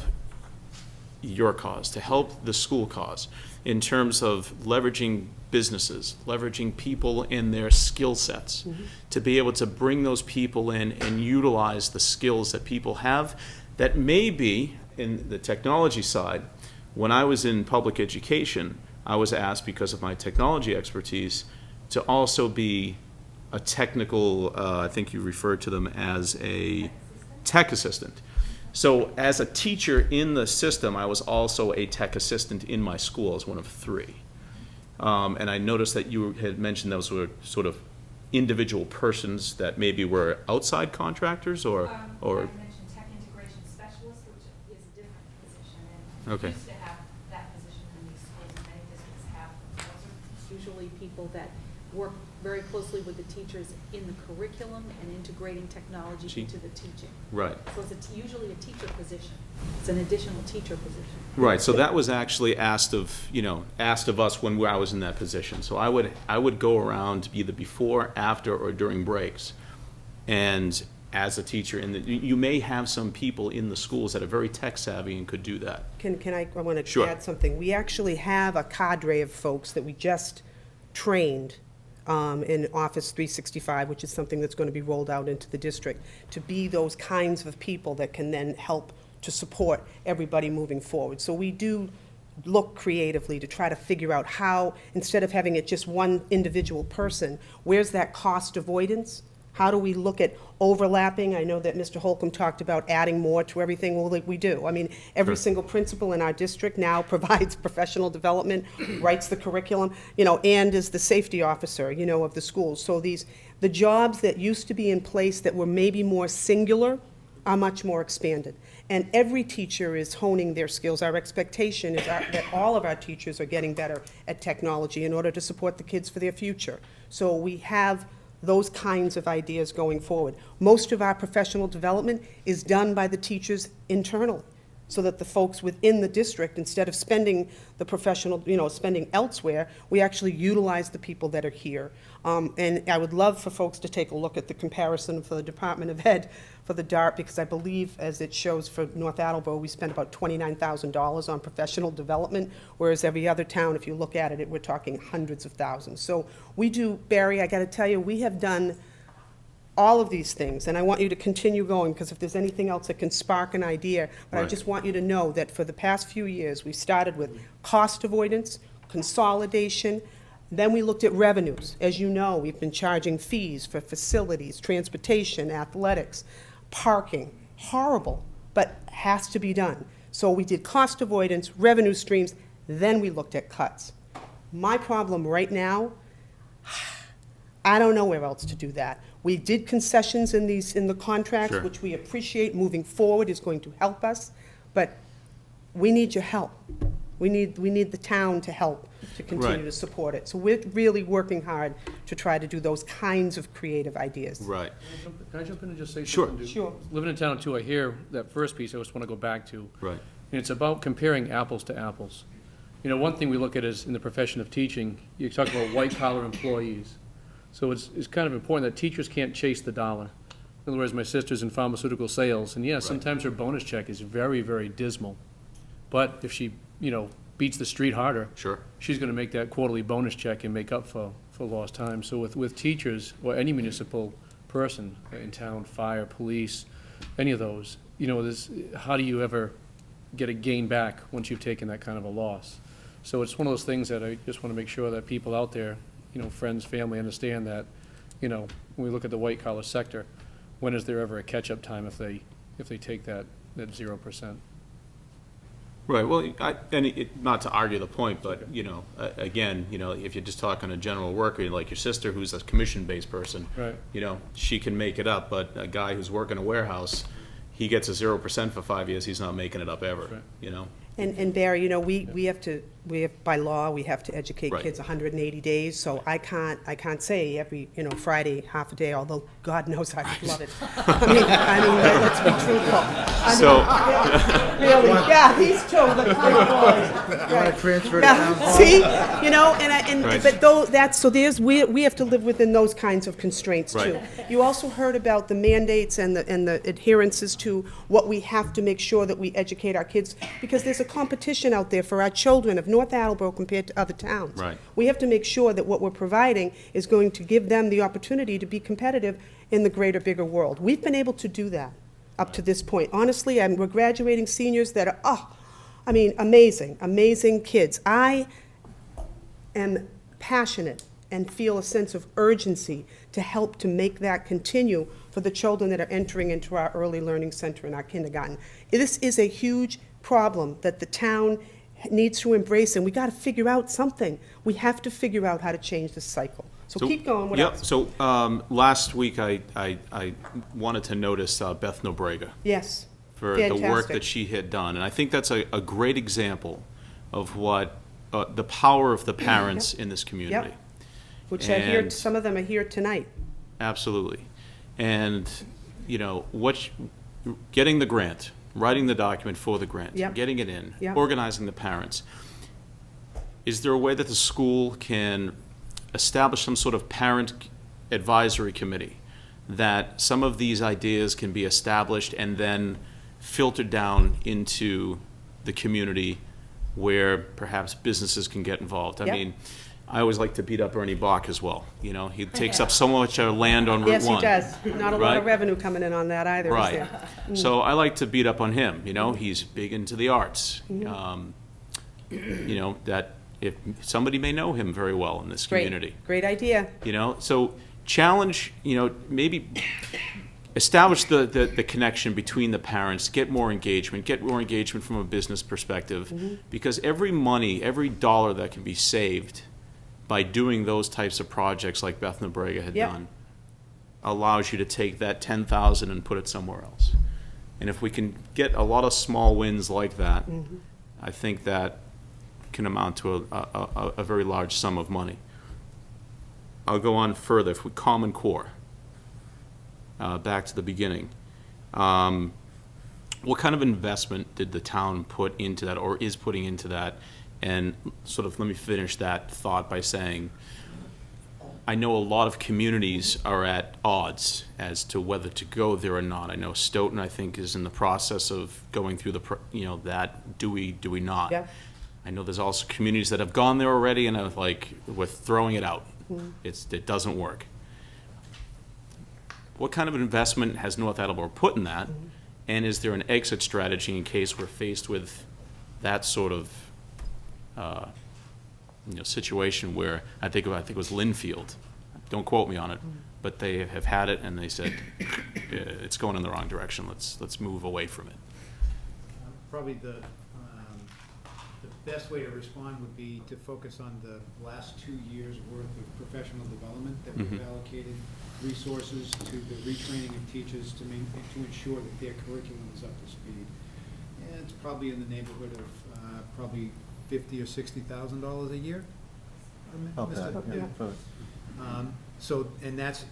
Speaker 3: your cause, to help the school cause, in terms of leveraging businesses, leveraging people and their skill sets, to be able to bring those people in and utilize the skills that people have that may be, in the technology side, when I was in public education, I was asked, because of my technology expertise, to also be a technical, I think you referred to them as a tech assistant. So as a teacher in the system, I was also a tech assistant in my school as one of three. And I noticed that you had mentioned those were sort of individual persons that maybe were outside contractors or.
Speaker 8: I mentioned tech integration specialist, which is a different position, and
Speaker 3: Okay.
Speaker 8: we used to have that position in these schools, and many districts have. Those are usually people that work very closely with the teachers in the curriculum and integrating technology into the teaching.
Speaker 3: Right.
Speaker 8: So it's usually a teacher position. It's an additional teacher position.
Speaker 3: Right, so that was actually asked of, you know, asked of us when I was in that position. So I would go around either before, after, or during breaks. And as a teacher, you may have some people in the schools that are very tech savvy and could do that.
Speaker 1: I want to
Speaker 3: Sure.
Speaker 1: add something. We actually have a cadre of folks that we just trained in Office 365, which is something that's going to be rolled out into the district, to be those kinds of people that can then help to support everybody moving forward. So we do look creatively to try to figure out how, instead of having it just one individual person, where's that cost avoidance? How do we look at overlapping? I know that Mr. Holcomb talked about adding more to everything. Well, like we do. I mean, every single principal in our district now provides professional development, writes the curriculum, you know, and is the safety officer, you know, of the schools. So the jobs that used to be in place that were maybe more singular are much more expanded. And every teacher is honing their skills. Our expectation is that all of our teachers are getting better at technology in order to support the kids for their future. So we have those kinds of ideas going forward. Most of our professional development is done by the teachers internally, so that the folks within the district, instead of spending the professional, you know, spending elsewhere, we actually utilize the people that are here. And I would love for folks to take a look at the comparison for the Department of Ed for the DART, because I believe, as it shows for North Attleboro, we spend about $29,000 on professional development, whereas every other town, if you look at it, we're talking hundreds of thousands. So we do, Barry, I got to tell you, we have done all of these things, and I want you to continue going, because if there's anything else that can spark an idea, but I
Speaker 3: Right.
Speaker 1: just want you to know that for the past few years, we started with cost avoidance, consolidation, then we looked at revenues. As you know, we've been charging fees for facilities, transportation, athletics, parking. Horrible, but has to be done. So we did cost avoidance, revenue streams, then we looked at cuts. My problem right now, I don't know where else to do that. We did concessions in the contracts,
Speaker 3: Sure.
Speaker 1: which we appreciate moving forward is going to help us, but we need your help. We need the town to help to continue
Speaker 3: Right.
Speaker 1: to support it. So we're really working hard to try to do those kinds of creative ideas.
Speaker 3: Right.
Speaker 7: Can I jump in and just say
Speaker 3: Sure.
Speaker 7: something?
Speaker 1: Sure.
Speaker 7: Living in town too, I hear that first piece I just want to go back to.
Speaker 3: Right.
Speaker 7: And it's about comparing apples to apples. You know, one thing we look at is in the profession of teaching, you talk about white-collar employees. So it's kind of important that teachers can't chase the dollar. In other words, my sister's in pharmaceutical sales, and yeah, sometimes her bonus check is very, very dismal. But if she, you know, beats the street harder,
Speaker 3: Sure.
Speaker 7: she's going to make that quarterly bonus check and make up for lost time. So with teachers, or any municipal person in town, fire, police, any of those, you know, how do you ever get a gain back once you've taken that kind of a loss? So it's one of those things that I just want to make sure that people out there, you know, friends, family, understand that, you know, when we look at the white-collar sector, when is there ever a catch-up time if they take that 0%?
Speaker 3: Right, well, not to argue the point, but, again, if you're just talking a general worker, like your sister, who's a commission-based person.
Speaker 7: Right.
Speaker 3: She can make it up, but a guy who's working a warehouse, he gets a 0% for 5 years, he's not making it up ever,
Speaker 1: And Barry, we have, by law, we have to educate
Speaker 3: Right.
Speaker 1: kids 180 days, so I can't say every, Friday, half a day, although God knows I would love it. I mean, let's be truthful. Really, yeah, these two, the kind of boys.
Speaker 2: You want to transfer it
Speaker 1: Yeah,
Speaker 2: down?
Speaker 1: see,
Speaker 3: Right.
Speaker 1: but though, we have to live within those kinds of constraints too.
Speaker 3: Right.
Speaker 1: You also heard about the mandates and the adherences to what we have to make sure that we educate our kids, because there's a competition out there for our children of North Attleboro compared to other towns.
Speaker 3: Right.
Speaker 1: We have to make sure that what we're providing is going to give them the opportunity to be competitive in the greater, bigger world. We've been able to do that up to this point. Honestly, we're graduating seniors that are, amazing, amazing kids. I am passionate and feel a sense of urgency to help to make that continue for the children that are entering into our early learning center in our kindergarten. This is a huge problem that the town needs to embrace, and we got to figure out something. We have to figure out how to change this cycle. So keep going. What else?
Speaker 3: So, last week, I wanted to notice Beth Nobrega.
Speaker 1: Yes.
Speaker 3: For the work
Speaker 1: Fantastic.
Speaker 3: that she had done. And I think that's a great example of what, the power of the parents in this community.
Speaker 1: Yep. Which I hear,
Speaker 3: And-
Speaker 1: some of them are here tonight.
Speaker 3: Absolutely. And, getting the grant, writing the document for the grant,
Speaker 1: Yep.
Speaker 3: getting it in,
Speaker 1: Yep.
Speaker 3: organizing the parents. Is there a way that the school can establish some sort of parent advisory committee, that some of these ideas can be established and then filtered down into the community where perhaps businesses can get involved? I
Speaker 1: Yep.
Speaker 3: mean, I always like to beat up Ernie Bach as well. He takes up so much land on Route 1.
Speaker 1: Yes, he does. Not a lot of
Speaker 3: Right?
Speaker 1: revenue coming in on that either, is
Speaker 3: Right.
Speaker 1: there?
Speaker 3: So I like to beat up on him, he's big into the arts. That if somebody may know him very well in this community.
Speaker 1: Great idea.
Speaker 3: So challenge, maybe establish the connection between the parents, get more engagement from a business perspective, because every dollar that can be saved by doing those types of projects like Beth Nobrega had
Speaker 1: Yep.
Speaker 3: done allows you to take that 10,000 and put it somewhere else. And if we can get a lot of small wins like that, I think that can amount to a very large sum of money. I'll go on further. If we Common Core, back to the beginning, what kind of investment did the town put into that, or is putting into that? And sort of let me finish that thought by saying, I know a lot of communities are at odds as to whether to go there or not. I know Stoughton, I think, is in the process of going through that, do we not?
Speaker 1: Yeah.
Speaker 3: I know there's also communities that have gone there already and are like, we're throwing it out. It doesn't work. What kind of investment has North Attleboro put in that? And is there an exit strategy in case we're faced with that sort of situation where I think it was Linfield. Don't quote me on it, but they have had it and they said it's going in the wrong direction. Let's move away from it.
Speaker 5: Probably the best way to respond would be to focus on the last 2 years' worth of professional development that we've allocated resources to the retraining of teachers to ensure that their curriculum is up to speed. And it's probably in the neighborhood of probably $50,000 or $60,000 a year. So, and that's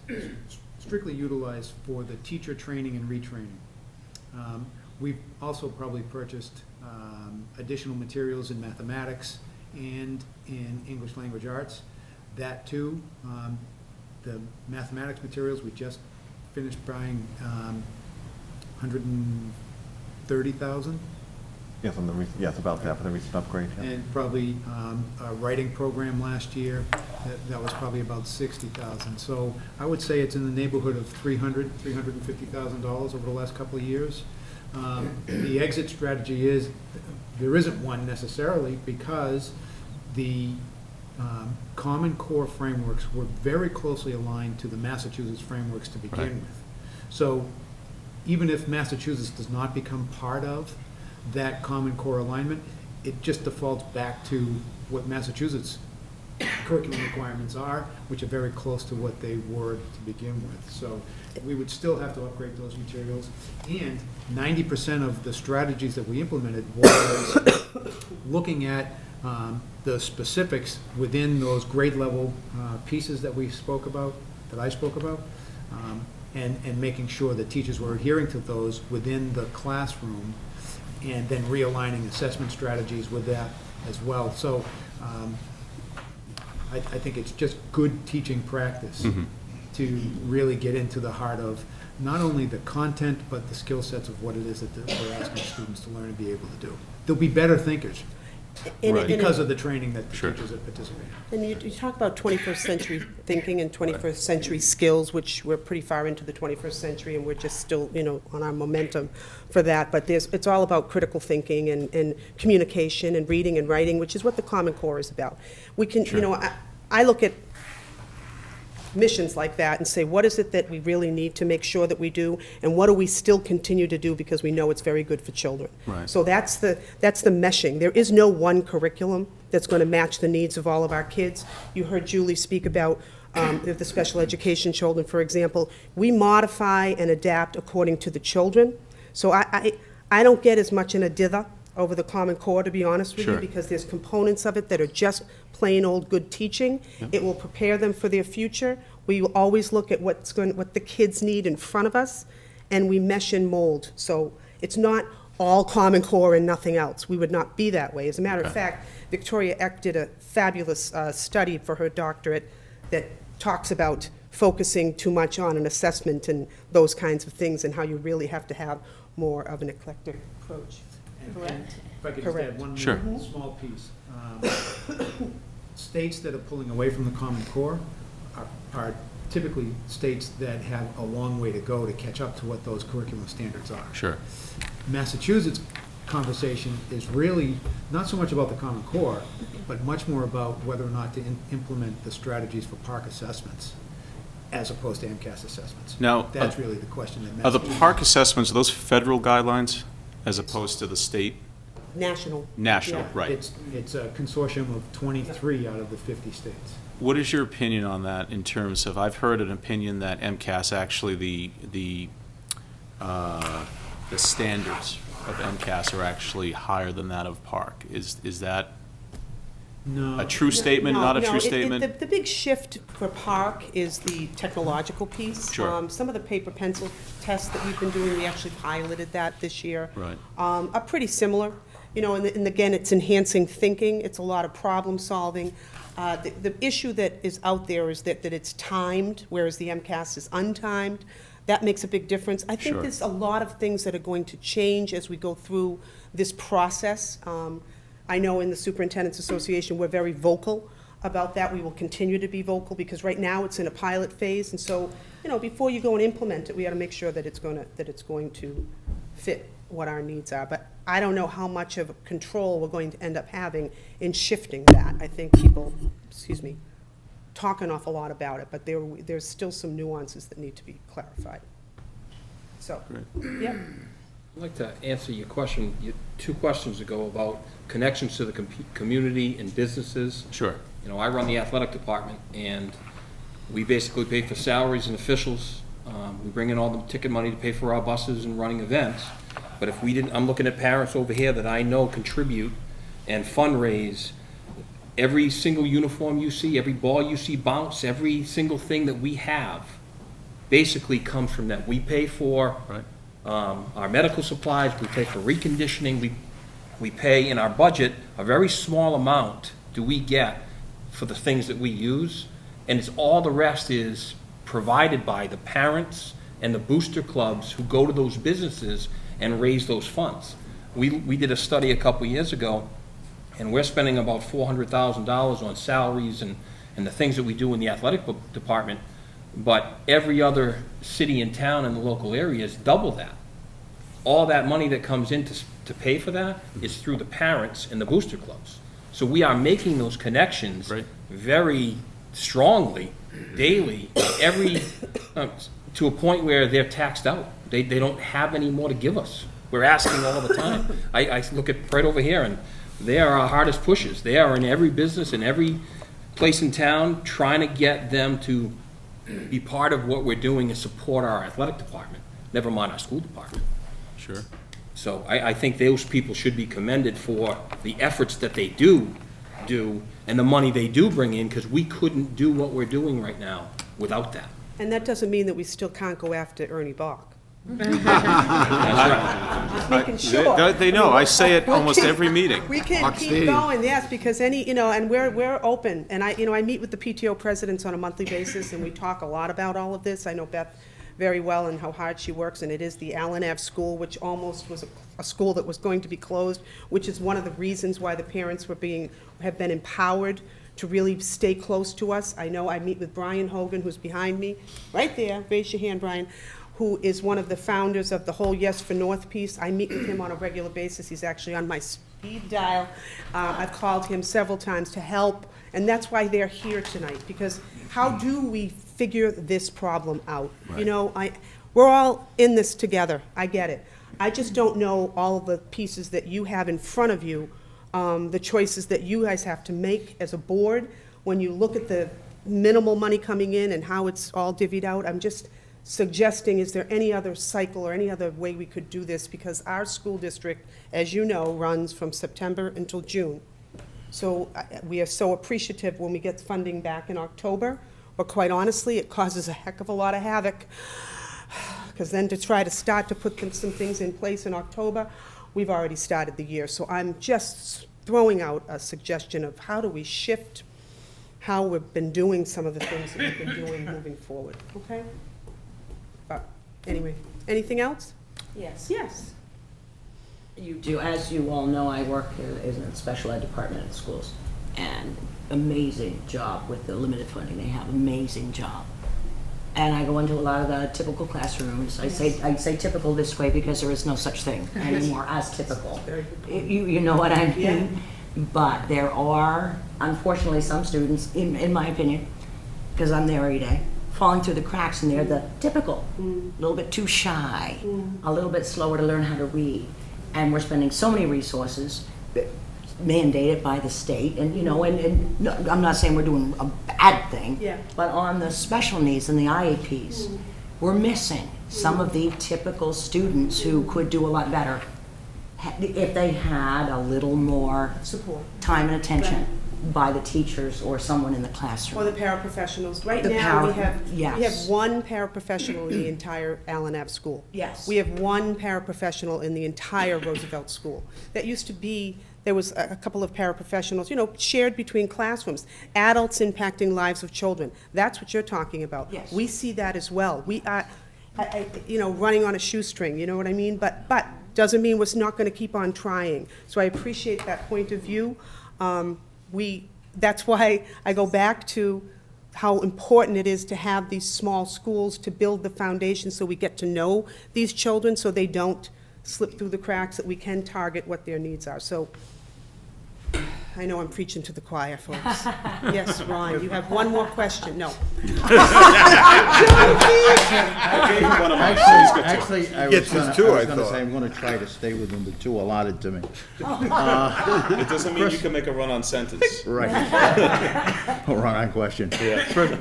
Speaker 5: strictly utilized for the teacher training and retraining. We've also probably purchased additional materials in mathematics and in English language arts. That too, the mathematics materials, we just finished buying $130,000.
Speaker 12: Yes, yes, about that for the recent upgrade. Yeah.
Speaker 5: And probably a writing program last year, that was probably about $60,000. So I would say it's in the neighborhood of $350,000 over the last couple of years. The exit strategy is, there isn't one necessarily, because the Common Core frameworks were very closely aligned to the Massachusetts frameworks to begin with. So even if Massachusetts does not become part of that Common Core alignment, it just defaults back to what Massachusetts curriculum requirements are, which are very close to what they were to begin with. So we would still have to upgrade those materials. And 90% of the strategies that we implemented was looking at the specifics within those grade level pieces that we spoke about, that I spoke about, and making sure that teachers were adhering to those within the classroom, and then realigning assessment strategies with that as well. So I think it's just good teaching practice to really get into the heart of not only the content, but the skill sets of what it is that we're asking students to learn and be able to do. They'll be better thinkers because of the training that the teachers have participated in.
Speaker 1: And you talk about 21st century thinking and 21st century skills, which we're pretty far into the 21st century, and we're just still, on our momentum for that. But it's all about critical thinking and communication and reading and writing, which is what the Common Core is about. We can, I look at missions like that and say, what is it that we really need to make sure that we do, and what do we still continue to do because we know it's very good for children.
Speaker 3: Right.
Speaker 1: So that's the meshing. There is no one curriculum that's going to match the needs of all of our kids. You heard Julie speak about the special education children, for example. We modify and adapt according to the children. So I don't get as much in a dither over the Common Core, to be honest with you, because there's components of it that are just plain old good teaching. It will prepare them for their future. We will always look at what the kids need in front of us, and we mesh and mold. So it's not all Common Core and nothing else. We would not be that way. As a matter of fact, Victoria Eck did a fabulous study for her doctorate that talks about focusing too much on an assessment and those kinds of things, and how you really have to have more of an eclectic approach. Correct?
Speaker 5: If I could just add one more small piece. States that are pulling away from the Common Core are typically states that have a long way to go to catch up to what those curriculum standards are.
Speaker 3: Sure.
Speaker 5: Massachusetts conversation is really not so much about the Common Core, but much more about whether or not to implement the strategies for PARCC assessments as opposed to MCAS assessments.
Speaker 3: Now,
Speaker 5: that's really the question that
Speaker 3: are the PARCC assessments, are those federal guidelines as opposed to the state?
Speaker 1: National.
Speaker 3: National, right.
Speaker 5: It's a consortium of 23 out of the 50 states.
Speaker 3: What is your opinion on that in terms of, I've heard an opinion that MCAS, actually the standards of MCAS are actually higher than that of PARCC. Is that a true statement, not a true statement?
Speaker 1: The big shift for PARCC is the technological piece.
Speaker 3: Sure.
Speaker 1: Some of the paper pencil tests that we've been doing, we actually piloted that this year.
Speaker 3: Right.
Speaker 1: Are pretty similar. And again, it's enhancing thinking. It's a lot of problem solving. The issue that is out there is that it's timed, whereas the MCAS is untimed. That makes a big difference. I think there's a lot of things that are going to change as we go through this process. I know in the Superintendent's Association, we're very vocal about that. We will continue to be vocal because right now it's in a pilot phase. And so, before you go and implement it, we got to make sure that it's going to fit what our needs are. But I don't know how much of control we're going to end up having in shifting that. I think people, talk an awful lot about it, but there's still some nuances that need to be clarified. So, yeah.
Speaker 14: I'd like to answer your question, 2 questions ago, about connections to the community and businesses.
Speaker 3: Sure.
Speaker 14: I run the athletic department, and we basically pay for salaries and officials. We bring in all the ticket money to pay for our buses and running events. But if we didn't, I'm looking at parents over here that I know contribute and fundraise. Every single uniform you see, every ball you see bounce, every single thing that we have basically comes from that. We pay for our medical supplies, we pay for reconditioning, we pay in our budget a very small amount do we get for the things that we use, and it's all the rest is provided by the parents and the booster clubs who go to those businesses and raise those funds. We did a study a couple years ago, and we're spending about $400,000 on salaries and the things that we do in the athletic department, but every other city and town in the local area is double that. All that money that comes in to pay for that is through the parents and the booster clubs. So we are making those connections very strongly, daily, to a point where they're taxed out. They don't have any more to give us. We're asking all the time. I look at right over here, and they are our hardest pushers. They are in every business, in every place in town, trying to get them to be part of what we're doing and support our athletic department, never mind our school department.
Speaker 3: Sure.
Speaker 14: So I think those people should be commended for the efforts that they do and the money they do bring in, because we couldn't do what we're doing right now without that.
Speaker 1: And that doesn't mean that we still can't go after Ernie Bach.
Speaker 3: That's
Speaker 1: making sure.
Speaker 3: They know, I say it
Speaker 1: We
Speaker 3: almost
Speaker 1: can-
Speaker 3: every meeting.
Speaker 1: We can keep going, yes, because and we're open. And I meet with the PTO presidents on a monthly basis, and we talk a lot about all of this. I know Beth very well and how hard she works, and it is the Allen Ave School, which almost was a school that was going to be closed, which is one of the reasons why the parents have been empowered to really stay close to us. I know I meet with Brian Hogan, who's behind me, right there, raise your hand, Brian, who is one of the founders of the whole Yes for North piece. I meet with him on a regular basis. He's actually on my speed dial. I've called him several times to help, and that's why they're here tonight, because how do we figure this problem out? You know, we're all in this together. I get it. I just don't know all of the pieces that you have in front of you, the choices that you guys have to make as a board. When you look at the minimal money coming in and how it's all divvied out, I'm just suggesting, is there any other cycle or any other way we could do this? Because our school district, as you know, runs from September until June. So we are so appreciative when we get funding back in October, but quite honestly, it causes a heck of a lot of havoc, because then to try to start to put some things in place in October, we've already started the year. So I'm just throwing out a suggestion of how do we shift how we've been doing some of the things that we've been doing moving forward, okay? But anyway, anything else?
Speaker 10: Yes.
Speaker 1: Yes.
Speaker 10: You do, as you all know, I work in the special ed department at schools, and amazing job with the limited funding they have, amazing job. And I go into a lot of the typical classrooms. I say typical this way because there is no such thing anymore as typical. You know what I mean?
Speaker 1: Yeah.
Speaker 10: But there are, unfortunately, some students, in my opinion, because I'm there every day, falling through the cracks, and they're the typical, a little bit too shy, a little bit slower to learn how to read. And we're spending so many resources mandated by the state, and you know, and no, I'm not saying we're doing a bad thing, but on the special needs and the IEPs, we're missing some of the typical students who could do a lot better if they had a little more
Speaker 1: support,
Speaker 10: time and attention by the teachers or someone in the classroom.
Speaker 1: Or the paraprofessionals. Right
Speaker 10: The
Speaker 1: now, we
Speaker 10: yes.
Speaker 1: have one paraprofessional in the entire Allen Ave school.
Speaker 10: Yes.
Speaker 1: We have one paraprofessional in the entire Roosevelt school. That used to be, there was a couple of paraprofessionals, you know, shared between classrooms. Adults impacting lives of children. That's what you're talking about.
Speaker 10: Yes.
Speaker 1: We see that as well. We are, you know, running on a shoestring, you know what I mean? But doesn't mean we're not going to keep on trying. So I appreciate that point of view. That's why I go back to how important it is to have these small schools to build the foundation so we get to know these children so they don't slip through the cracks, that we can target what their needs are. So I know I'm preaching to the choir, folks. Yes, Ron, you have one more question? No.
Speaker 2: Actually, I was
Speaker 11: Gets his
Speaker 2: gonna,
Speaker 11: two,
Speaker 2: I was
Speaker 11: I
Speaker 2: gonna
Speaker 11: thought.
Speaker 2: say, I'm gonna try to stay within the two allotted to me.
Speaker 3: It doesn't mean you can make a run-on sentence.
Speaker 2: Right. Run-on question.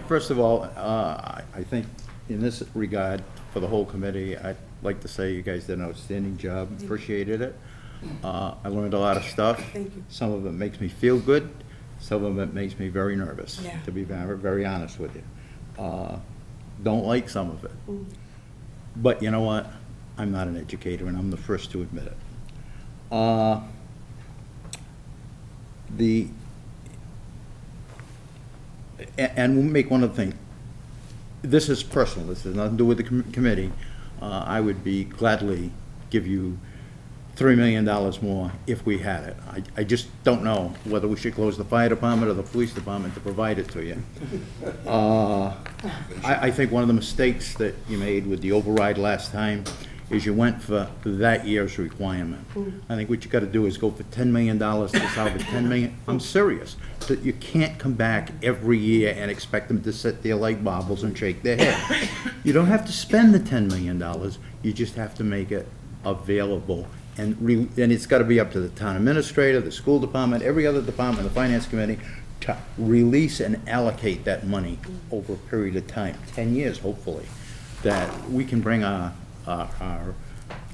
Speaker 2: First of all, I think in this regard, for the whole committee, I'd like to say you guys did an outstanding job, appreciated it. I learned a lot of stuff.
Speaker 1: Thank you.
Speaker 2: Some of it makes me feel good, some of it makes me very nervous,
Speaker 1: Yeah.
Speaker 2: to be very, very honest with you. Don't like some of it. But you know what? I'm not an educator, and I'm the first to admit it. And we'll make one other thing. This is personal, this has nothing to do with the committee. I would be gladly give you $3 million more if we had it. I just don't know whether we should close the fire department or the police department to provide it to you. I think one of the mistakes that you made with the override last time is you went for that year's requirement. I think what you gotta do is go for $10 million to salvage 10 million. I'm serious. That you can't come back every year and expect them to sit there like baubles and shake their head. You don't have to spend the $10 million, you just have to make it available. And it's gotta be up to the town administrator, the school department, every other department, the finance committee, to release and allocate that money over a period of time, 10 years hopefully, that we can bring our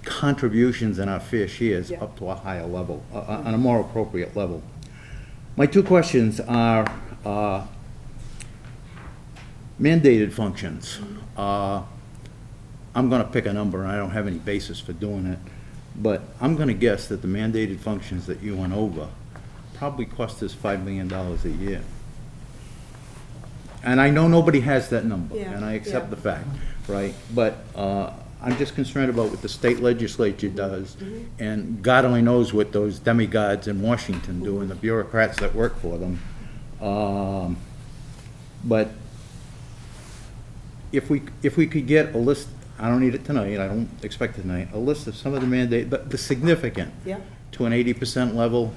Speaker 2: contributions and our fair shares up to a higher level, on a more appropriate level. My two questions are mandated functions. I'm gonna pick a number, and I don't have any basis for doing it, but I'm gonna guess that the mandated functions that you went over probably cost us $5 million a year. And I know nobody has that number, and I accept the fact, right? But I'm just concerned about what the state legislature does, and God only knows what those demigods in Washington do, and the bureaucrats that work for them. But if we could get a list, I don't need it tonight, I don't expect it tonight, a list of some of the mandate, the significant, to an 80% level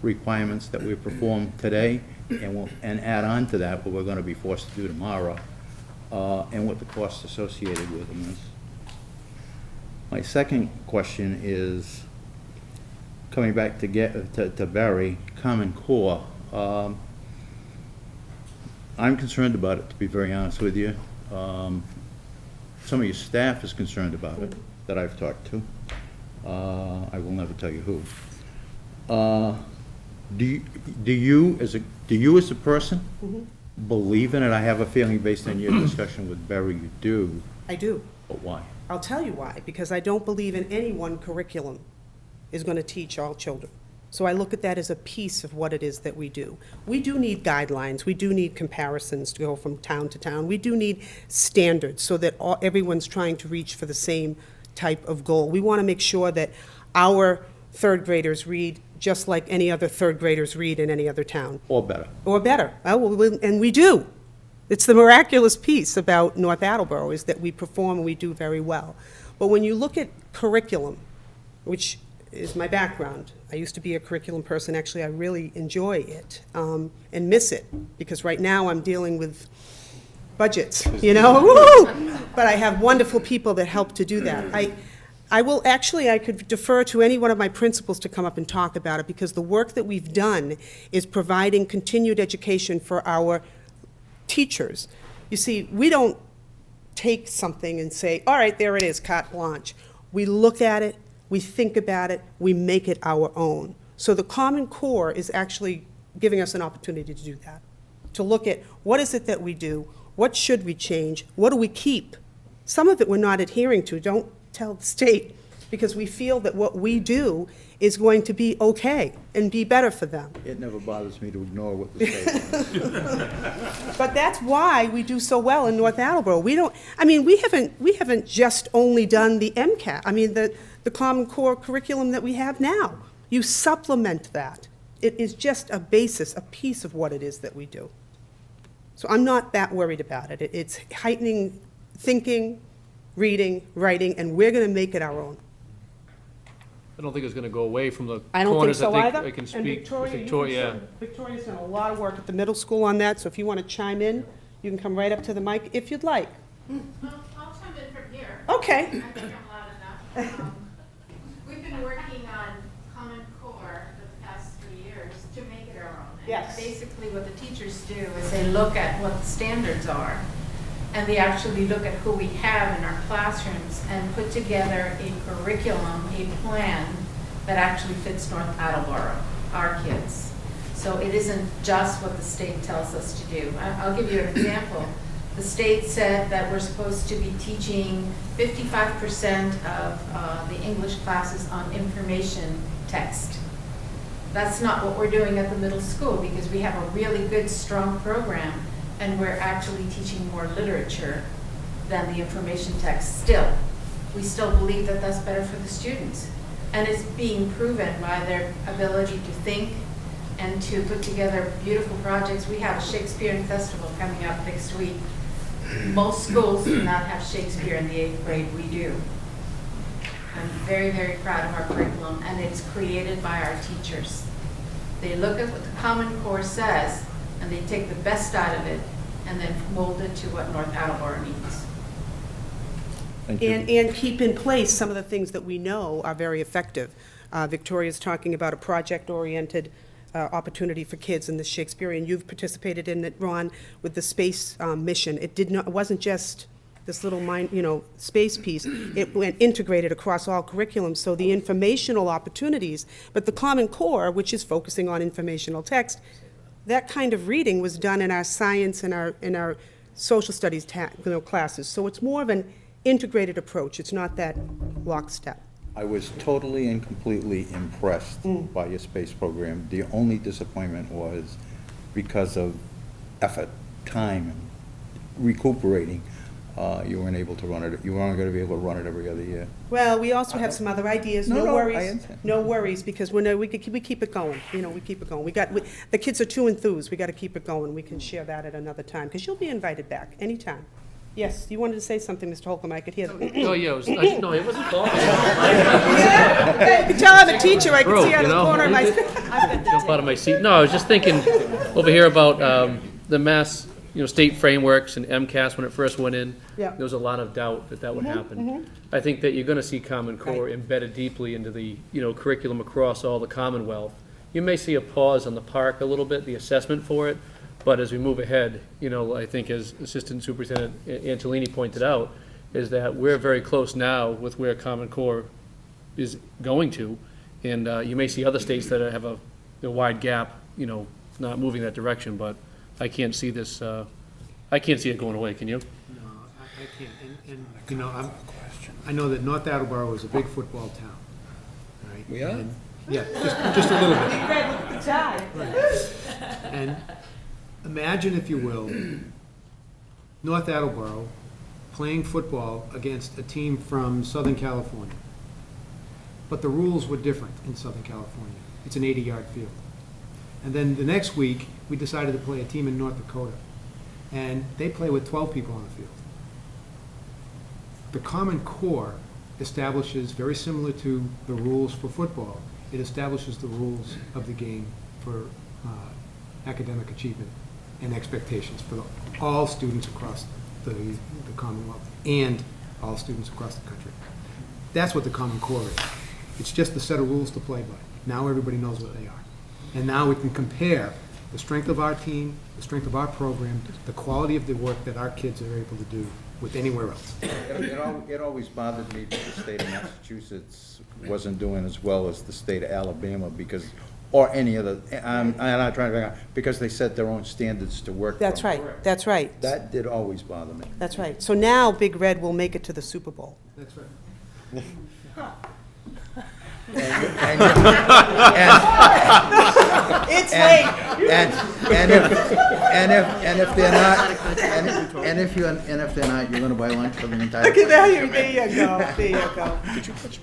Speaker 2: requirements that we perform today, and add on to that what we're gonna be forced to do tomorrow, and what the costs associated with them is. My second question is, coming back to Barry, Common Core. I'm concerned about it, to be very honest with you. Some of your staff is concerned about it, that I've talked to. I will never tell you who. Do you as a person believe in it? I have a feeling based on your discussion with Barry you do.
Speaker 1: I do.
Speaker 2: But why?
Speaker 1: I'll tell you why, because I don't believe in any one curriculum is going to teach all children. So I look at that as a piece of what it is that we do. We do need guidelines. We do need comparisons to go from town to town. We do need standards so that everyone's trying to reach for the same type of goal. We want to make sure that our third graders read just like any other third graders read in any other town.
Speaker 2: Or better.
Speaker 1: Or better. And we do. It's the miraculous piece about North Attleboro is that we perform and we do very well. But when you look at curriculum, which is my background, I used to be a curriculum person. Actually, I really enjoy it and miss it because right now I'm dealing with budgets, you know? Woo! But I have wonderful people that help to do that. I could defer to any one of my principals to come up and talk about it because the work that we've done is providing continued education for our teachers. You see, we don't take something and say, all right, there it is, carte blanche. We look at it, we think about it, we make it our own. So the Common Core is actually giving us an opportunity to do that, to look at what is it that we do, what should we change, what do we keep. Some of it we're not adhering to. Don't tell the state, because we feel that what we do is going to be okay and be better for them.
Speaker 2: It never bothers me to ignore what the state wants.
Speaker 1: But that's why we do so well in North Attleboro. We haven't just only done the MCAT. I mean, the Common Core curriculum that we have now. You supplement that. It is just a basis, a piece of what it is that we do. So I'm not that worried about it. It's heightening thinking, reading, writing, and we're going to make it our own.
Speaker 7: I don't think it's going to go away from the
Speaker 1: I don't think
Speaker 7: corners.
Speaker 1: so
Speaker 7: I
Speaker 1: either.
Speaker 7: think I can
Speaker 1: And
Speaker 7: speak for
Speaker 1: Victoria's done a lot of work at the middle school on that, so if you want to chime in, you can come right up to the mic if you'd like.
Speaker 15: I'll chime in from here.
Speaker 1: Okay.
Speaker 15: I think I'm loud enough. We've been working on Common Core for the past 3 years to make it our own. And
Speaker 1: Yes.
Speaker 15: basically what the teachers do is they look at what the standards are, and they actually look at who we have in our classrooms and put together a curriculum, a plan that actually fits North Attleboro, our kids. So it isn't just what the state tells us to do. I'll give you an example. The state said that we're supposed to be teaching 55% of the English classes on information text. That's not what we're doing at the middle school because we have a really good, strong program and we're actually teaching more literature than the information text still. We still believe that that's better for the students. And it's being proven by their ability to think and to put together beautiful projects. We have a Shakespeare Festival coming up next week. Most schools do not have Shakespeare in the 8th grade, we do. I'm very, very proud of our curriculum, and it's created by our teachers. They look at what the Common Core says, and they take the best out of it, and then mold it to what North Attleboro needs.
Speaker 2: Thank you.
Speaker 1: And keep in place some of the things that we know are very effective. Victoria's talking about a project-oriented opportunity for kids in the Shakespearean. You've participated in it, Ron, with the space mission. It wasn't just this little space piece. It went integrated across all curriculums, so the informational opportunities, but the Common Core, which is focusing on informational text, that kind of reading was done in our science and our social studies classes. So it's more of an integrated approach. It's not that lockstep.
Speaker 2: I was totally and completely impressed by your space program. The only disappointment was because of effort, time, and recuperating, you weren't able to run it. You weren't going to be able to run it every other year.
Speaker 1: Well, we also have some other ideas.
Speaker 2: No,
Speaker 1: No
Speaker 2: I
Speaker 1: worries.
Speaker 2: understand.
Speaker 1: No worries, because we keep it going. We keep it going. The kids are too enthused. We got to keep it going. We can share that at another time, because you'll be invited back anytime. Yes, you wanted to say something, Mr. Holcomb. I could hear that.
Speaker 7: Oh, yeah, no, it wasn't talking.
Speaker 1: Yeah, you can tell I'm a teacher. I can see out of the corner of my.
Speaker 7: Jump out of my seat. No, I was just thinking over here about the Mass, state frameworks and MCAS when it first went in.
Speaker 1: Yeah.
Speaker 7: There was a lot of doubt that would happen. I think that you're going to see Common Core embedded deeply into the curriculum across all the Commonwealth. You may see a pause on the park a little bit, the assessment for it, but as we move ahead, I think as Assistant Superintendent Antolini pointed out, is that we're very close now with where Common Core is going to, and you may see other states that have a wide gap, not moving that direction, but I can't see this, I can't see it going away, can you?
Speaker 5: No, I can't. And I know that North Attleboro is a big football town, right?
Speaker 14: We are?
Speaker 5: And- Yeah, just a little bit. Right. And imagine, if you will, North Attleboro playing football against a team from Southern California. But the rules were different in Southern California. It's an 80-yard field. And then the next week, we decided to play a team in North Dakota. And they play with 12 people on the field. The Common Core establishes, very similar to the rules for football, it establishes the rules of the game for academic achievement and expectations for all students across the Commonwealth and all students across the country. That's what the Common Core is. It's just a set of rules to play by. Now everybody knows what they are. And now we can compare the strength of our team, the strength of our program, the quality of the work that our kids are able to do with anywhere else.
Speaker 2: It always bothered me that the state of Massachusetts wasn't doing as well as the state of Alabama because, or any other, I'm not trying to figure out, because they set their own standards to work from.
Speaker 1: That's right. That's right.
Speaker 2: That did always bother me.
Speaker 1: That's right. So now Big Red will make it to the Super Bowl.
Speaker 5: That's right.
Speaker 1: It's late.
Speaker 2: And if they're not, and if they're not, you're gonna buy lunch for the entire.
Speaker 1: Okay, there you go. There you go.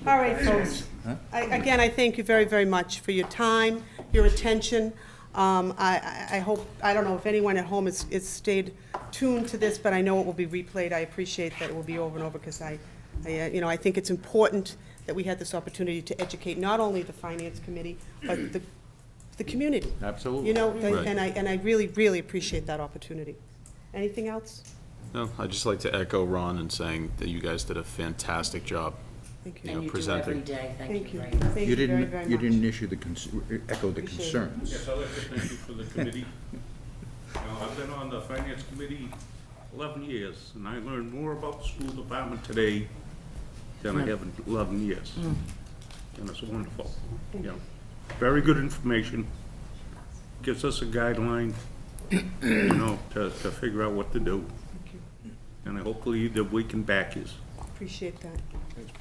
Speaker 1: All right, folks. Again, I thank you very, very much for your time, your attention. I hope, I don't know if anyone at home has stayed tuned to this, but I know it will be replayed. I appreciate that it will be over and over because I think it's important that we had this opportunity to educate not only the Finance Committee, but the community.
Speaker 3: Absolutely. Right.
Speaker 1: And I really, really appreciate that opportunity. Anything else?
Speaker 3: No, I'd just like to echo Ron in saying that you guys did a fantastic job.
Speaker 1: Thank you.
Speaker 10: And you do
Speaker 3: presenting.
Speaker 10: every day. Thank you very
Speaker 1: Thank
Speaker 10: much.
Speaker 1: you very, very much.
Speaker 2: You didn't issue echo the
Speaker 1: Appreciate it.
Speaker 2: concerns.
Speaker 4: Yes, I'd like to thank you for the committee. I've been on the Finance Committee 11 years, and I learned more about the school department today than I have in 11 years. And it's wonderful. Very good information. Gives us a guideline, to figure out what to do. And hopefully that we can back you.
Speaker 1: Appreciate that.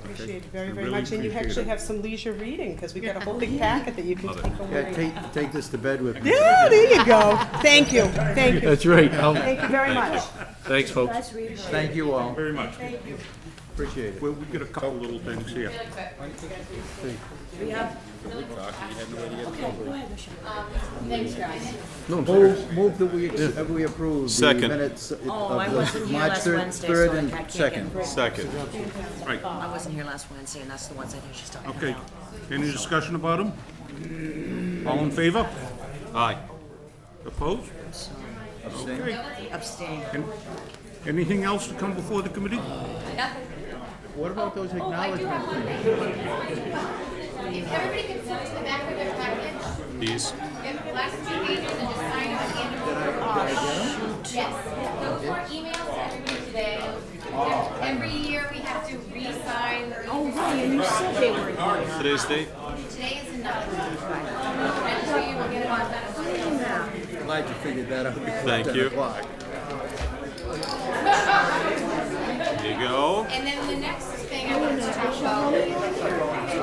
Speaker 1: Appreciate it very,
Speaker 4: I
Speaker 1: very
Speaker 4: really
Speaker 1: much. And you
Speaker 4: appreciate
Speaker 1: actually
Speaker 4: it.
Speaker 1: have some leisure reading, because we've got a whole big packet that you can take away.
Speaker 2: Take this to bed with me.
Speaker 1: Yeah, there you go. Thank you. Thank you.
Speaker 7: That's right.
Speaker 1: Thank you very much.
Speaker 7: Thanks, folks.
Speaker 10: Nice reading.
Speaker 2: Thank you all.
Speaker 4: Very much.
Speaker 1: Thank you.
Speaker 2: Appreciate it.
Speaker 4: We get a couple little things here.
Speaker 10: We have, okay, go ahead, Michelle.
Speaker 6: Thanks, guys.
Speaker 2: Move that we approve the
Speaker 3: Second.
Speaker 2: minutes of
Speaker 10: Oh, I
Speaker 2: the
Speaker 10: wasn't here
Speaker 2: March
Speaker 10: last
Speaker 2: 3rd,
Speaker 10: Wednesday, so
Speaker 2: 3rd
Speaker 10: I
Speaker 2: and
Speaker 10: can't get
Speaker 2: 2nd.
Speaker 10: Greg.
Speaker 3: Second.
Speaker 4: Right,
Speaker 10: I wasn't here last Wednesday, and that's the ones I think she's talking
Speaker 4: okay.
Speaker 10: about.
Speaker 4: Any discussion about them? All in favor?
Speaker 3: Aye.
Speaker 4: Opposed? Okay.
Speaker 10: Abstain.
Speaker 4: Anything else to come before the committee?
Speaker 2: What about those acknowledgements?
Speaker 15: If everybody could flip to the back of their package,
Speaker 3: These?
Speaker 15: the last 2 pages and just sign them at the end of the Yes, those were emails to everybody today. Every year we have to re-sign.
Speaker 10: Oh, right, and you said they were here.
Speaker 3: Today's date?
Speaker 15: Today is another. I'm sure you will get it on that.
Speaker 2: Glad you figured that out before
Speaker 3: Thank
Speaker 2: 10
Speaker 3: you.
Speaker 2: o'clock.
Speaker 3: There you go.
Speaker 15: And then the next thing I wanted to talk about.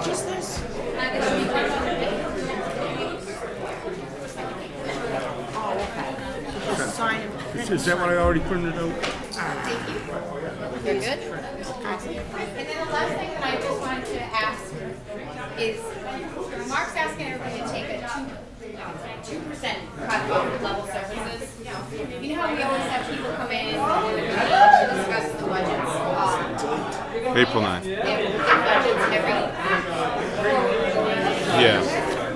Speaker 10: Just this? Sign it.
Speaker 4: Is that what I already printed out?
Speaker 15: Thank you. You're good? And then the last thing that I just wanted to ask is, Mark's asking everybody to take a 2% cut off level services. You know how we always have people come in and discuss the budgets?
Speaker 3: April 9th.
Speaker 15: Budgets every.
Speaker 3: Yeah.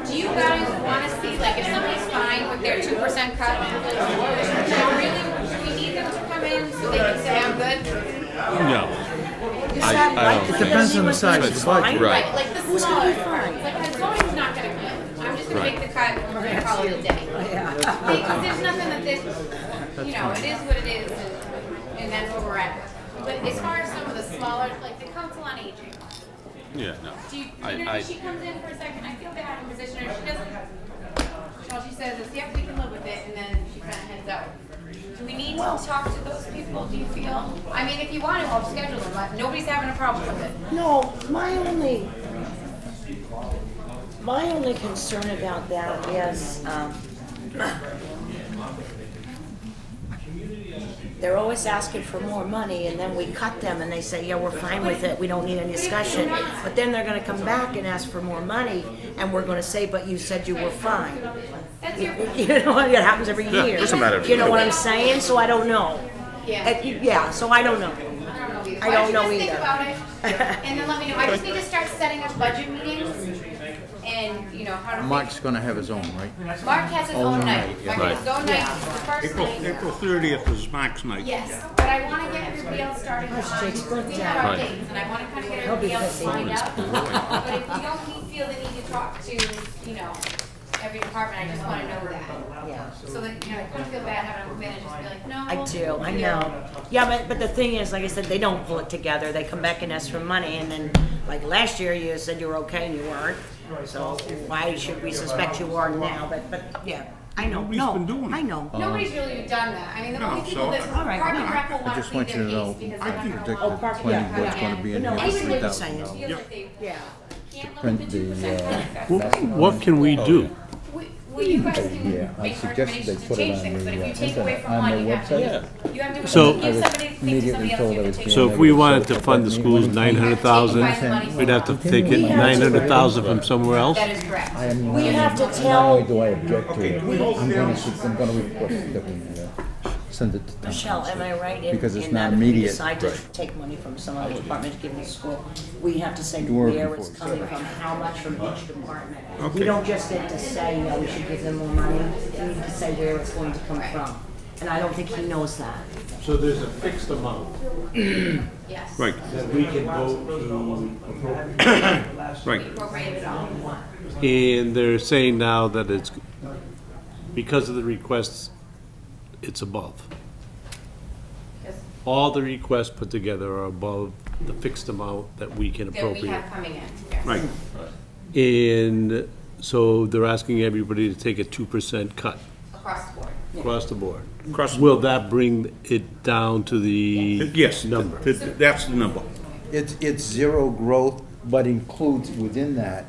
Speaker 15: Do you guys want to see, like, if somebody's fine with their 2% cut, do we need them to come in so they can say I'm good?
Speaker 3: No.
Speaker 2: It depends on the size of the budget.
Speaker 3: Right.
Speaker 15: Like the smaller part, like the zoning's not gonna come in. I'm just gonna make the cut, and we're gonna call it a day. Because there's nothing that this, you know, it is what it is, and that's where we're at. But as far as some of the smaller, like the Council on Aging,
Speaker 3: Yeah, no.
Speaker 15: do you know, when she comes in for a second, I feel bad in position her, she doesn't, all she says is, yep, we can live with it, and then she kinda heads out. Do we need to talk to those people, do you feel? I mean, if you want to, I'll schedule them, but nobody's having a problem with it.
Speaker 10: No, my only concern about that is, they're always asking for more money, and then we cut them, and they say, yeah, we're fine with it, we don't need any discussion. But then they're gonna come back and ask for more money, and we're gonna say, but you said you were fine.
Speaker 15: That's your,
Speaker 10: You know, it happens every year.
Speaker 4: doesn't matter.
Speaker 10: You know what I'm saying? So I don't know.
Speaker 15: yeah.
Speaker 10: Yeah, so I don't know. I don't know
Speaker 15: Why don't you just think
Speaker 10: either.
Speaker 15: about it, and then let me know. I just need to start setting up budget meetings, and, you know, how to.
Speaker 2: Mark's gonna have his own, right?
Speaker 15: Mark has his own night.
Speaker 2: yeah.
Speaker 15: Mark has his own night, it's the first night.
Speaker 4: April 30th is Mark's night.
Speaker 15: Yes, but I want to get everybody else started on,
Speaker 10: Jake's
Speaker 15: we have our
Speaker 3: Right.
Speaker 15: dates, and I want to kind of get
Speaker 10: He'll be
Speaker 15: everybody else
Speaker 10: 50.
Speaker 15: lined up. But if you don't feel the need to talk to, you know, every department, I just want to know that.
Speaker 10: Yeah.
Speaker 15: So that, you know, I kind of feel bad having them come in and just be like, no.
Speaker 10: I do, I know. Yeah, but the thing is, like I said, they don't pull it together. They come back and ask for money, and then, like last year, you said you were okay and you weren't. So why should we suspect you are now? But yeah, I know.
Speaker 4: Nobody's
Speaker 10: No,
Speaker 4: been doing it.
Speaker 10: I know.
Speaker 15: Nobody's really done that. I mean, the only
Speaker 4: No,
Speaker 15: people
Speaker 4: so-
Speaker 15: that,
Speaker 10: All right,
Speaker 15: Park and
Speaker 10: no.
Speaker 15: Rec will
Speaker 2: I
Speaker 15: want to
Speaker 2: just
Speaker 15: plead
Speaker 2: want you
Speaker 15: their
Speaker 2: to know,
Speaker 15: case because
Speaker 2: I
Speaker 15: they're not
Speaker 2: predict
Speaker 15: gonna.
Speaker 2: the
Speaker 10: Park-
Speaker 2: planning
Speaker 10: yeah,
Speaker 2: board's
Speaker 10: yeah.
Speaker 2: gonna be in
Speaker 10: No,
Speaker 2: here
Speaker 10: I
Speaker 2: with
Speaker 10: see what you're saying.
Speaker 2: $3,000.
Speaker 15: Feels like they
Speaker 10: Yeah.
Speaker 15: can't
Speaker 2: Print
Speaker 15: live with
Speaker 2: the,
Speaker 15: 2%.
Speaker 4: What can we do?
Speaker 15: Well, you guys can
Speaker 2: Yeah, I
Speaker 15: make
Speaker 2: suggested they
Speaker 15: recommendations to
Speaker 2: put it
Speaker 15: change
Speaker 2: on
Speaker 15: things, but if
Speaker 2: the,
Speaker 15: you take away from
Speaker 2: on
Speaker 15: one,
Speaker 2: the
Speaker 15: you have to.
Speaker 2: website.
Speaker 15: You have to
Speaker 16: So-
Speaker 15: give somebody, think to somebody
Speaker 2: Immediately
Speaker 15: else,
Speaker 2: told
Speaker 15: you
Speaker 2: I
Speaker 15: have
Speaker 2: was
Speaker 15: to
Speaker 2: being
Speaker 15: take.
Speaker 16: So if we wanted to fund the schools 900,000, we'd have to take it 900,000 from somewhere else?
Speaker 15: That is correct.
Speaker 2: I am
Speaker 10: We
Speaker 2: not-
Speaker 10: have to
Speaker 2: Not
Speaker 10: tell-
Speaker 2: only do I object to it, I'm gonna request that we send it to town
Speaker 10: Michelle, am I right in
Speaker 2: Because it's
Speaker 10: in
Speaker 2: not
Speaker 10: that if we
Speaker 2: immediate.
Speaker 10: decide to
Speaker 2: Right.
Speaker 10: take money from some other department to give to the school, we have to say
Speaker 2: You were
Speaker 10: where
Speaker 2: before,
Speaker 10: it's coming from, how much from each department.
Speaker 4: Okay.
Speaker 10: We don't just get to say, we should give them more money, we need to say where it's going to come from. And I don't think he knows that.
Speaker 16: So there's a fixed amount
Speaker 15: Yes.
Speaker 4: Right,
Speaker 16: that we can vote to
Speaker 4: right.
Speaker 15: Appropriate it all.
Speaker 16: and they're saying now that it's, because of the requests, it's above.
Speaker 15: Yes.
Speaker 16: All the requests put together are above the fixed amount that we can
Speaker 15: That we
Speaker 16: appropriate.
Speaker 15: have coming in, yes.
Speaker 4: Right.
Speaker 16: And so they're asking everybody to take a 2% cut
Speaker 15: Across the board.
Speaker 16: across the board.
Speaker 4: Across the
Speaker 16: Will that bring it down to the
Speaker 4: Yes,
Speaker 16: number?
Speaker 4: that's the number.
Speaker 2: It's zero growth, but includes within that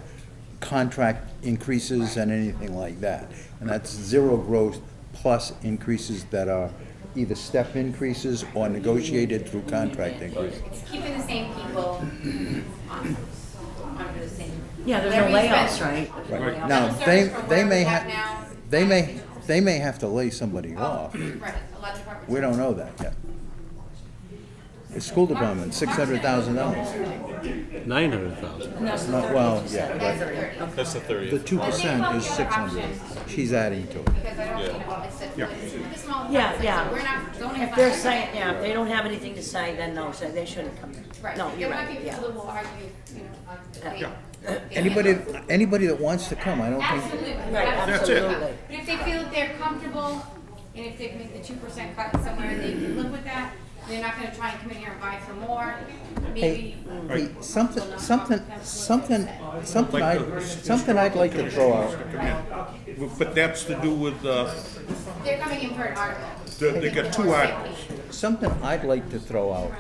Speaker 2: contract increases and anything like that. And that's zero growth plus increases that are either step increases or negotiated through contract increases.
Speaker 17: It's keeping the same people under the same.
Speaker 10: Yeah, there's no layoffs, right?
Speaker 2: Right. Now, they may have, they may have to lay somebody off.
Speaker 17: Right, a lot of departments.
Speaker 2: We don't know that yet. The school department, $600,000.
Speaker 16: 900,000.
Speaker 2: Well, yeah, but
Speaker 3: That's the 30th.
Speaker 2: the 2% is 600. She's adding to it.
Speaker 17: Because I don't, you know, it's a small.
Speaker 10: Yeah,
Speaker 17: We're not zoning.
Speaker 10: If they're saying, yeah, if they don't have anything to say, then no, so they shouldn't come in.
Speaker 17: Right.
Speaker 10: No, you're
Speaker 17: There might
Speaker 10: right,
Speaker 17: be
Speaker 10: yeah.
Speaker 17: people that will argue, you know, they.
Speaker 2: Anybody that wants to come, I don't think,
Speaker 17: Absolutely.
Speaker 10: Right, absolutely.
Speaker 17: But if they feel that they're comfortable, and if they can make the 2% cut somewhere, they can live with that, they're not gonna try and come in here and vie for more, maybe.
Speaker 2: hey, something I'd like to throw out.
Speaker 4: But that's to do with,
Speaker 17: They're coming in for an article.
Speaker 4: they got two articles.
Speaker 2: Something I'd like to throw out,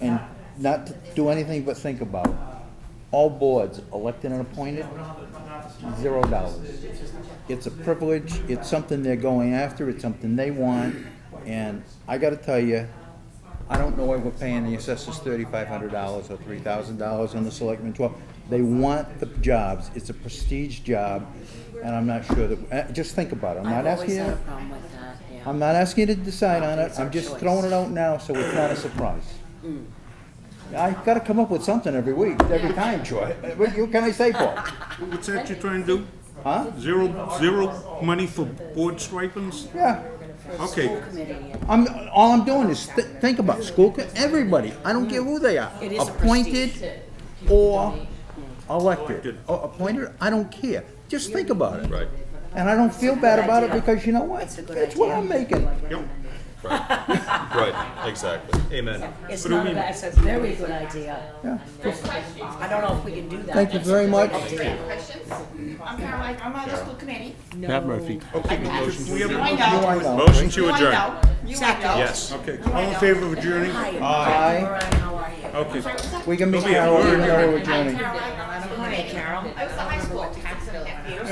Speaker 2: and not to do anything but think about. All boards, elected and appointed, $0. It's a privilege, it's something they're going after, it's something they want, and I gotta tell you, I don't know why we're paying the assessors $3,500 or $3,000 and the selectmen 12. They want the jobs, it's a prestige job, and I'm not sure that, just think about it, I'm not
Speaker 10: I've always
Speaker 2: asking
Speaker 10: had a
Speaker 2: you,
Speaker 10: problem with that, yeah.
Speaker 2: I'm not asking you to decide on it,
Speaker 10: It's our
Speaker 2: I'm just
Speaker 10: choice.
Speaker 2: throwing it out now so it's not a surprise. I gotta come up with something every week, every time, Troy. What can I say, Paul?
Speaker 4: What's that you're trying to do?
Speaker 2: Huh?
Speaker 4: Zero money for board stipends?
Speaker 2: Yeah.
Speaker 4: Okay.
Speaker 10: School committee,
Speaker 2: All I'm doing is think about everybody, I don't care who they are,
Speaker 10: It is a
Speaker 2: appointed or elected, or appointed, I don't care. Just think about it.
Speaker 3: Right.
Speaker 2: And I don't feel bad about it
Speaker 10: idea.
Speaker 2: because you know what?
Speaker 10: It's a good
Speaker 2: That's what
Speaker 10: idea.
Speaker 2: I'm making.
Speaker 4: Yep.
Speaker 3: Right, exactly. Amen.
Speaker 10: It's not a bad, it's a very good idea.
Speaker 2: Yeah.
Speaker 10: I don't know if we can do that.
Speaker 2: Thank you very much.
Speaker 17: Questions? I'm Caroline, I'm on the school committee.
Speaker 16: Pat Murphy.
Speaker 4: Okay, motion, we have
Speaker 17: You
Speaker 4: a
Speaker 17: I
Speaker 4: motion.
Speaker 17: know.
Speaker 2: I know.
Speaker 3: Motion to
Speaker 17: You I
Speaker 3: adjourn.
Speaker 17: know. You I know.
Speaker 3: Yes.
Speaker 4: Okay, all in favor of adjourning?
Speaker 10: Hi.
Speaker 2: Aye.
Speaker 10: Mariah, how are you?
Speaker 4: Okay.
Speaker 2: We can meet
Speaker 4: Don't be a
Speaker 2: Carol
Speaker 4: word.
Speaker 2: in your adjourning.
Speaker 17: Caroline,
Speaker 10: Hi, Carol.
Speaker 17: I was a high school, 6.5 years.